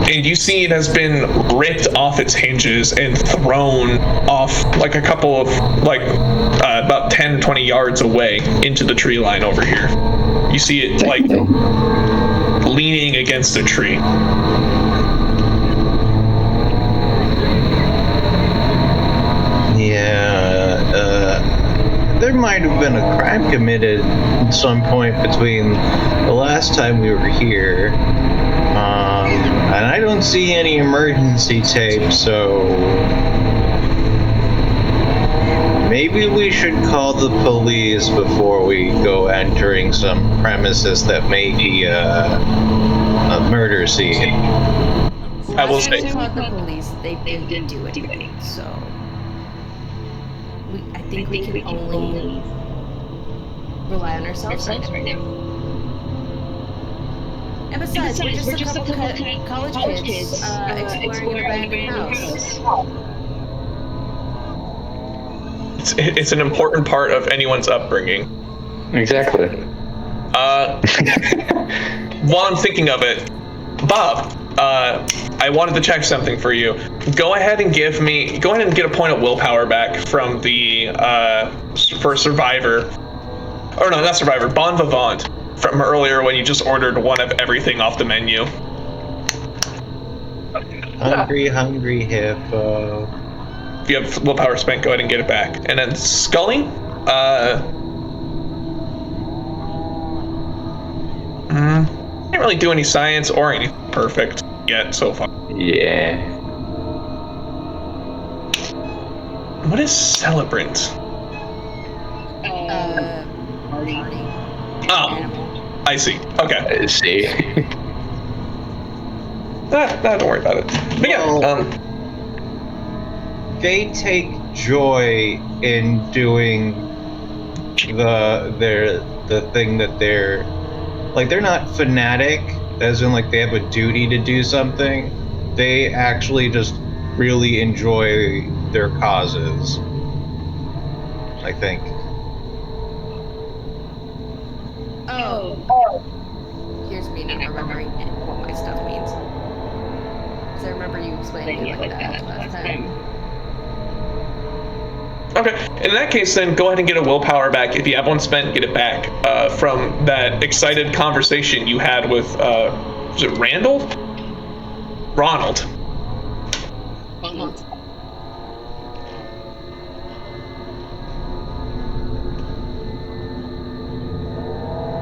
And you see it has been ripped off its hinges and thrown off like a couple of, about 10, 20 yards away into the tree line over here. You see it, leaning against a tree. There might have been a crime committed at some point between the last time we were here. And I don't see any emergency tape, so maybe we should call the police before we go entering some premises that may be a murder scene. I will say. Call the police. They didn't do anything, so I think we can only rely on ourselves right now. And besides, we're just a couple college kids exploring an abandoned house. It's an important part of anyone's upbringing. Exactly. While I'm thinking of it, Bob, I wanted to check something for you. Go ahead and get a point of willpower back from the for Survivor. Or no, not Survivor, Bon Vivant. From earlier when you just ordered one of everything off the menu. Hungry hippo. If you have willpower spent, go ahead and get it back. And then Scully, Can't really do any science or anything perfect yet so far. Yeah. What is celebrant? Party. Oh, Animal. I see. Okay. Let's see. Don't worry about it. But yeah, They take joy in doing the thing that they're like. They're not fanatic, as in like they have a duty to do something. They actually just really enjoy their causes, I think. Oh. Here's me not remembering what my stuff means. Because I remember you explaining it like that last time. okay. In that case, then go ahead and get a willpower back. If you have one spent, get it back from that excited conversation you had with, was it Randall? Ronald.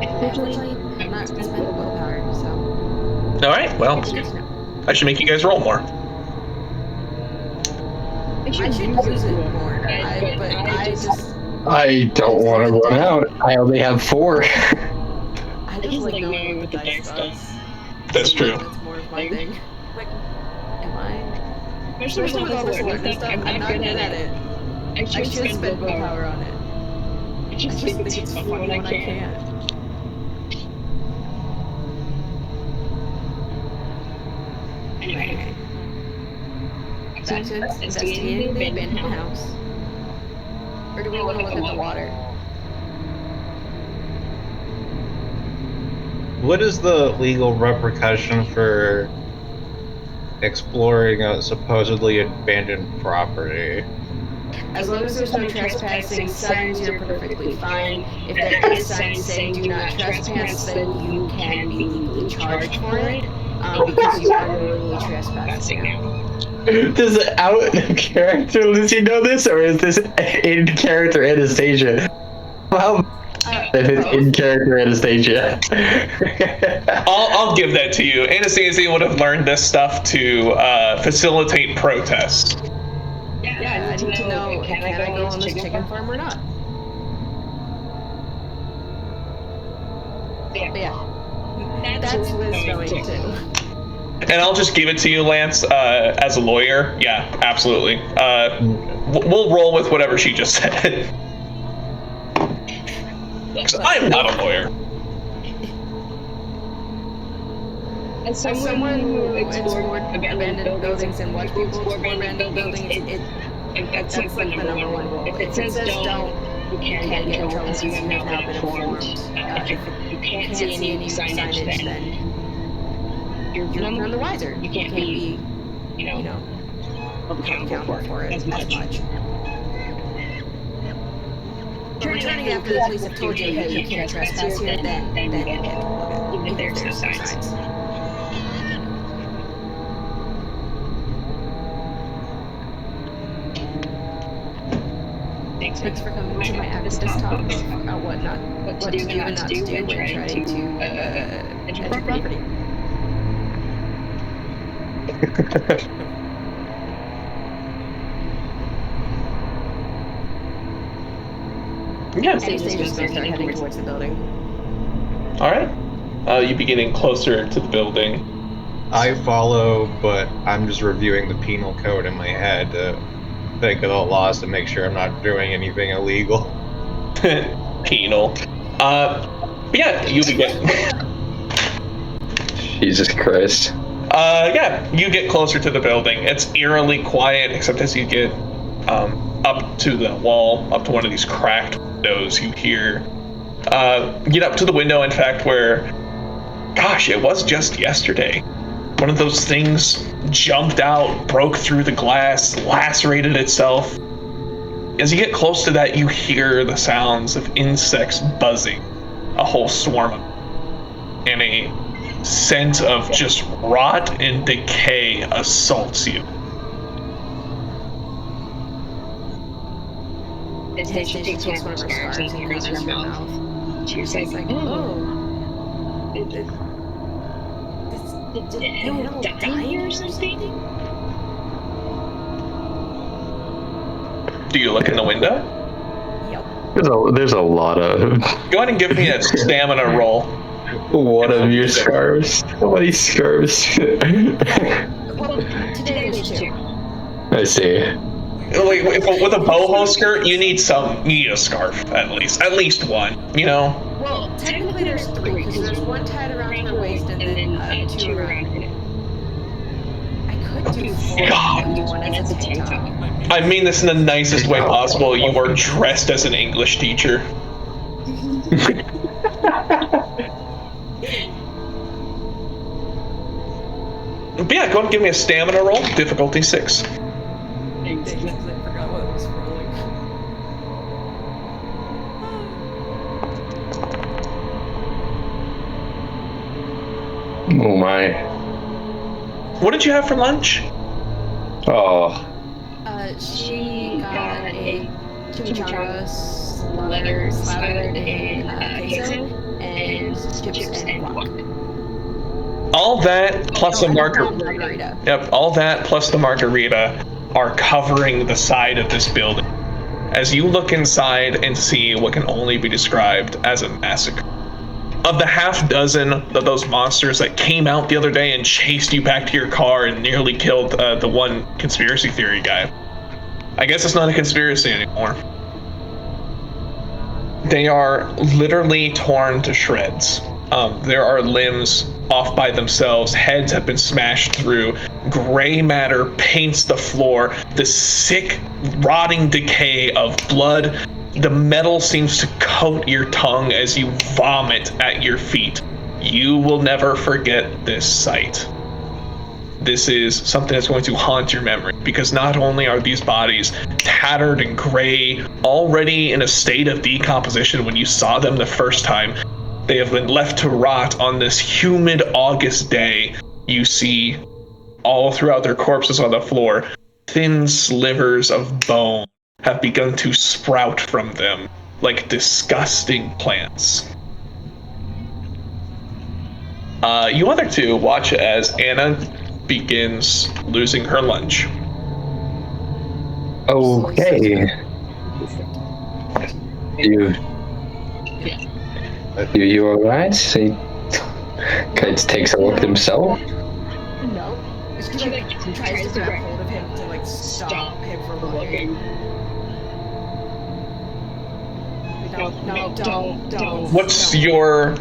Unfortunately, I'm not spent willpower, so. All right. Well, I should make you guys roll more. I should use it more, but I just. I don't want to run out. I only have 4. I just like knowing what the dice does. That's true. That's more of my thing. Like, am I? Especially with all this alertness stuff, I'm not good at it. I should spend willpower on it. I just think it's fun when I can. Anyway. Back to investigating the abandoned house. Or do we want to look at the water? What is the legal repercussion for exploring a supposedly abandoned property? As long as there's no trespassing signs, you're perfectly fine. If there is signs saying do not trespass, then you can be legally charged for it, because you are legally trespassing now. Does out of character Lucy know this, or is this in character Anastasia? How that is in character Anastasia? I'll give that to you. Anastasia would have learned this stuff to facilitate protests. Yeah, I need to know, can I go on this chicken farm or not? But yeah, that's Liz knowing too. And I'll just give it to you, Lance, as a lawyer. Yeah, absolutely. We'll roll with whatever she just said. 'Cause I'm not a lawyer. As someone who explored abandoned buildings and watched people explore abandoned buildings, that's like the number one rule. If it says don't, you can get in trouble as you have now been informed. If you can't see any signage, then you're none the wiser. You can't be, accountable for it as much. But returning after the police have told you, hey, you can't trespass here, then you get even if there's no signs. Thanks for coming to my activist talk about what to do and not to do when trying to enter property. Yeah. Anastasia's just gonna start heading towards the building. All right. You be getting closer to the building. I follow, but I'm just reviewing the penal code in my head to think of the laws to make sure I'm not doing anything illegal. Penal. Yeah, you be getting. Jesus Christ. Yeah, you get closer to the building. It's eerily quiet, except as you get up to the wall, up to one of these cracked windows, you hear. Get up to the window, in fact, where, gosh, it was just yesterday. One of those things jumped out, broke through the glass, lacerated itself. As you get close to that, you hear the sounds of insects buzzing, a whole swarm of them, and a sense of just rot and decay assaults you. Anastasia takes one of her scarves and throws it in her mouth. She's like, oh, Did anyone die here or something? Do you look in the window? Yep. There's a lot of. Go ahead and give me a stamina roll. One of your scarves. How many scarves? Well, today there's 2. I see. Like, with a boho skirt, you need a scarf at least one. You know. Well, technically there's 3 because there's one tied around her waist and then 2 around her neck. I could do 4 and use one as a tank top. I mean this in the nicest way possible. You are dressed as an English teacher. But yeah, go ahead and give me a stamina roll. Difficulty 6. I forgot what it was rolling. Oh my. What did you have for lunch? Oh. She got a chimichanga slathered in queso and chips and guac. All that plus a margarita. Yep, all that plus the margarita are covering the side of this building. As you look inside and see what can only be described as a massacre. Of the half dozen of those monsters that came out the other day and chased you back to your car and nearly killed the one conspiracy theory guy. I guess it's not a conspiracy anymore. They are literally torn to shreds. There are limbs off by themselves. Heads have been smashed through. Gray matter paints the floor. The sick, rotting decay of blood. The metal seems to coat your tongue as you vomit at your feet. You will never forget this sight. This is something that's going to haunt your memory, because not only are these bodies tattered and gray, already in a state of decomposition when you saw them the first time, they have been left to rot on this humid August day. You see all throughout their corpses on the floor, thin slivers of bone have begun to sprout from them like disgusting plants. You other two watch as Anna begins losing her lunch. Okay. You alright? He kind of takes a look himself. No. She like tries to grab hold of him to like stop him from looking. No, don't. What's your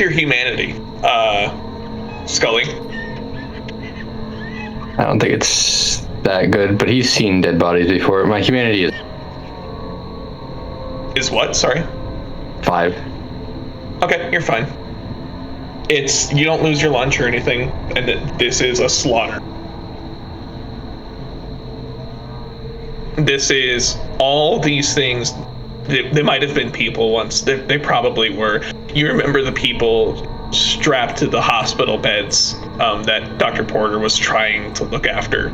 humanity, Scully? I don't think it's that good, but he's seen dead bodies before. My humanity Is what? Sorry. 5. Okay, you're fine. You don't lose your lunch or anything, and this is a slaughter. This is all these things. They might have been people once. They probably were. You remember the people strapped to the hospital beds that Dr. Porter was trying to look after.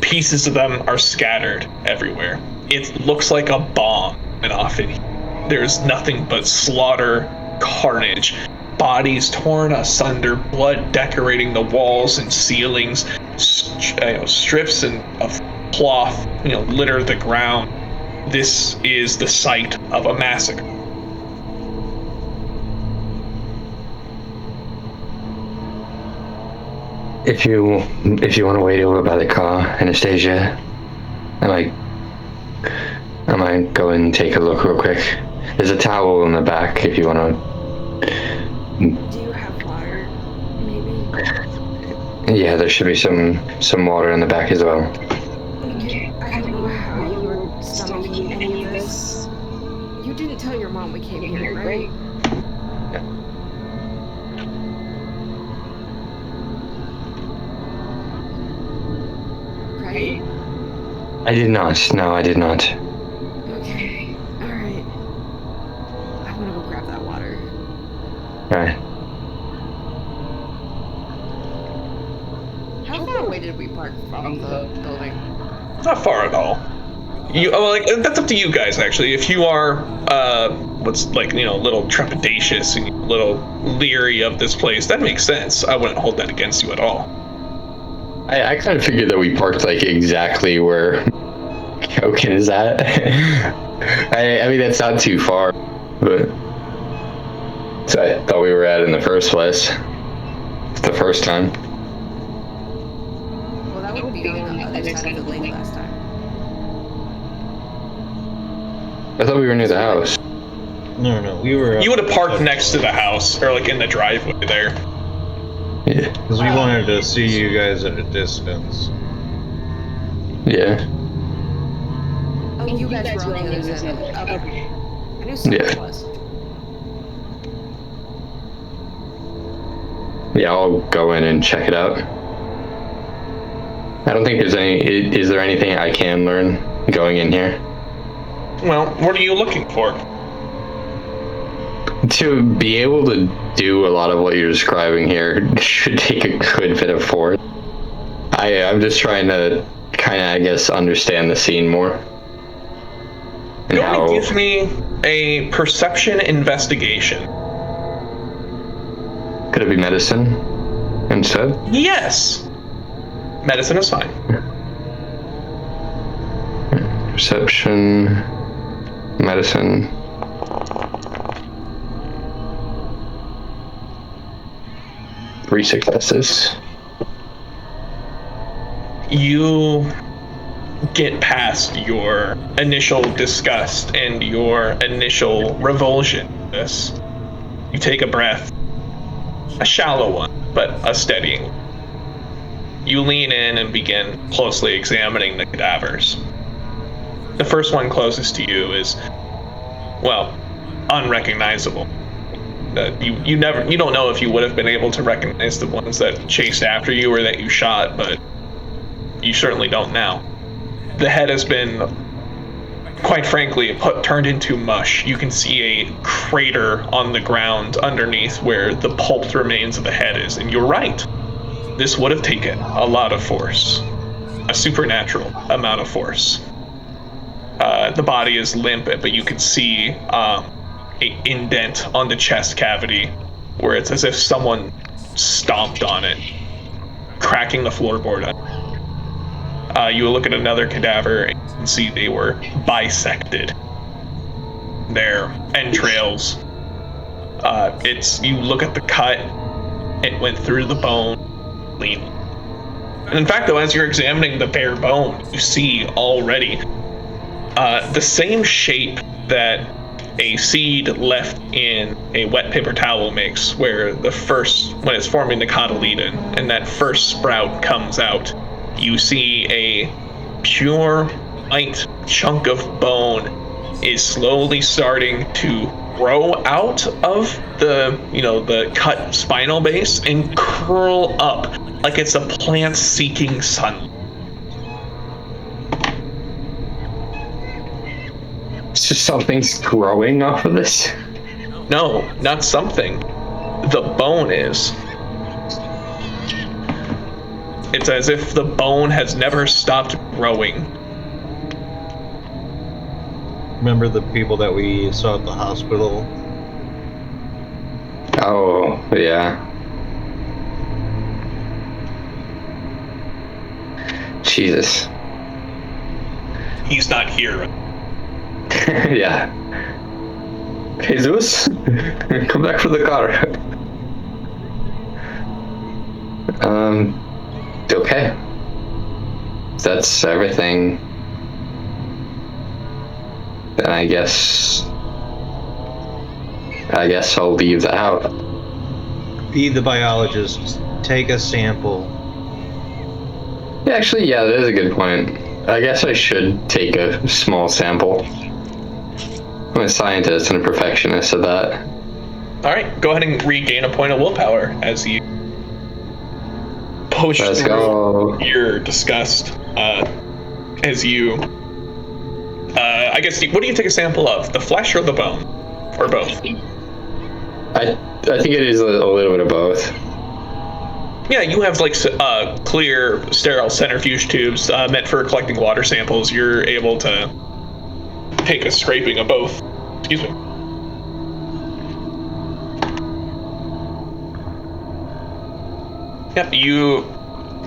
Pieces of them are scattered everywhere. It looks like a bomb went off in here. There's nothing but slaughter, carnage, bodies torn asunder, blood decorating the walls and ceilings, strips of cloth, litter the ground. This is the site of a massacre. If you want to wait over by the car, Anastasia, I might go and take a look real quick. There's a towel in the back if you want to. Do you have water, maybe? Yeah, there should be some water in the back as well. Okay, I don't know how you were stomaching any of this. You didn't tell your mom we came here, right? Right? I did not. No, I did not. Okay, alright. I'm gonna go grab that water. Alright. How far away did we park from the building? Not far at all. That's up to you guys, actually. If you are what's like, a little trepidatious and a little leery of this place. That makes sense. I wouldn't hold that against you at all. I kind of figured that we parked like exactly where Koken is at. I mean, that's not too far, but so I thought we were at in the first place. The first time. Well, that would be on the other side of the lake last time. I thought we were near the house. No, we were. You would have parked next to the house, or like in the driveway there. Yeah. Because we wanted to see you guys at a distance. Yeah. Oh, you guys were on the other side of the lake. Okay. I knew someone Yeah. was. Yeah, I'll go in and check it out. I don't think there's any. Is there anything I can learn going in here? Well, what are you looking for? To be able to do a lot of what you're describing here should take a good bit of force. I'm just trying to kind of, I guess, understand the scene more. And Go how. and give me a perception investigation. Could it be medicine instead? Yes. Medicine is fine. Perception, medicine. Three successes. You get past your initial disgust and your initial revulsion. This. You take a breath. A shallow one, but a steady one. You lean in and begin closely examining the cadavers. The first one closest to you is, well, unrecognizable. You don't know if you would have been able to recognize the ones that chased after you or that you shot, but you certainly don't now. The head has been, quite frankly, turned into mush. You can see a crater on the ground underneath where the pulped remains of the head is, and you're right. This would have taken a lot of force, a supernatural amount of force. The body is limp, but you can see an indent on the chest cavity where it's as if someone stomped on it, cracking the floorboard. You look at another cadaver and you can see they were bisected. Their entrails. You look at the cut, it went through the bone, clean. And in fact, though, as you're examining the bare bone, you see already the same shape that a seed left in a wet paper towel makes, where when it's forming the cotyledon and that first sprout comes out, you see a pure white chunk of bone is slowly starting to grow out of the cut spinal base and curl up like it's a plant seeking sunlight. It's just something's growing off of this. No, not something. The bone is. It's as if the bone has never stopped growing. Remember the people that we saw at the hospital? Oh, yeah. Jesus. He's not here. Yeah. Jesus, come back for the car. Okay. That's everything. Then I guess I'll leave the house. Be the biologist. Take a sample. Yeah, actually, yeah, that is a good point. I guess I should take a small sample. I'm a scientist and a perfectionist at that. All right, go ahead and regain a point of willpower as you push Let's through go. your disgust. As you, I guess, what do you take a sample of? The flesh or the bone, or both? I think it is a little bit of both. Yeah, you have like clear, sterile centrifuge tubes meant for collecting water samples. You're able to take a scraping of both. Excuse me. Yep,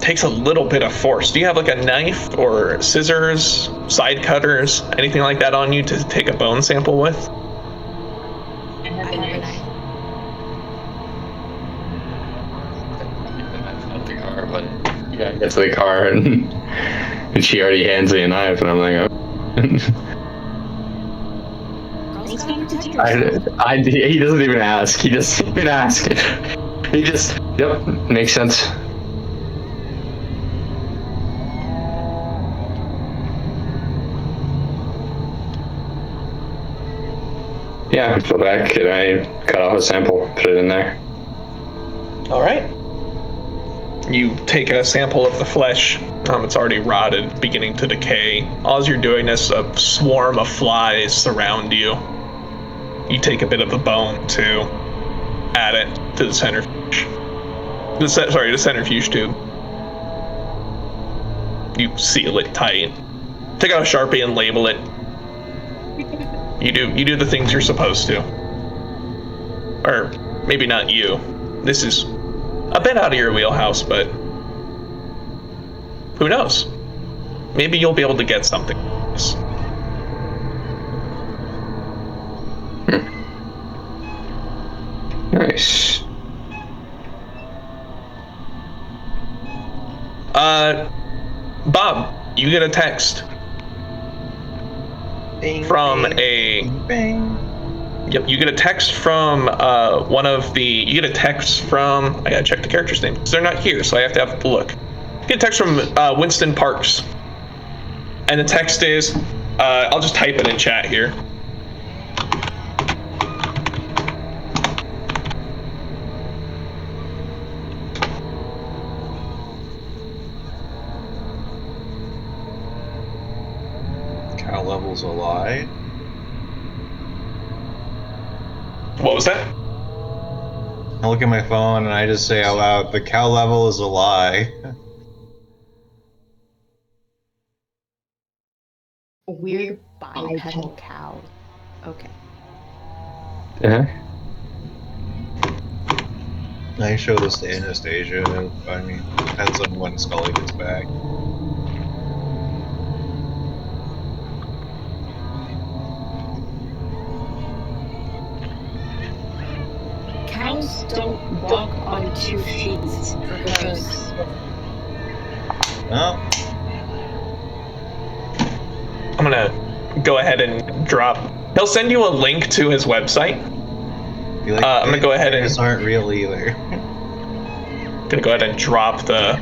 takes a little bit of force. Do you have like a knife or scissors, side cutters, anything like that on you to take a bone sample with? I have a knife. Out the car, but yeah, I get to the car and she already hands me a knife, and I'm like, oh. Girls gotta protect yourself. He doesn't even ask. He doesn't even ask. He just, yep, makes sense. Yeah, I go back and I cut off a sample, put it in there. All right. You take a sample of the flesh. It's already rotted, beginning to decay. All you're doing is a swarm of flies surround you. You take a bit of the bone to add it to the centrifuge. The centrifuge tube. You seal it tight. Take out a Sharpie and label it. You do the things you're supposed to. Or maybe not you. This is a bit out of your wheelhouse, but who knows? Maybe you'll be able to get something. Nice. Bob, you get a text from a. Yep, you get a text from you get a text from, I gotta check the character's name, because they're not here, so I have to have a look. You get a text from Winston Parks. And the text is, I'll just type it in chat here. Cow level's a lie. What was that? I look at my phone and I just say out loud, the cow level is a lie. Weird bipedal cow. Okay. Uh-huh. I show this to Anastasia. I mean, depends on when Scully gets back. Cows don't walk on 2 feet. Gross. Well, I'm gonna go ahead and drop. He'll send you a link to his website. be like, I'm gonna go ahead and these aren't real either. gonna go ahead and drop the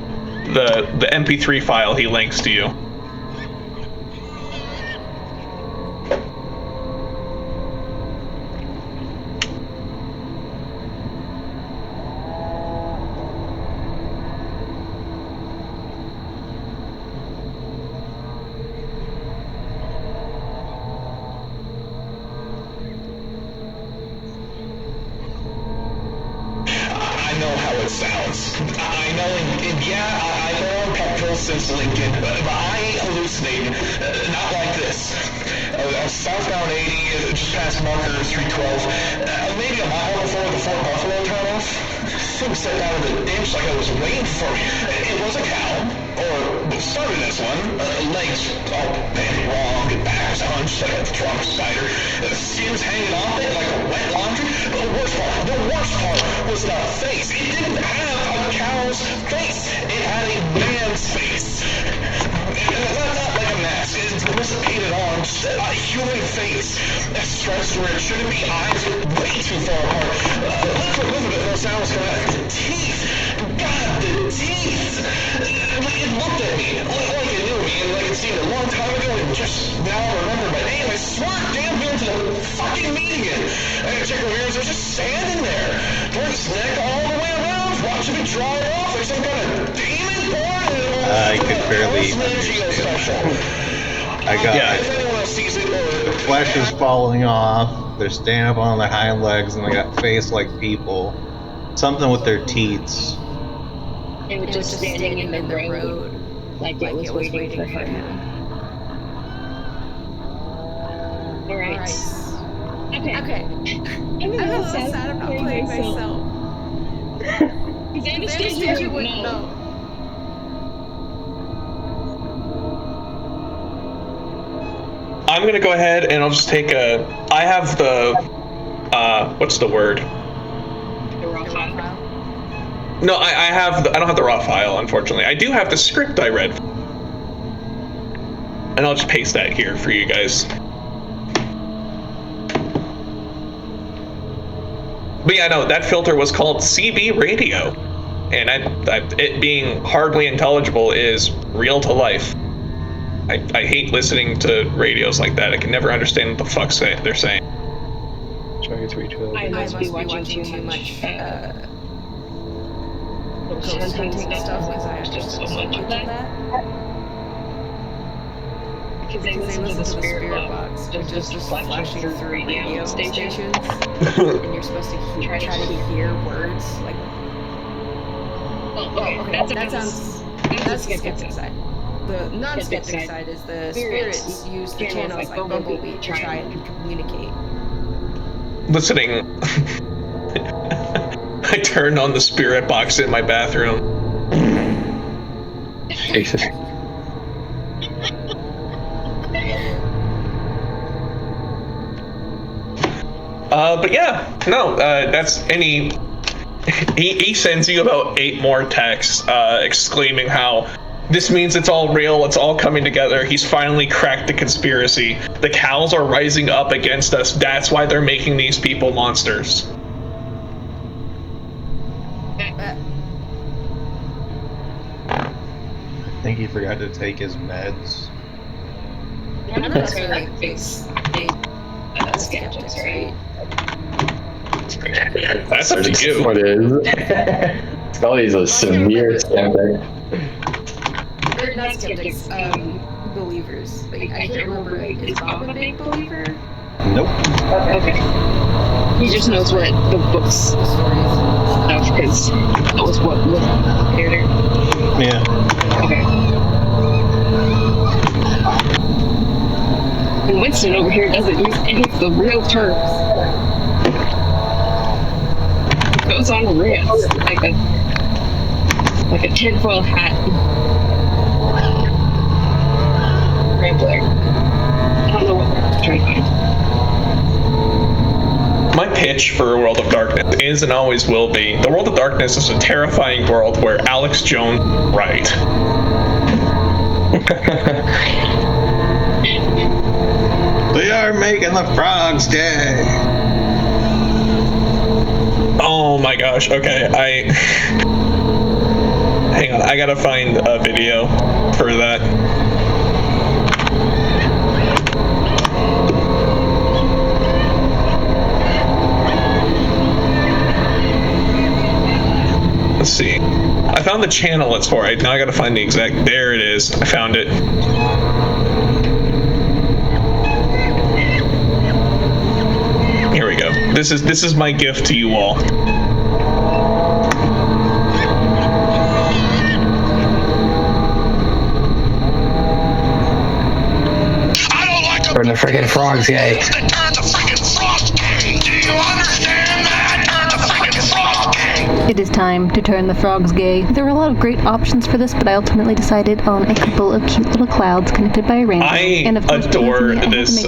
MP3 file he links to you. Since Lincoln, but I hallucinate, not like this. Southbound 80, just past marker 312, maybe a mile before the Fort Buffalo turnoff. Thing set down in the ditch like I was waiting for me. It was a cow, or started as one. Legs all bent wrong and back was hunched like a trunk spider. Skins hanging off it like a wet laundry. But the worst part was the face. It didn't have a cow's face. It had a man's face. Not like a mask. It wasn't painted on. Just a human face. Stretched where it shouldn't be. Eyes way too far apart. Elizabeth, no sound was coming out. The teeth. God, the teeth. It looked at me like it knew me and like it seemed a long time ago and just now I remember my name. I swear damn near to the fucking meeting. I checked my mirrors. I was just standing there. Turned his neck all the way around, watching me dry off like some kind of demon born. I could barely understand. If anyone else sees it, the flesh is falling off. They're standing up on their hind legs and they got face like people. Something with their teeth. It was just standing in the road, like it was waiting for him. Alright. Okay. I'm a little sad I'm not playing myself. Because understand you wouldn't know. I'm gonna go ahead and I'll just take a. I have the. What's the word? The raw file. No, I have. I don't have the raw file, unfortunately. I do have the script I read. And I'll just paste that here for you guys. But yeah, no, that filter was called CB radio. And it being hardly intelligible is real to life. I hate listening to radios like that. I can never understand what the fuck they're saying. I must be watching too much ghost hunting stuff because I understood so much of that. Because they listen to the spirit box, which is just flashing through radio stations. And you're supposed to try to hear words like. Oh, okay. That's the skeptic side. The non-skeptic side is the spirits use the channels like Bumblebee to try and communicate. Listening. I turned on the spirit box in my bathroom. Jesus. But yeah, no, that's any. He sends you about 8 more texts, exclaiming how this means it's all real, it's all coming together. He's finally cracked the conspiracy. The cows are rising up against us. That's why they're making these people monsters. I think he forgot to take his meds. None of us are like big skeptics, right? That's up to you. What is? Scully's a severe skeptic. They're not skeptics, believers. Like, I can't remember, is Bob a big believer? Nope. Okay. He just knows what the books stuff, because that was what was there. Yeah. Okay. And Winston over here doesn't use any of the real terms. He goes on rants like a tinfoil hat rambler. I don't know what I'm trying to find. My pitch for World of Darkness is and always will be, the World of Darkness is a terrifying world where Alex Jones is right. They are making the frogs gay. Oh my gosh, okay, hang on, I gotta find a video for that. Let's see. I found the channel it's for. Now I gotta find the exact. There it is. I found it. Here we go. This is my gift to you all. Turn the freaking frogs gay. Turn the freaking frogs gay. Do you understand that? Turn the freaking frogs gay. It is time to turn the frogs gay. There were a lot of great options for this, but I ultimately decided on a couple of cute little clouds connected by a rainbow. I adore this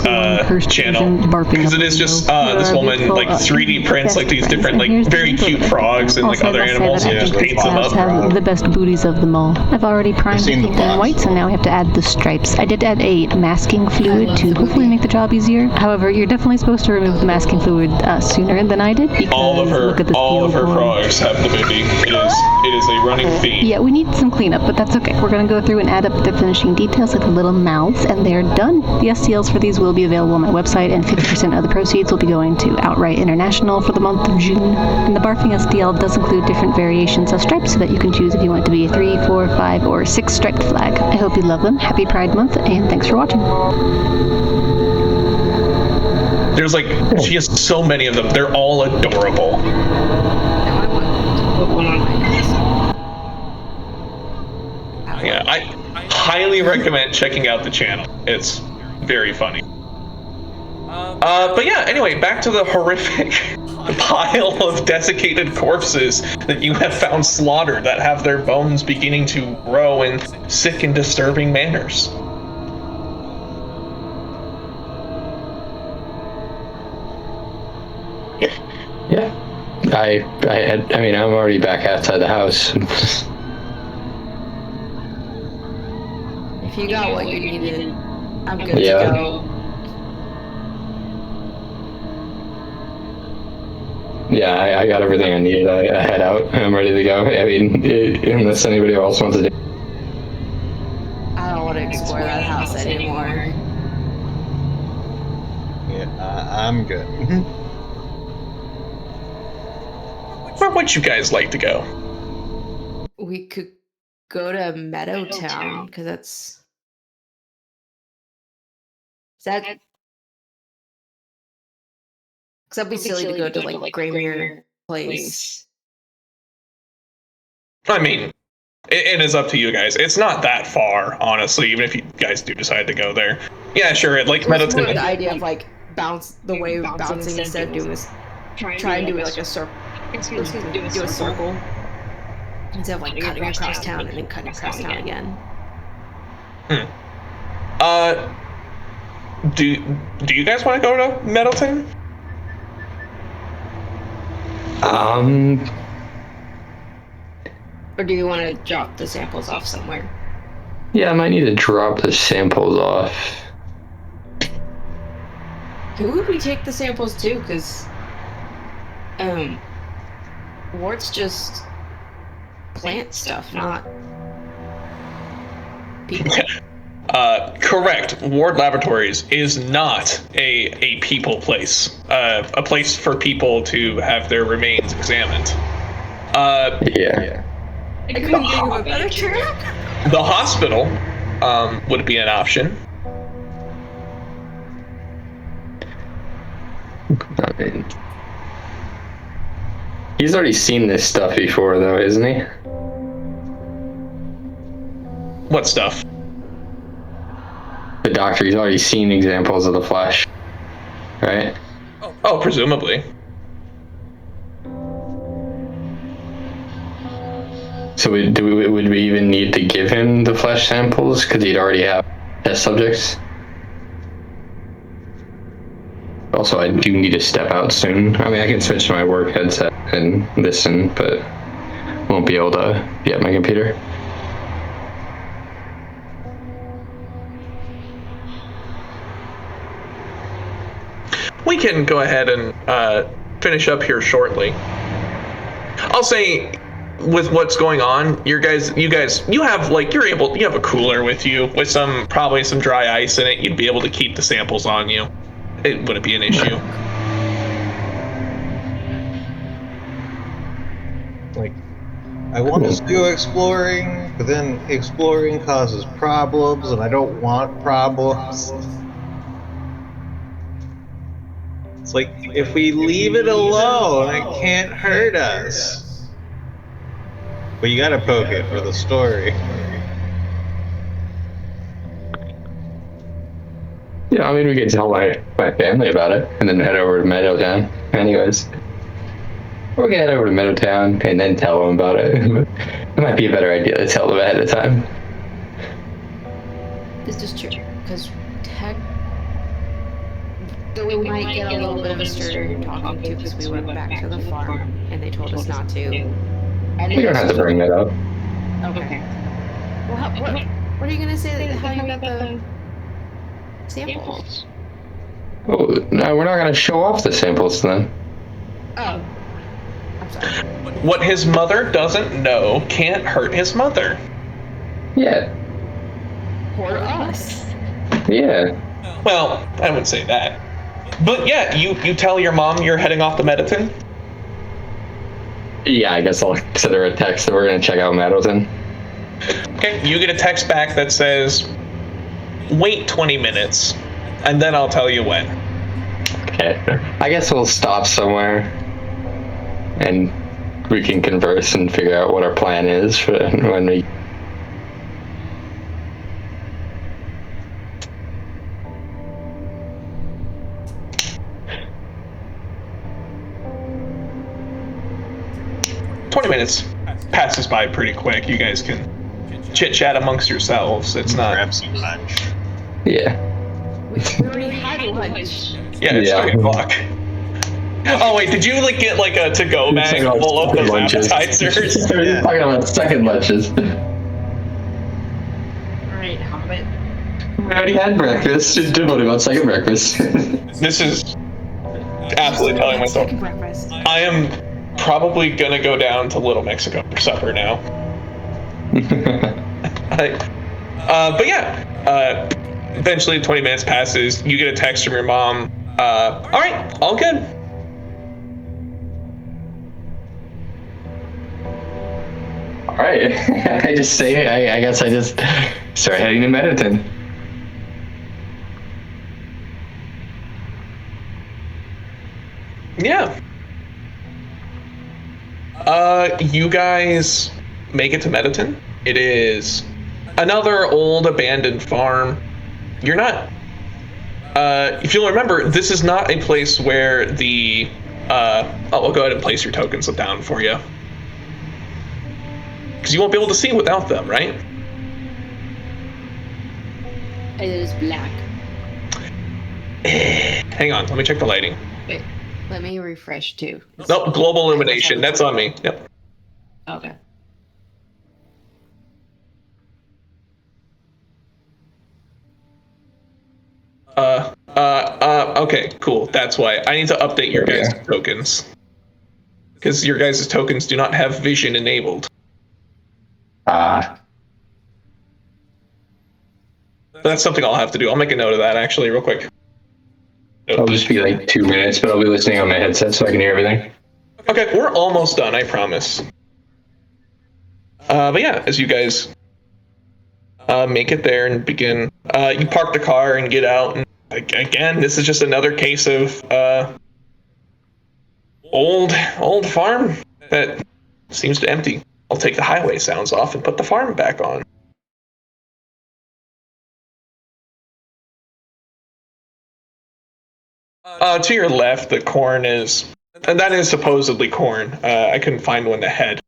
channel because it is just this woman like 3D prints like these different like very cute frogs and like other animals and just paints them up. Have the best booties of them all. I've already primed the pink and white, so now we have to add the stripes. I did add a masking fluid to hopefully make the job easier. However, you're definitely supposed to remove the masking fluid sooner than I did. All of her frogs have the baby. It is a running theme. Yeah, we need some cleanup, but that's okay. We're going to go through and add up the finishing details like the little mouths, and they're done. The STLs for these will be available on my website, and 50% of the proceeds will be going to Outright International for the month of June. And the barfing STL does include different variations of stripes so that you can choose if you want it to be a 3, 4, 5, or 6 striped flag. I hope you love them. Happy Pride Month, and thanks for watching. There's like, she has so many of them. They're all adorable. Now I want to put one on my desk. Yeah, I highly recommend checking out the channel. It's very funny. But yeah, anyway, back to the horrific pile of desiccated corpses that you have found slaughtered that have their bones beginning to grow in sick and disturbing manners. Yeah. I mean, I'm already back outside the house. If you got what you needed, I'm good Yeah. to go. Yeah, I got everything I needed. I head out. I'm ready to go. I mean, unless anybody else wants to do. I don't want to explore that house anymore. Yeah, I'm good. Where would you guys like to go? We could go to Meadowtown, because that's... Is that... Because that'd be silly to go to, like, Graymere Place. I mean, it is up to you guys. It's not that far, honestly, even if you guys do decide to go there. Yeah, sure, like It was more Meadowton. the idea of, like, bouncing instead of doing this... Try and do it like a circle. Excuse me, do a circle. Instead of, like, cutting across town and then cutting across town again. Do you guys want to go to Meadowton? Or do you want to drop the samples off somewhere? Yeah, I might need to drop the samples off. Who would we take the samples to? Because, Wart's just plant stuff, not people. Correct. Ward Laboratories is not a people place. A place for people to have their remains examined. Yeah. I couldn't think of a better term. The hospital would be an option. I mean, he's already seen this stuff before, though, isn't he? What stuff? The doctor, he's already seen examples of the flesh, right? Oh, presumably. So would we even need to give him the flesh samples because he'd already have test subjects? Also, I do need to step out soon. I mean, I can switch to my work headset and listen, but won't be able to be at my computer. We can go ahead and finish up here shortly. I'll say, with what's going on, you have you have a cooler with you with probably some dry ice in it. You'd be able to keep the samples on you. It wouldn't be an issue. Like, I want us to go exploring, but then exploring causes problems, and I don't want problems. It's like, if we leave it alone, it can't hurt us. But you gotta poke it for the story. Yeah, I mean, we could tell my family about it and then head over to Meadowtown. Anyways, we're gonna head over to Meadowtown and then tell them about it. It might be a better idea to tell them ahead of time. This is true, because we might get a little bit of a stir talking to, because we went back to the farm and they told us not to. And We don't have to bring that up. Okay. Well, what are you gonna say? How you got the samples? Oh, no, we're not gonna show off the samples to them. Oh, I'm sorry. What his mother doesn't know can't hurt his mother. Yeah. Or us. Yeah. Well, I wouldn't say that. But yeah, you tell your mom you're heading off to Meadowton. Yeah, I guess I'll send her a text that we're gonna check out Meadowton. Okay, you get a text back that says, wait 20 minutes, and then I'll tell you when. Okay. I guess we'll stop somewhere and we can converse and figure out what our plan is for when we... 20 minutes passes by pretty quick. You guys can chit-chat amongst yourselves. It's not... Grab some lunch. Yeah. We already had lunch. Yeah, it's Yeah. 3 o'clock. Oh wait, did you like get like a to-go bag Talking about full of second those lunches. appetizers? We're talking about second lunches. Alright, Hobbit. We already had breakfast. Just what about second breakfast? This is absolutely telling myself. Second breakfast. I am probably gonna go down to Little Mexico for supper now. But yeah, eventually 20 minutes passes. You get a text from your mom. All right, all good. All right. I just say, I guess I just start heading to Mediton. Yeah. You guys make it to Mediton. It is another old abandoned farm. You're not... if you'll remember, this is not a place where the... I'll go ahead and place your tokens down for you. Because you won't be able to see without them, right? It is black. Hang on, let me check the lighting. Wait, let me refresh too. Nope, global illumination. That's on me. Yep. Okay. Okay, cool. That's why. I need to update your guys' tokens. Because your guys' tokens do not have vision enabled. That's something I'll have to do. I'll make a note of that, actually, real quick. It'll just be like 2 minutes, but I'll be listening on my headset so I can hear everything. Okay, we're almost done, I promise. But yeah, as you guys make it there and begin, you park the car and get out. And again, this is just another case of old farm that seems to empty. I'll take the highway sounds off and put the farm back on. To your left, the corn is, and that is supposedly corn. I couldn't find one that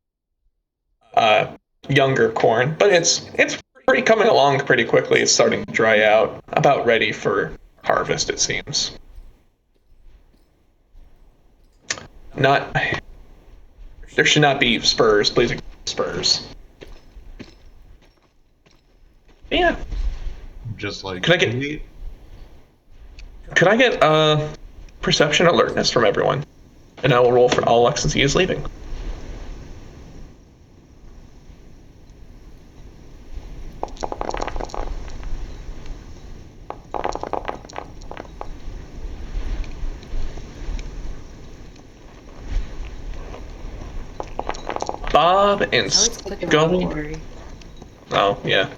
had younger corn, but it's pretty coming along pretty quickly. It's starting to dry out, about ready for harvest, it seems. There should not be spurs. Please ignore spurs. Yeah. Just like... Could I get perception alertness from everyone? And I will roll for Alex since he is leaving. Bob and Scully. Oh, yeah.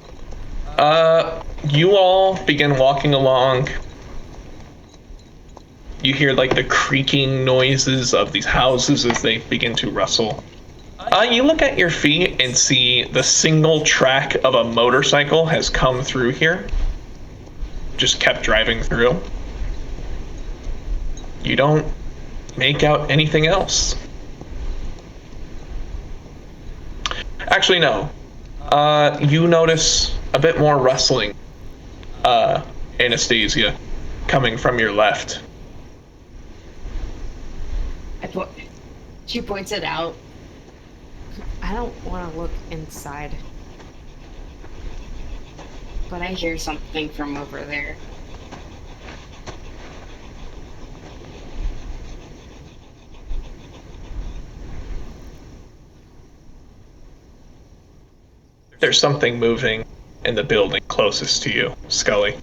You all begin walking along. You hear like the creaking noises of these houses as they begin to rustle. You look at your feet and see the single track of a motorcycle has come through here. Just kept driving through. You don't make out anything else. Actually, no. You notice a bit more rustling, Anastasia, coming from your left. She points it out. I don't want to look inside. But I hear something from over there. There's something moving in the building closest to you, Scully.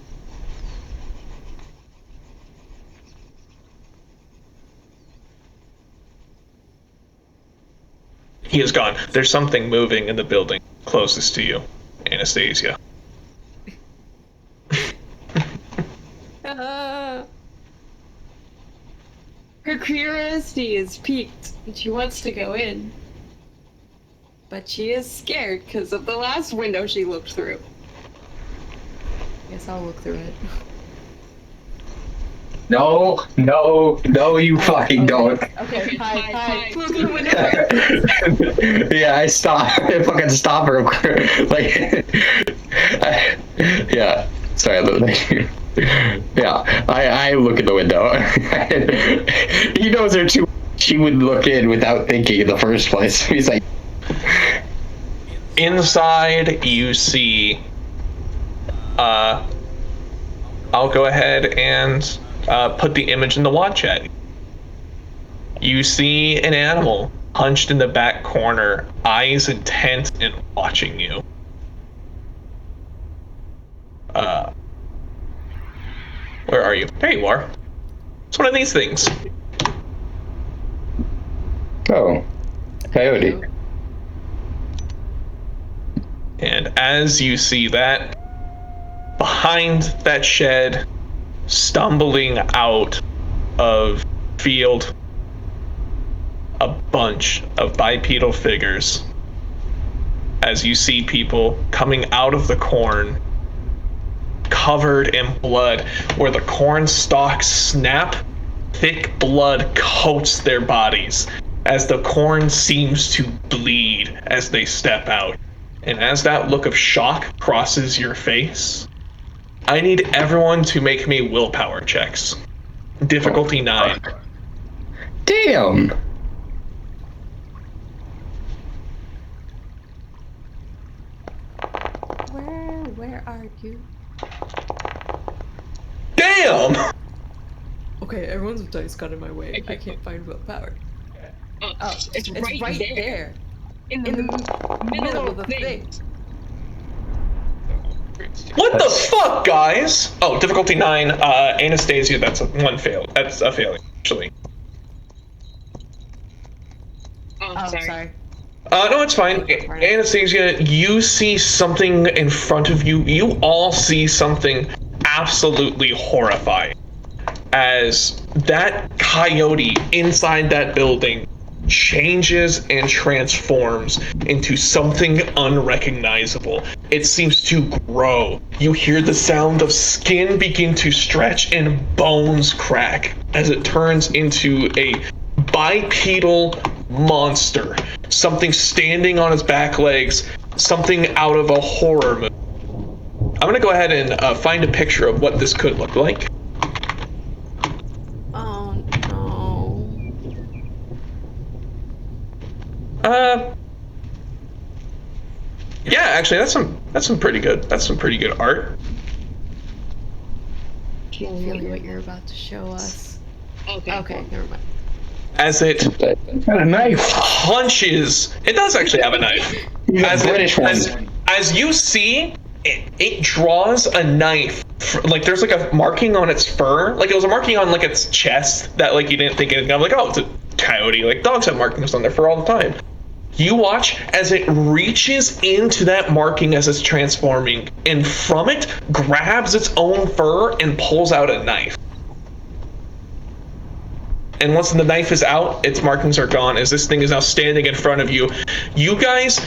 He is gone. There's something moving in the building closest to you, Anastasia. Her curiosity is piqued, and she wants to go in. But she is scared because of the last window she looked through. I guess I'll look through it. No, you fucking don't. Okay, hi. Close the window. Yeah, I fucking stop her. Like, yeah. Sorry, yeah. I look at the window. He knows her too. She would look in without thinking in the first place. He's like, inside you see. I'll go ahead and put the image in the WAD chat. You see an animal hunched in the back corner, eyes intent and watching you. Where are you? There you are. It's one of these things. oh, coyote. And as you see that, behind that shed, stumbling out of field, a bunch of bipedal figures. As you see people coming out of the corn, covered in blood, where the corn stalks snap, thick blood coats their bodies as the corn seems to bleed as they step out. And as that look of shock crosses your face, I need everyone to make me willpower checks. Difficulty 9. Damn. Where are you? Damn! Okay, everyone's dice got in my way. I can't find willpower. Oh, it's right there. In the middle of the thing. What the fuck, guys? Oh, difficulty 9. Anastasia, that's one fail. That's a failing, actually. Oh, sorry. No, it's fine. Anastasia, you see something in front of you. You all see something absolutely horrifying. As that coyote inside that building changes and transforms into something unrecognizable. It seems to grow. You hear the sound of skin begin to stretch and bones crack as it turns into a bipedal monster. Something standing on its back legs, something out of a horror movie. I'm gonna go ahead and find a picture of what this could look like. Oh no. Yeah, actually, that's some pretty good art. Can't feel what you're about to show us. Okay, never mind. As it Got a knife. punches, it does actually have a knife. As, British as you see, it draws a knife. Like there's like a marking on its fur, like it was a marking on like its chest that like you didn't think anything of. Like, oh, it's a coyote. Like dogs have markings on their fur all the time. You watch as it reaches into that marking as it's transforming, and from it grabs its own fur and pulls out a knife. And once the knife is out, its markings are gone as this thing is now standing in front of you. You guys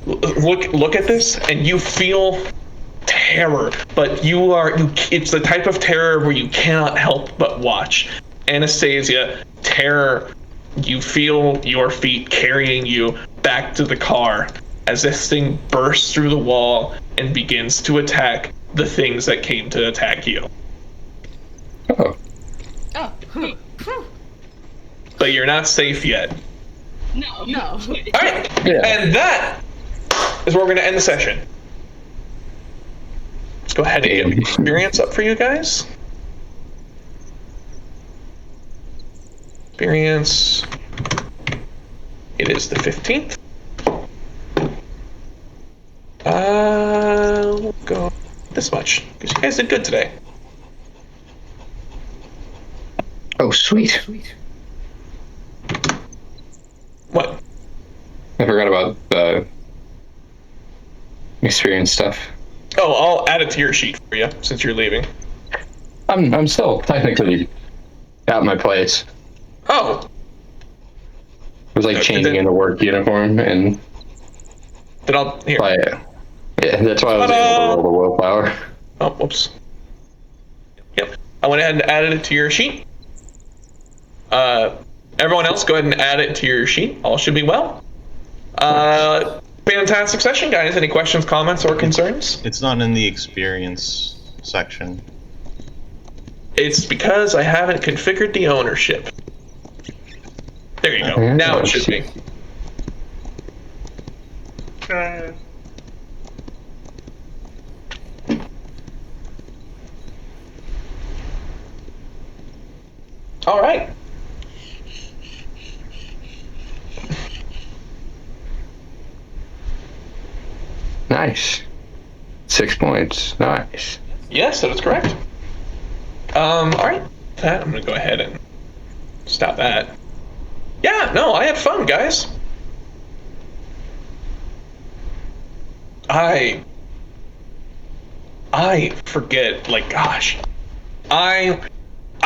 look at this and you feel terror, but it's the type of terror where you cannot help but watch. Anastasia, terror, you feel your feet carrying you back to the car as this thing bursts through the wall and begins to attack the things that came to attack you. Oh. Oh. But you're not safe yet. No. All right, Yeah. and that is where we're going to end the session. Let's go ahead and get the experience up for you guys. Experience. It is the 15th. We'll go this much because you guys did good today. Oh, sweet. What? I forgot about the experience stuff. Oh, I'll add it to your sheet for you since you're leaving. I'm still technically at my place. Oh. It was like changing into work uniform and Then I'll here. yeah, that's why I was able to roll the willpower. Oh, whoops. Yep. I went ahead and added it to your sheet. Everyone else, go ahead and add it to your sheet. All should be well. Fantastic session, guys. Any questions, comments, or concerns? It's not in the experience section. It's because I haven't configured the ownership. There you go. Now it should be. All right. Nice. 6 points. Nice. Yes, that is correct. All right. That I'm gonna go ahead and stop that. Yeah, no, I had fun, guys. I forget, like, gosh, I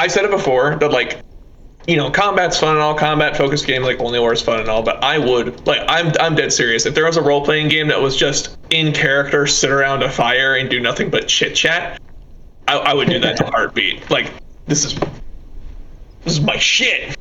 said it before that, like, you know, combat's fun and all, combat focused game like Only War is fun and all, but I would, like, I'm dead serious. If there was a role playing game that was just in character, sit around a fire and do nothing but chit chat, I would do that in a heartbeat. Like, this is my shit.